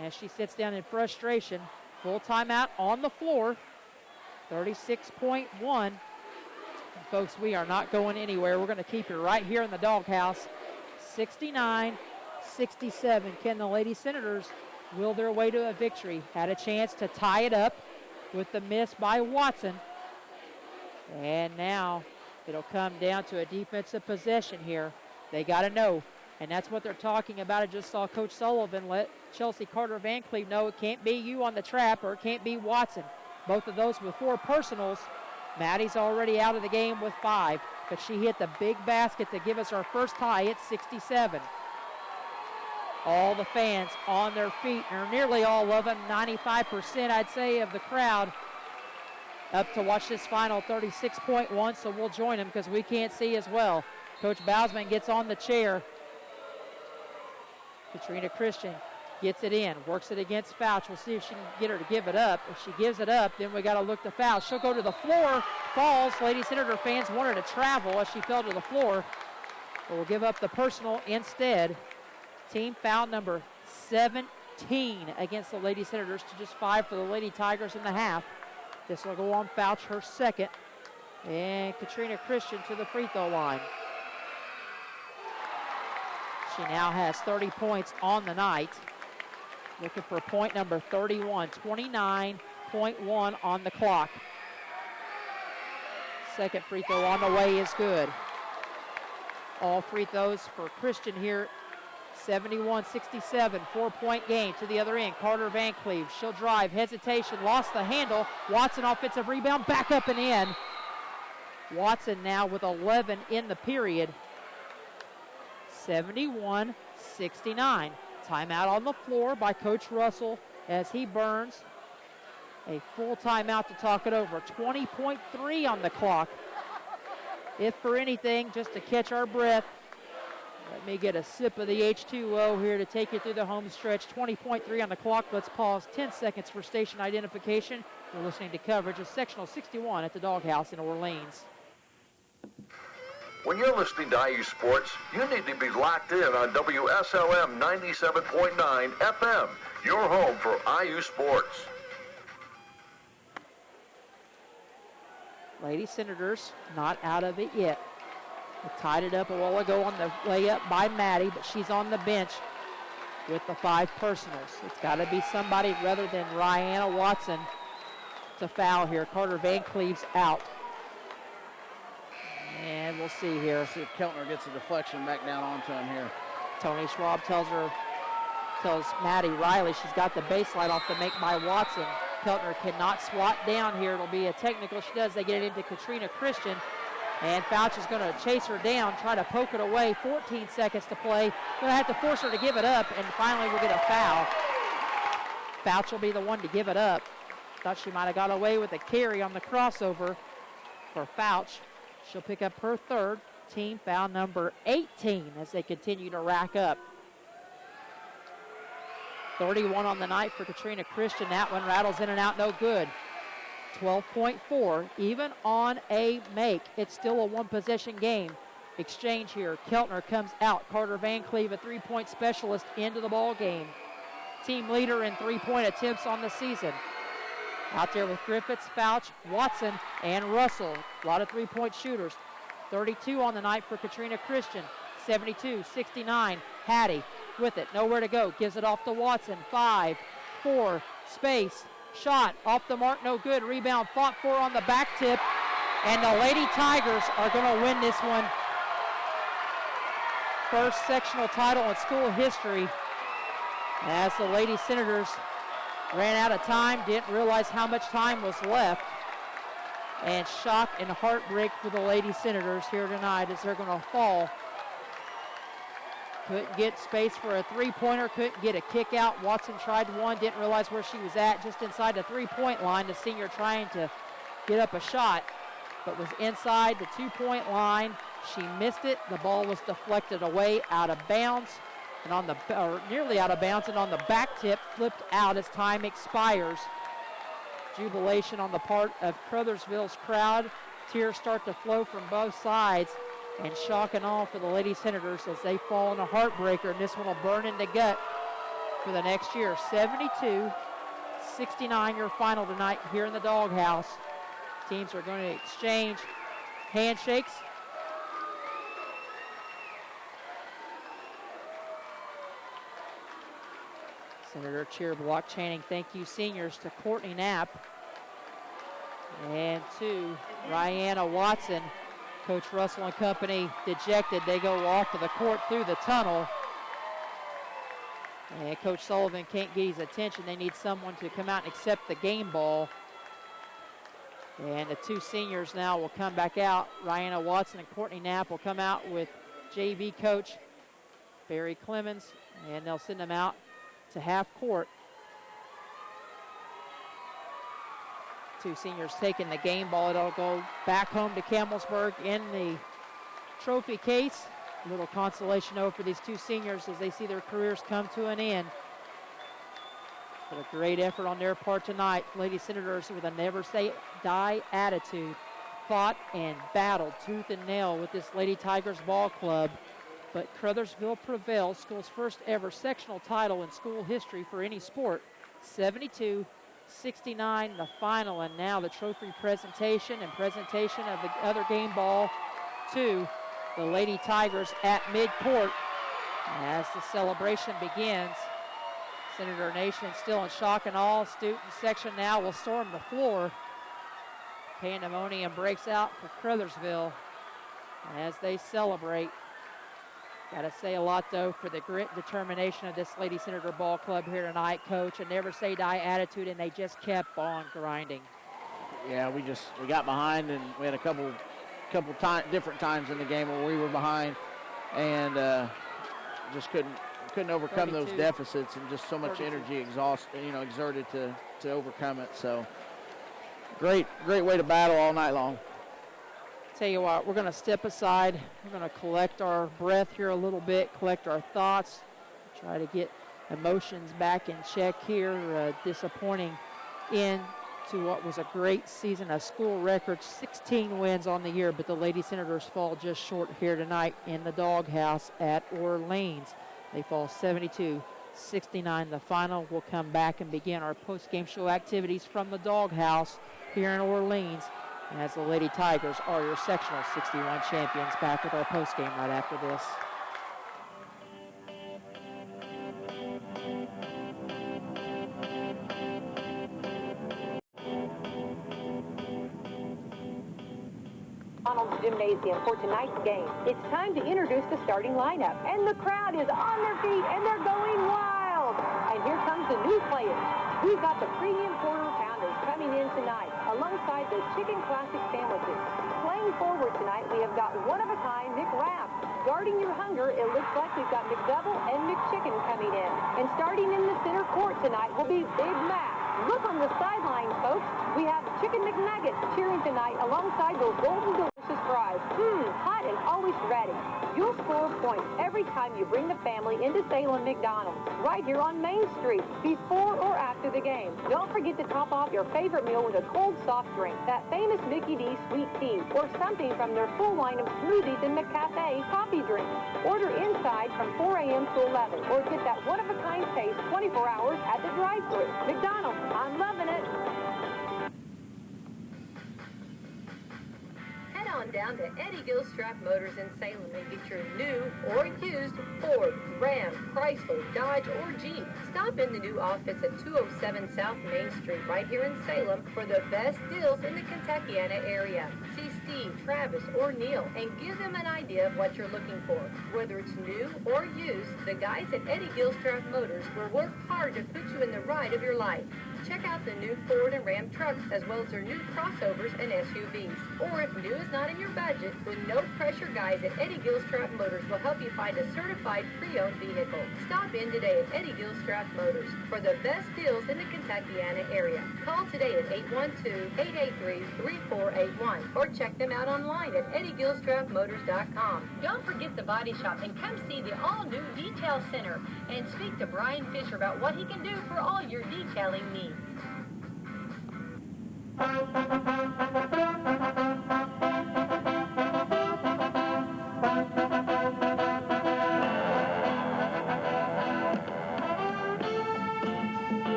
as she sits down in frustration. Full timeout on the floor. 36.1. Folks, we are not going anywhere. We're going to keep you right here in the doghouse. 69-67. Can the Lady Senators will their way to a victory? Had a chance to tie it up with the miss by Watson. And now it'll come down to a defensive possession here. They got to know, and that's what they're talking about. I just saw Coach Sullivan let Chelsea Carter Van Cleve know it can't be you on the trap or it can't be Watson. Both of those with 4 personals. Maddie's already out of the game with 5, but she hit the big basket to give us our first tie at 67. All the fans on their feet, or nearly all of them, 95% I'd say of the crowd, up to watch this final 36.1, so we'll join them because we can't see as well. Coach Bausman gets on the chair. Katrina Christian gets it in, works it against Fouch. We'll see if she can get her to give it up. If she gives it up, then we got to look to foul. She'll go to the floor, falls. Lady Senator fans want her to travel as she fell to the floor. But we'll give up the personal instead. Team foul number 17 against the Lady Senators to just 5 for the Lady Tigers in the half. This will go on Fouch, her second. And Katrina Christian to the free throw line. She now has 30 points on the night. Looking for point number 31, 29.1 on the clock. Second free throw on the way is good. All free throws for Christian here. 71-67, 4-point game to the other end. Carter Van Cleve, she'll drive, hesitation, lost the handle. Watson offensive rebound, back up and in. Watson now with 11 in the period. 71-69. Timeout on the floor by Coach Russell as he burns a full timeout to talk it over. 20.3 on the clock. If for anything, just to catch our breath, let me get a sip of the H2O here to take you through the home stretch. 20.3 on the clock. Let's pause 10 seconds for station identification. You're listening to coverage of Sectional 61 at the Doghouse in Orleans. When you're listening to IU Sports, you need to be locked in on WSLM 97.9 FM, your home for IU Sports. Lady Senators not out of it yet. They tied it up a while ago on the layup by Maddie, but she's on the bench with the 5 personals. It's got to be somebody rather than Rihanna Watson to foul here. Carter Van Cleve's out. And we'll see here. See if Keltner gets a deflection back down onto him here. Tony Schwab tells Maddie Riley she's got the baseline off the make by Watson. Keltner cannot swat down here. It'll be a technical. She does. They get it into Katrina Christian. And Fouch is going to chase her down, try to poke it away. 14 seconds to play. Going to have to force her to give it up, and finally we'll get a foul. Fouch will be the one to give it up. Thought she might have got away with a carry on the crossover for Fouch. She'll pick up her third, team foul number 18 as they continue to rack up. 31 on the night for Katrina Christian. That one rattles in and out, no good. 12.4, even on a make. It's still a one-possession game. Exchange here. Keltner comes out. Carter Van Cleve, a three-point specialist, into the ball game. Team leader in three-point attempts on the season. Out there with Griffiths, Fouch, Watson, and Russell. A lot of three-point shooters. 32 on the night for Katrina Christian. 72-69. Hattie with it. Nowhere to go. Gives it off to Watson. 5, 4, space. Shot off the mark, no good. Rebound fought for on the back tip. And the Lady Tigers are going to win this one. First sectional title in school history. As the Lady Senators ran out of time, didn't realize how much time was left. And shock and heartbreak for the Lady Senators here tonight as they're going to fall. Couldn't get space for a three-pointer, couldn't get a kick out. Watson tried one, didn't realize where she was at, just inside the three-point line. The senior trying to get up a shot, but was inside the two-point line. She missed it. The ball was deflected away out of bounds, and on the nearly out of bounds, and on the back tip, flipped out as time expires. Jubilation on the part of Crothersville's crowd. Tears start to flow from both sides. And shock and awe for the Lady Senators as they fall in a heartbreaker, and this one will burn in the gut for the next year. 72-69 your final tonight here in the Doghouse. Teams are going to exchange handshakes. Senator cheer block chanting thank you seniors to Courtney Knapp and to Rihanna Watson. Coach Russell and company dejected. They go off to the court through the tunnel. And Coach Sullivan can't get his attention. They need someone to come out and accept the game ball. And the two seniors now will come back out. Rihanna Watson and Courtney Knapp will come out with JV coach Barry Clemens, and they'll send them out to half court. Two seniors taking the game ball. It'll go back home to Campbellsburg in the trophy case. A little consolation over for these two seniors as they see their careers come to an end. But a great effort on their part tonight. Lady Senators with a never say die attitude fought and battled tooth and nail with this Lady Tigers ball club. But Crothersville prevails, school's first ever sectional title in school history for any sport. 72-69 the final, and now the trophy presentation and presentation of the other game ball to the Lady Tigers at midcourt as the celebration begins. Senator Nation still in shock and awe. Student section now will storm the floor. Pandemonium breaks out for Crothersville as they celebrate. Got to say a lot, though, for the grit and determination of this Lady Senator ball club here tonight, Coach. A never say die attitude, and they just kept on grinding. Yeah, we got behind, and we had a couple different times in the game where we were behind, and just couldn't overcome 32. those deficits, and just so much 32. energy exerted to overcome it. So great way to battle all night long. Tell you what, we're going to step aside. We're going to collect our breath here a little bit, collect our thoughts, try to get emotions back in check here. Disappointing end to what was a great season, a school record, 16 wins on the year, but the Lady Senators fall just short here tonight in the doghouse at Orleans. They fall 72-69 the final. We'll come back and begin our post-game show activities from the doghouse here in Orleans as the Lady Tigers are your sectional 61 champions. Back with our post-game right after this. Gymnasium for tonight's game. It's time to introduce the starting lineup, and the crowd is on their feet and they're going wild. And here comes the new players. We've got the premium quarter pounders coming in tonight alongside the chicken classic sandwiches. Playing forward tonight, we have got one-of-a-kind McWrap. Guarding your hunger, it looks like we've got McDouble and McChicken coming in. And starting in the center court tonight will be Big Mac. Look on the sideline, folks. We have Chicken McNuggets cheering tonight alongside those golden delicious fries. Hot and always ready. You'll score points every time you bring the family into Salem McDonald's, right here on Main Street, before or after the game. Don't forget to top off your favorite meal with a cold soft drink, that famous Mickey D sweet tea, or something from their full line of smoothies and McCafe coffee drinks. Order inside from 4 a.m. to 11, or get that one-of-a-kind taste 24 hours at the drive-thru. McDonald's, I'm loving it. Head on down to Eddie Gilstrap Motors in Salem and get your new or used Ford, Ram, Chrysler, Dodge, or Jeep. Stop in the new office at 207 South Main Street right here in Salem for the best deals in the Kentuckiana area. See Steve, Travis, or Neil and give them an idea of what you're looking for. Whether it's new or used, the guys at Eddie Gilstrap Motors will work hard to put you in the ride of your life. Check out the new Ford and Ram trucks as well as their new crossovers and SUVs. Or if new is not in your budget, the no-pressure guys at Eddie Gilstrap Motors will help you find a certified pre-owned vehicle. Stop in today at Eddie Gilstrap Motors for the best deals in the Kentuckiana area. Call today at 812-883-3481 or check them out online at EddieGilstrapMotors.com. Don't forget the body shop and come see the all-new Detail Center and speak to Brian Fisher about what he can do for all your detailing needs.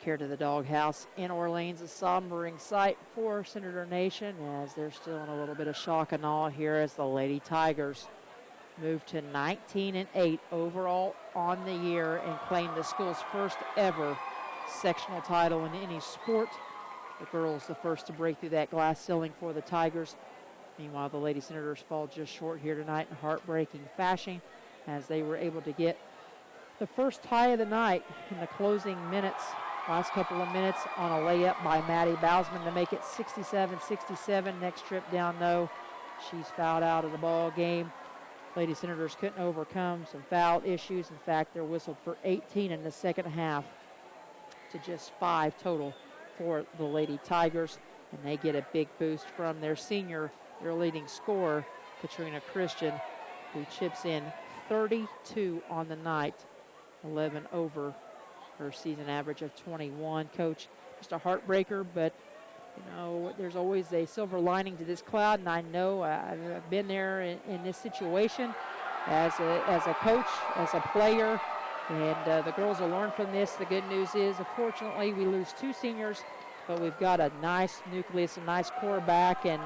here to the doghouse in Orleans, a sombering sight for Senator Nation as they're still in a little bit of shock and awe here as the Lady Tigers move to 19-8 overall on the year and claim the school's first ever sectional title in any sport. The girls the first to break through that glass ceiling for the Tigers. Meanwhile, the Lady Senators fall just short here tonight in heartbreaking fashion as they were able to get the first tie of the night in the closing minutes, last couple of minutes, on a layup by Maddie Bausman to make it 67-67. Next trip down, though, she's fouled out of the ball game. Lady Senators couldn't overcome some foul issues. In fact, they're whistled for 18 in the second half to just 5 total for the Lady Tigers. And they get a big boost from their senior, their leading scorer, Katrina Christian, who chips in 32 on the night, 11 over her season average of 21. Coach, just a heartbreaker, but you know, there's always a silver lining to this cloud, and I know I've been there in this situation as a coach, as a player, and the girls will learn from this. The good news is, unfortunately, we lose 2 seniors, but we've got a nice nucleus, a nice core back, and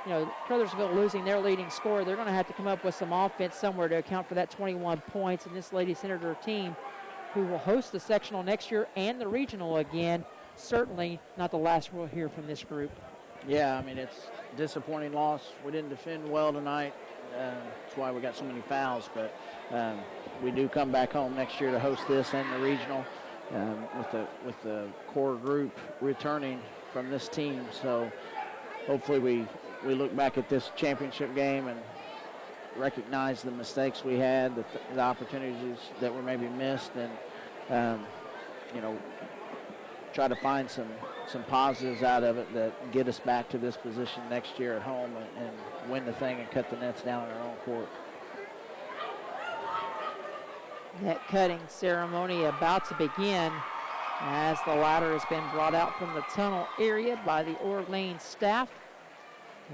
you know, Crothersville losing their leading scorer, they're going to have to come up with some offense somewhere to account for that 21 points. And this Lady Senator team, who will host the sectional next year and the regional again, certainly not the last we'll hear from this group. Yeah, I mean, it's a disappointing loss. We didn't defend well tonight. That's why we got so many fouls. But we do come back home next year to host this and the regional with the core group returning from this team. So hopefully we look back at this championship game and recognize the mistakes we had, the opportunities that were maybe missed, and you know, try to find some positives out of it that get us back to this position next year at home and win the thing and cut the nets down in our own court. Net cutting ceremony about to begin as the ladder has been brought out from the tunnel area by the Orleans staff.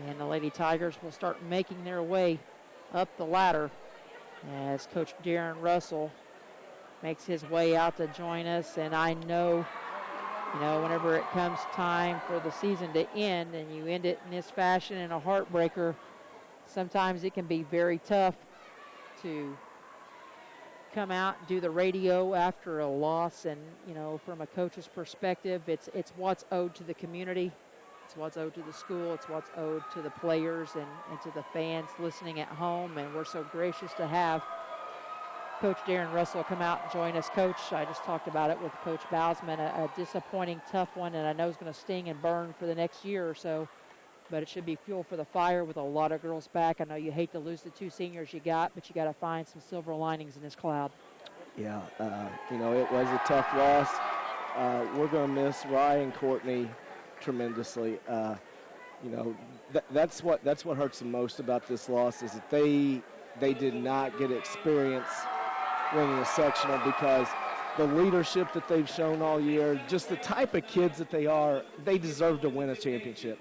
And the Lady Tigers will start making their way up the ladder as Coach Darren Russell makes his way out to join us. And I know, you know, whenever it comes time for the season to end and you end it in this fashion in a heartbreaker, sometimes it can be very tough to come out and do the radio after a loss. And, you know, from a coach's perspective, it's what's owed to the community. It's what's owed to the school. It's what's owed to the players and to the fans listening at home. And we're so gracious to have Coach Darren Russell come out and join us. Coach, I just talked about it with Coach Bausman, a disappointing, tough one, and I know it's going to sting and burn for the next year or so, but it should be fuel for the fire with a lot of girls back. I know you hate to lose the 2 seniors you got, but you got to find some silver linings in this cloud. Yeah, you know, it was a tough loss. We're going to miss Ryan Courtney tremendously. You know, that's what hurts the most about this loss is that they did not get experience winning a sectional because the leadership that they've shown all year, just the type of kids that they are, they deserve to win a championship.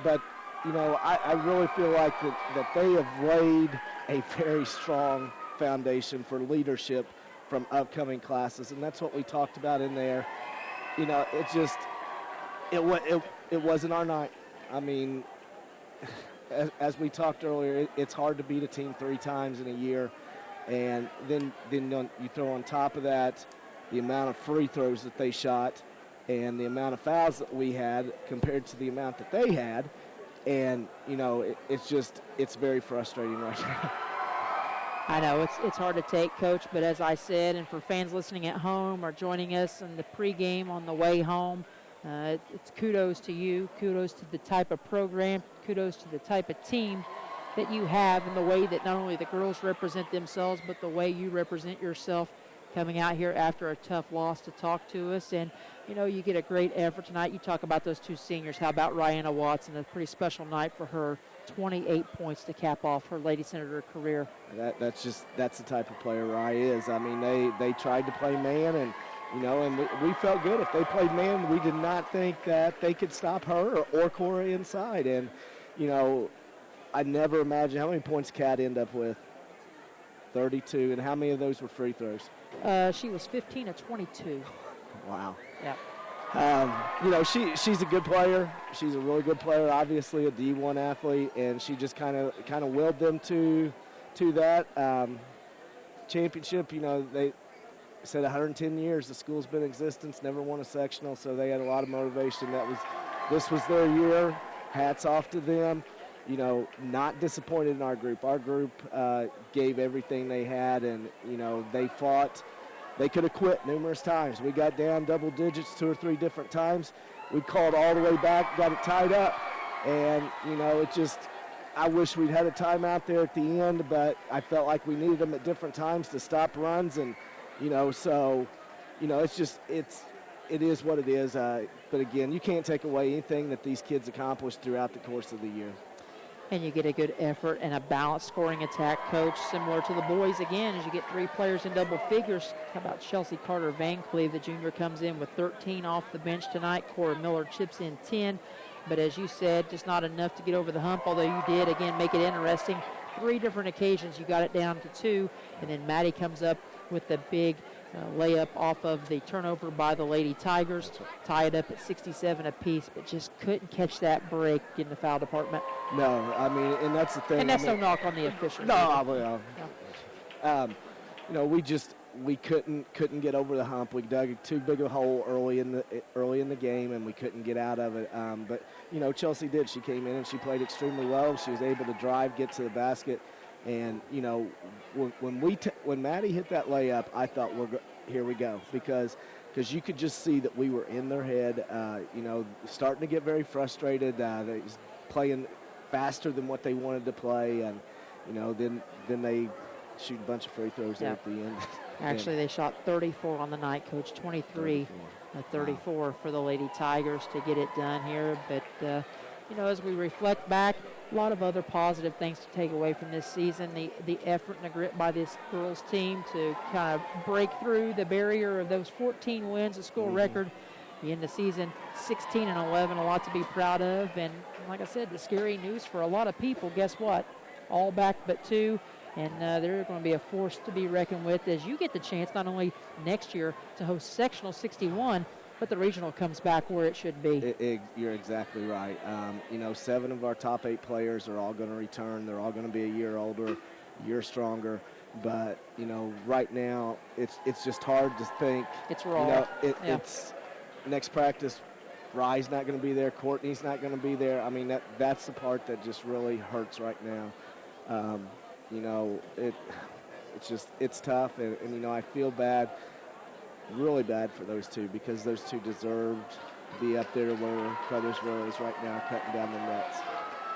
But you know, I really feel like that they have laid a very strong foundation for leadership from upcoming classes, and that's what we talked about in there. You know, it wasn't our night. I mean, as we talked earlier, it's hard to beat a team 3 times in a year, and then you throw on top of that the amount of free throws that they shot and the amount of fouls that we had compared to the amount that they had, and you know, it's very frustrating right now. I know it's hard to take, Coach, but as I said, and for fans listening at home or joining us in the pregame on the way home, it's kudos to you, kudos to the type of program, kudos to the type of team that you have and the way that not only the girls represent themselves, but the way you represent yourself coming out here after a tough loss to talk to us. And, you know, you get a great effort tonight. You talk about those 2 seniors. How about Rihanna Watson? A pretty special night for her. 28 points to cap off her Lady Senator career. That's the type of player Rye is. I mean, they tried to play man, and you know, and we felt good. If they played man, we did not think that they could stop her or Cora inside. And you know, I never imagined how many points Kat ended up with. 32, and how many of those were free throws? She was 15 of 22. Wow. Yeah. She's a good player. She's a really good player, obviously a D1 athlete, and she just kind of willed them to that championship. They said 110 years the school's been in existence, never won a sectional, so they had a lot of motivation. This was their year. Hats off to them. Not disappointed in our group. Our group gave everything they had, and they fought. They could have quit numerous times. We got down double digits 2 or 3 different times. We called all the way back, got it tied up, and I wish we'd had a timeout there at the end, but I felt like we needed them at different times to stop runs, and it is what it is. But again, you can't take away anything that these kids accomplished throughout the course of the year. And you get a good effort and a balanced scoring attack, Coach, similar to the boys again, as you get 3 players in double figures. How about Chelsea Carter Van Cleve, the junior, comes in with 13 off the bench tonight. Cora Miller chips in 10. But as you said, just not enough to get over the hump, although you did, again, make it interesting. 3 different occasions you got it down to 2. And then Maddie comes up with the big layup off of the turnover by the Lady Tigers, tie it up at 67 apiece, but just couldn't catch that break in the foul department. No, and that's the thing. And that's no knock on the officials. No, we couldn't get over the hump. We dug too big a hole early in the game, and we couldn't get out of it. But Chelsea did. She came in and she played extremely well. She was able to drive, get to the basket. And when Maddie hit that layup, I thought here we go, because you could just see that we were in their head. Starting to get very frustrated. They was playing faster than what they wanted to play, and then they shoot a bunch of free throws there at the end. Actually, they shot 34 on the night, Coach. 23, 34 for the Lady Tigers to get it done here. But as we reflect back, a lot of other positive things to take away from this season. The effort and the grit by this girls team to kind of break through the barrier of those 14 wins, a school record. The end of the season, 16-11, a lot to be proud of. And like I said, the scary news for a lot of people, guess what? All back but 2. And they're going to be a force to be reckoned with as you get the chance not only next year to host Sectional 61, but the regional comes back where it should be. You're exactly right. 7 of our top 8 players are all going to return. They're all going to be a year older, a year stronger. But, right now it's just hard to think. It's raw. It's next practice, Rye's not going to be there. Courtney's not going to be there. I mean, that's the part that just really hurts right now. It's tough, and I feel bad, really bad for those 2, because those 2 deserved to be up there where Crothersville is right now, cutting down the nets.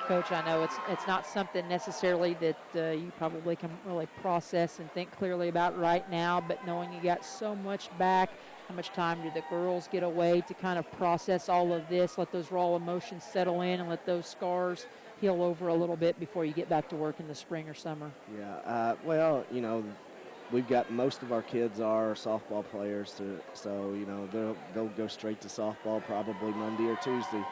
Coach, I know it's not something necessarily that you probably can really process and think clearly about right now, but knowing you got so much back, how much time do the girls get away to kind of process all of this, let those raw emotions settle in and let those scars heal over a little bit before you get back to work in the spring or summer? Yeah, we've got most of our kids are softball players, so they'll go straight to softball probably Monday or Tuesday,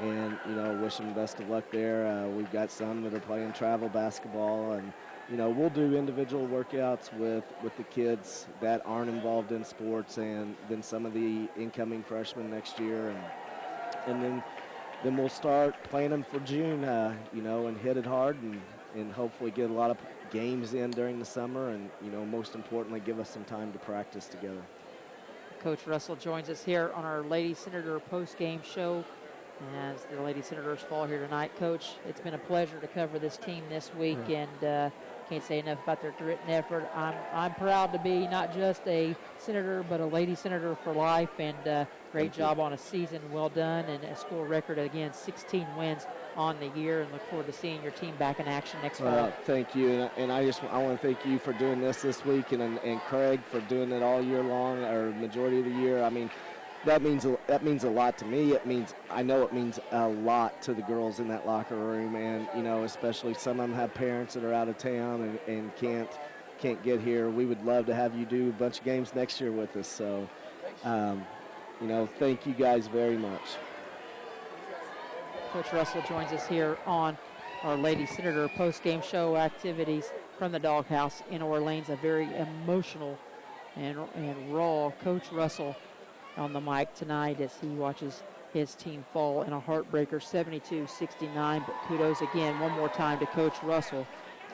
and wish them best of luck there. We've got some that are playing travel basketball, and we'll do individual workouts with the kids that aren't involved in sports, and then some of the incoming freshmen next year, and then we'll start planning for June, and hit it hard, and hopefully get a lot of games in during the summer, and most importantly, give us some time to practice together. Coach Russell joins us here on our Lady Senator post-game show as the Lady Senators fall here tonight. Coach, it's been a pleasure to cover this team this week, and can't say enough about their grit and effort. I'm proud to be not just a Senator, but a Lady Senator for life, and great job on a season well done, and a school record, again, 16 wins on the year, and look forward to seeing your team back in action next fall. Thank you, and I want to thank you for doing this week, and Craig for doing it all year long, or majority of the year. I mean, that means a lot to me. I know it means a lot to the girls in that locker room, and especially some of them have parents that are out of town and can't get here. We would love to have you do a bunch of games next year with us. So, thank you guys very much. Coach Russell joins us here on our Lady Senator post-game show activities from the Doghouse in Orleans. A very emotional and raw Coach Russell on the mic tonight as he watches his team fall in a heartbreaker, 72-69. But kudos again one more time to Coach Russell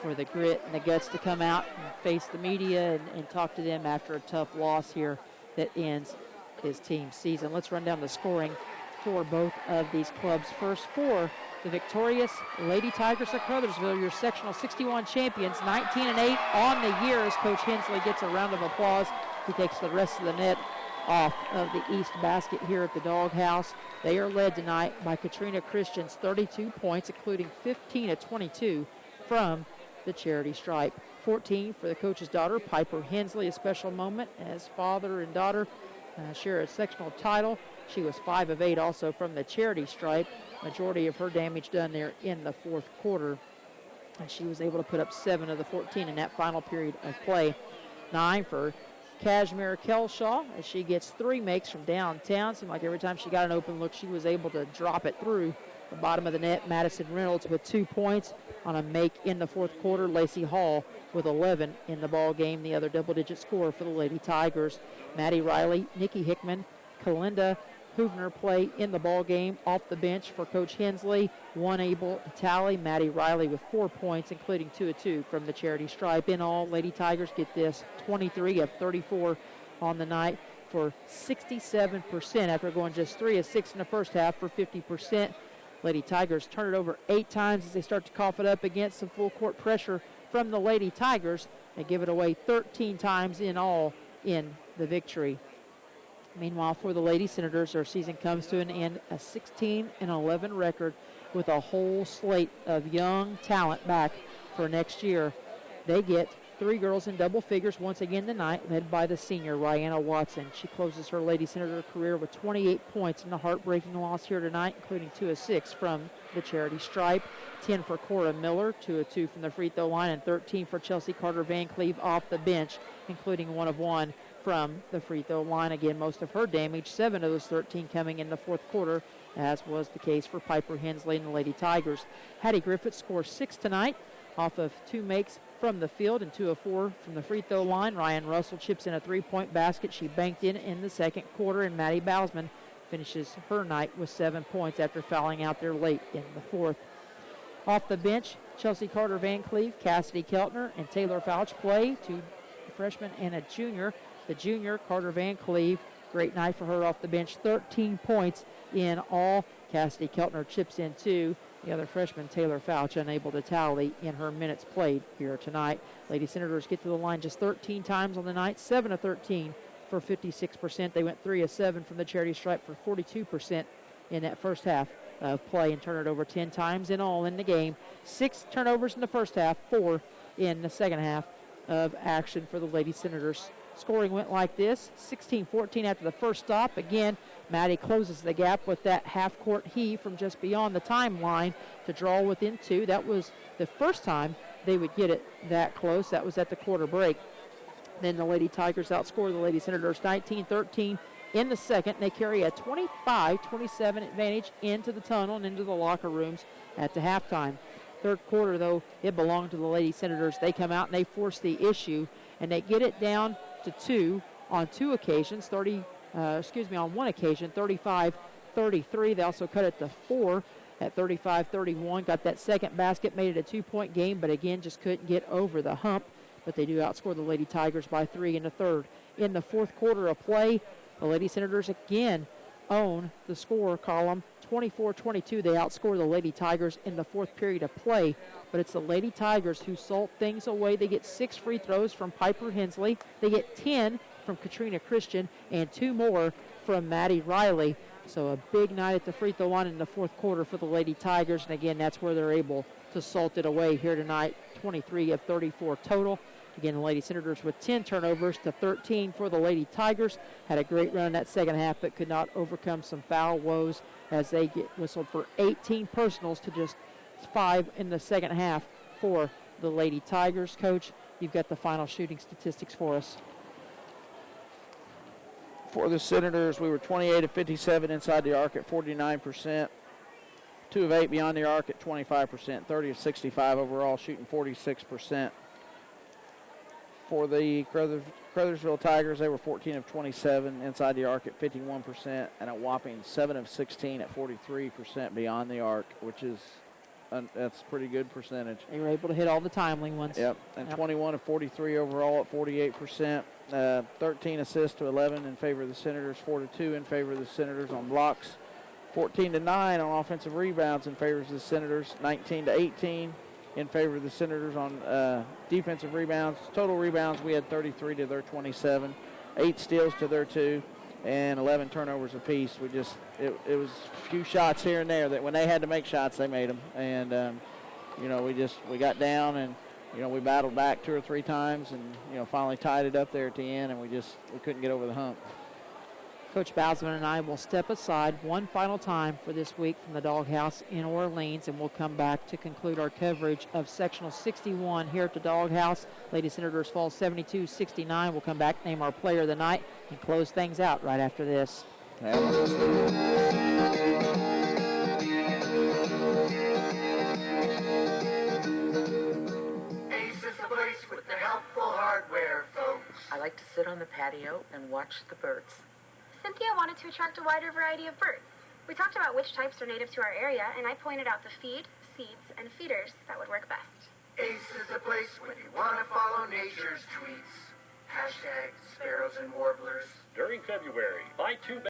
for the grit and the guts to come out and face the media and talk to them after a tough loss here that ends his team's season. Let's run down the scoring for both of these clubs. First, for the victorious Lady Tigers of Crothersville, your sectional 61 champions, 19-8 on the year, as Coach Hensley gets a round of applause. He takes the rest of the net off of the east basket here at the Doghouse. They are led tonight by Katrina Christian's 32 points, including 15 of 22 from the charity stripe. 14 for the coach's daughter, Piper Hensley, a special moment as father and daughter share a sectional title. She was 5 of 8 also from the charity stripe. Majority of her damage done there in the fourth quarter. And she was able to put up 7 of the 14 in that final period of play. 9 for Kashmir Kelshaw as she gets 3 makes from downtown. Seemed like every time she got an open look, she was able to drop it through the bottom of the net. Madison Reynolds with 2 points on a make in the fourth quarter. Lacey Hall with 11 in the ball game, the other double-digit scorer for the Lady Tigers. Maddie Riley, Nikki Hickman, Kalinda Hoovner play in the ball game off the bench for Coach Hensley. 1 able to tally. Maddie Riley with 4 points, including 2 of 2 from the charity stripe. In all, Lady Tigers get this 23 of 34 on the night for 67% after going just 3 of 6 in the first half for 50%. Lady Tigers turn it over 8 times as they start to cough it up against some full court pressure from the Lady Tigers. They give it away 13 times in all in the victory. Meanwhile, for the Lady Senators, their season comes to an end, a 16-11 record with a whole slate of young talent back for next year. They get 3 girls in double figures once again tonight, led by the senior, Rihanna Watson. She closes her Lady Senator career with 28 points in a heartbreaking loss here tonight, including 2 of 6 from the charity stripe. 10 for Cora Miller, 2 of 2 from the free throw line, and 13 for Chelsea Carter Van Cleve off the bench, including 1 of 1 from the free throw line. Again, most of her damage, 7 of those 13 coming in the fourth quarter, as was the case for Piper Hensley and the Lady Tigers. Hattie Griffith scores 6 tonight off of 2 makes from the field and 2 of 4 from the free throw line. Ryan Russell chips in a 3-point basket. She banked in the second quarter, and Maddie Bausman finishes her night with 7 points after fouling out there late in the fourth. Off the bench, Chelsea Carter Van Cleve, Cassidy Keltner, and Taylor Fouch play, 2 freshmen and a junior. The junior, Carter Van Cleve, great night for her off the bench, 13 points in all. Cassidy Keltner chips in 2. The other freshman, Taylor Fouch, unable to tally in her minutes played here tonight. Lady Senators get to the line just 13 times on the night, 7 of 13 for 56%. They went 3 of 7 from the charity stripe for 42% in that first half of play and turn it over 10 times in all in the game. 6 turnovers in the first half, 4 in the second half of action for the Lady Senators. Scoring went like this, 16-14 after the first stop. Again, Maddie closes the gap with that half-court heave from just beyond the timeline to draw within 2. That was the first time they would get it that close. That was at the quarter break. Then the Lady Tigers outscore the Lady Senators 19-13 in the second. They carry a 25-27 advantage into the tunnel and into the locker rooms at the halftime. Third quarter, though, it belonged to the Lady Senators. They come out and they force the issue, and they get it down to 2 on 2 occasions, on 1 occasion, 35-33. They also cut it to 4 at 35-31. Got that second basket, made it a 2-point game, but again, just couldn't get over the hump. But they do outscore the Lady Tigers by 3 in the third. In the fourth quarter of play, the Lady Senators again own the score column. 24-22, they outscore the Lady Tigers in the fourth period of play. But it's the Lady Tigers who salt things away. They get 6 free throws from Piper Hensley. They get 10 from Katrina Christian and 2 more from Maddie Riley. So a big night at the free throw line in the fourth quarter for the Lady Tigers. And again, that's where they're able to salt it away here tonight. 23 of 34 total. Again, the Lady Senators with 10 turnovers to 13 for the Lady Tigers. Had a great run in that second half, but could not overcome some foul woes as they get whistled for 18 personals to just 5 in the second half for the Lady Tigers. Coach, you've got the final shooting statistics for us. For the Senators, we were 28 of 57 inside the arc at 49%. 2 of 8 beyond the arc at 25%. 30 of 65 overall, shooting 46%. for the Crothersville Tigers, they were 14 of 27 inside the arc at 51%, and a whopping 7 of 16 at 43% beyond the arc, which is that's a pretty good percentage. They were able to hit all the timely ones. Yep, and 21 of 43 overall at 48%. 13 assists to 11 in favor of the Senators, 4 to 2 in favor of the Senators on blocks, 14 to 9 on offensive rebounds in favor of the Senators, 19 to 18 in favor of the Senators on defensive rebounds. Total rebounds, we had 33 to their 27, 8 steals to their 2, and 11 turnovers apiece. It was a few shots here and there that when they had to make shots, they made them. And, we got down and, we battled back 2 or 3 times and, finally tied it up there at the end, and we couldn't get over the hump. Coach Bousman and I will step aside one final time for this week from the Doghouse in Orleans, and we'll come back to conclude our coverage of Sectional 61 here at the Doghouse. Lady Senators fall 72-69. We'll come back, name our player of the night, and close things out right after this. With the helpful hardware, folks. I like to sit on the patio and watch the birds. Cynthia wanted to attract a wider variety of birds. We talked about which types are native to our area, and I pointed out the feed, seeds, and feeders that would work best. Ace is a place when you want to follow nature's tweets. Hashtag sparrows and warblers. During February, buy 2 bags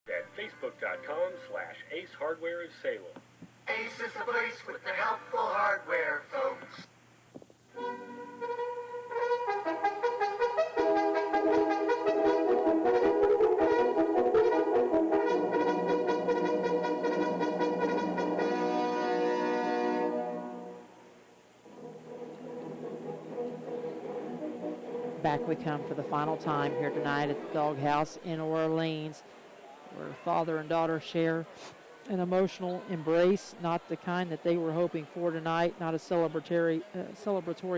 at facebook.com/Ace Hardware of Salem. Ace is the place with the helpful hardware, folks. Back we come for the final time here tonight at the Doghouse in Orleans, where father and daughter share an emotional embrace, not the kind that they were hoping for tonight, not a celebratory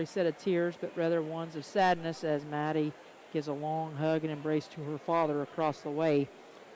set of tears, but rather ones of sadness as Maddie gives a long hug and embrace to her father across the way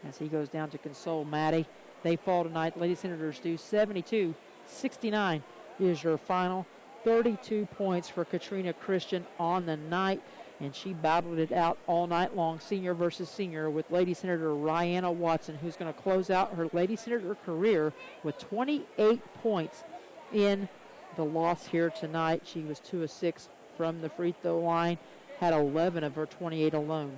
as he goes down to console Maddie. They fall tonight. Lady Senators do 72-69 is your final. 32 points for Katrina Christian on the night, and she battled it out all night long, senior versus senior, with Lady Senator Rihanna Watson, who's going to close out her Lady Senator career with 28 points in the loss here tonight. She was 2 of 6 from the free throw line, had 11 of her 28 alone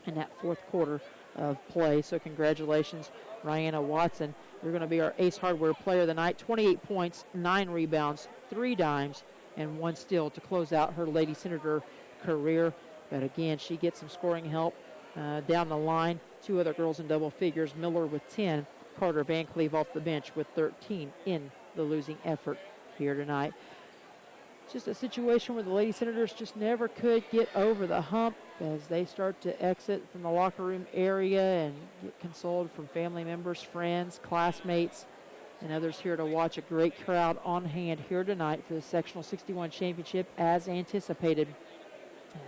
in that fourth quarter of play. So congratulations, Rihanna Watson. You're going to be our Ace Hardware player of the night. 28 points, 9 rebounds, 3 dimes, and 1 steal to close out her Lady Senator career. But again, she gets some scoring help down the line. 2 other girls in double figures, Miller with 10, Carter Van Cleve off the bench with 13 in the losing effort here tonight. Just a situation where the Lady Senators just never could get over the hump as they start to exit from the locker room area and get consoled from family members, friends, classmates, and others here to watch. A great crowd on hand here tonight for the Sectional 61 Championship as anticipated,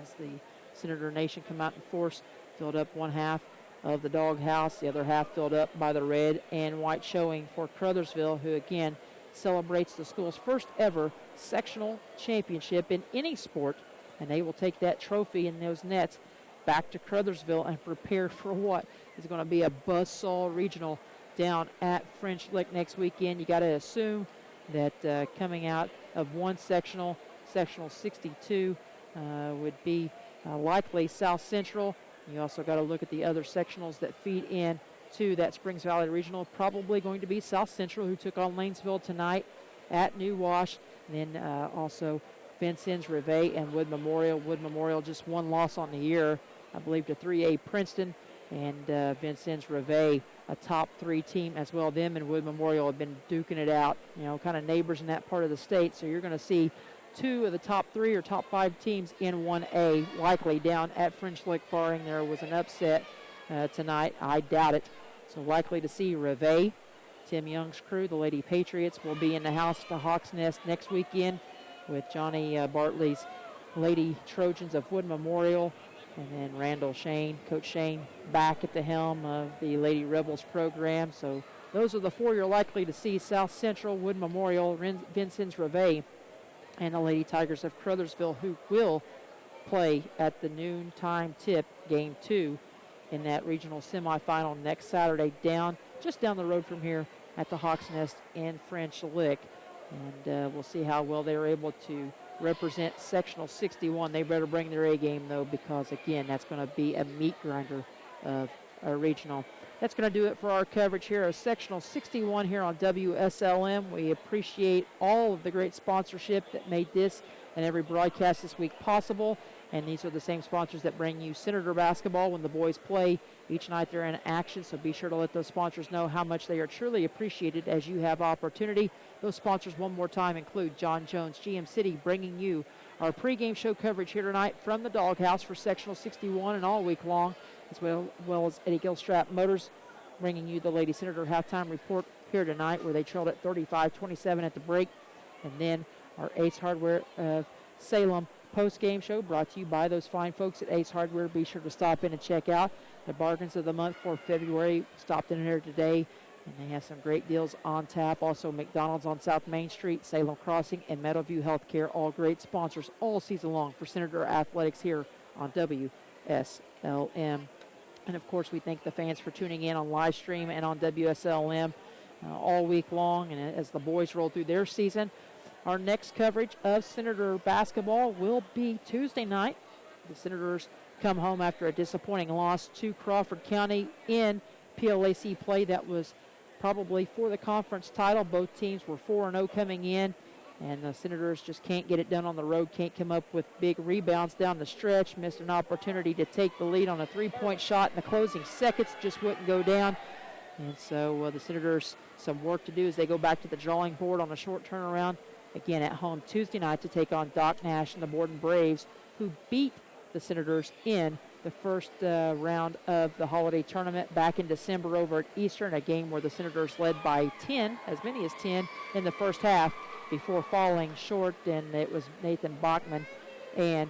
as the Senator Nation come out in force, filled up one half of the Doghouse, the other half filled up by the red and white showing for Crothersville, who again celebrates the school's first ever sectional championship in any sport, and they will take that trophy and those nets back to Crothersville and prepare for what is going to be a buzzsaw regional down at French Lick next weekend. You got to assume that coming out of one sectional 62 would be likely South Central. You also got to look at the other sectionals that feed in to that Springs Valley Regional. Probably going to be South Central, who took on Lanesville tonight at New Wash. And then also Vincennes, Reveille, and Wood Memorial. Wood Memorial just 1 loss on the year, I believe, to 3A Princeton. And Vincennes, Reveille, a top 3 team as well. Them and Wood Memorial have been duking it out, kind of neighbors in that part of the state. So you're going to see 2 of the top 3 or top 5 teams in 1A likely down at French Lick, barring there was an upset tonight. I doubt it. So likely to see Reveille. Tim Young's crew, the Lady Patriots, will be in the house to Hawks Nest next weekend with Johnny Bartley's Lady Trojans of Wood Memorial. And then Randall Shane, Coach Shane, back at the helm of the Lady Rebels program. So Those are the four you're likely to see: South Central, Wood Memorial, Vincennes Reveille, and the Lady Tigers of Crothersville, who will play at the noontime tip game 2 in that regional semifinal next Saturday just down the road from here at the Hawks Nest in French Lick. And we'll see how well they're able to represent Sectional 61. They better bring their A game, though, because, again, that's going to be a meat grinder of a regional. That's going to do it for our coverage here of Sectional 61 here on WSLM. We appreciate all of the great sponsorship that made this and every broadcast this week possible. And these are the same sponsors that bring you Senator basketball when the boys play. Each night they're in action, so be sure to let those sponsors know how much they are truly appreciated as you have opportunity. Those sponsors, one more time, include John Jones, GM City, bringing you our pregame show coverage here tonight from the Doghouse for Sectional 61 and all week long, as well as Eddie Gilstrap Motors, bringing you the Lady Senator halftime report here tonight, where they trailed at 35-27 at the break. And then our Ace Hardware of Salem post-game show, brought to you by those fine folks at Ace Hardware. Be sure to stop in and check out the bargains of the month for February. Stopped in there today, and they have some great deals on tap. Also, McDonald's on South Main Street, Salem Crossing, and Meadowview Healthcare, all great sponsors all season long for Senator Athletics here on WSLM. And, of course, we thank the fans for tuning in on live stream and on WSLM all week long, and as the boys roll through their season. Our next coverage of Senator basketball will be Tuesday night. The Senators come home after a disappointing loss to Crawford County in PLAC play. That was probably for the conference title. Both teams were 4-0 coming in, and the Senators just can't get it done on the road, can't come up with big rebounds down the stretch. Missed an opportunity to take the lead on a three-point shot in the closing seconds, just wouldn't go down. And so the Senators, some work to do as they go back to the drawing board on a short turnaround. Again at home Tuesday night to take on Doc Nash and the Borden Braves, who beat the Senators in the first round of the holiday tournament back in December over at Eastern, a game where the Senators led by 10, as many as 10, in the first half before falling short. And it was Nathan Bachman and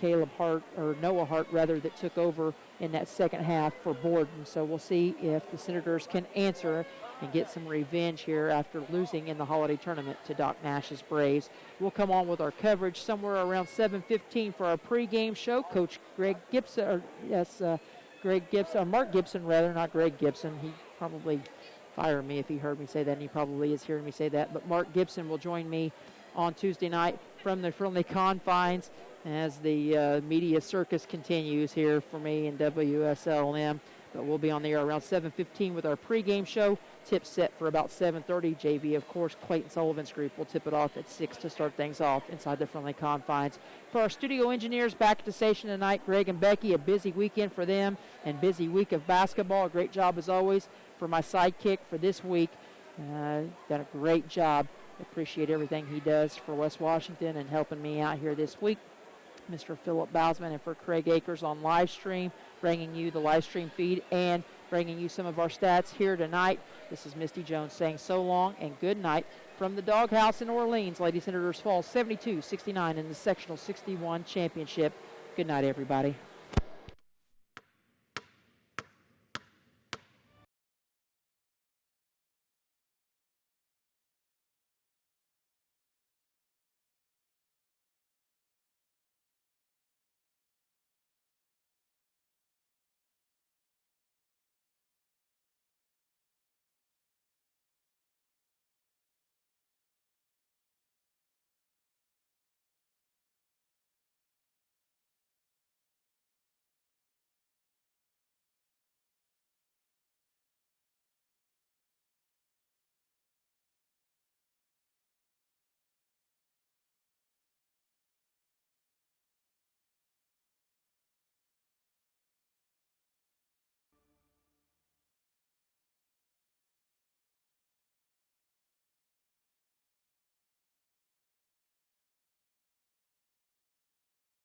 Noah Hart, that took over in that second half for Borden. So we'll see if the Senators can answer and get some revenge here after losing in the holiday tournament to Doc Nash's Braves. We'll come on with our coverage somewhere around 7:15 for our pregame show. Coach Mark Gibson, not Greg Gibson. He probably fire me if he heard me say that, and he probably is hearing me say that. But Mark Gibson will join me on Tuesday night from the friendly confines as the media circus continues here for me in WSLM. But we'll be on the air around 7:15 with our pregame show. Tip set for about 7:30. JV, of course, Clayton Sullivan's group will tip it off at 6 to start things off inside the friendly confines. For our studio engineers back at the station tonight, Greg and Becky, a busy weekend for them and busy week of basketball. A great job as always for my sidekick for this week. Done a great job. Appreciate everything he does for West Washington and helping me out here this week. Mr. Philip Bausman, and for Craig Akers on live stream, bringing you the live stream feed and bringing you some of our stats here tonight. This is Misty Jones saying so long and good night from the Doghouse in Orleans. Lady Senators fall 72-69 in the Sectional 61 championship. Good night, everybody.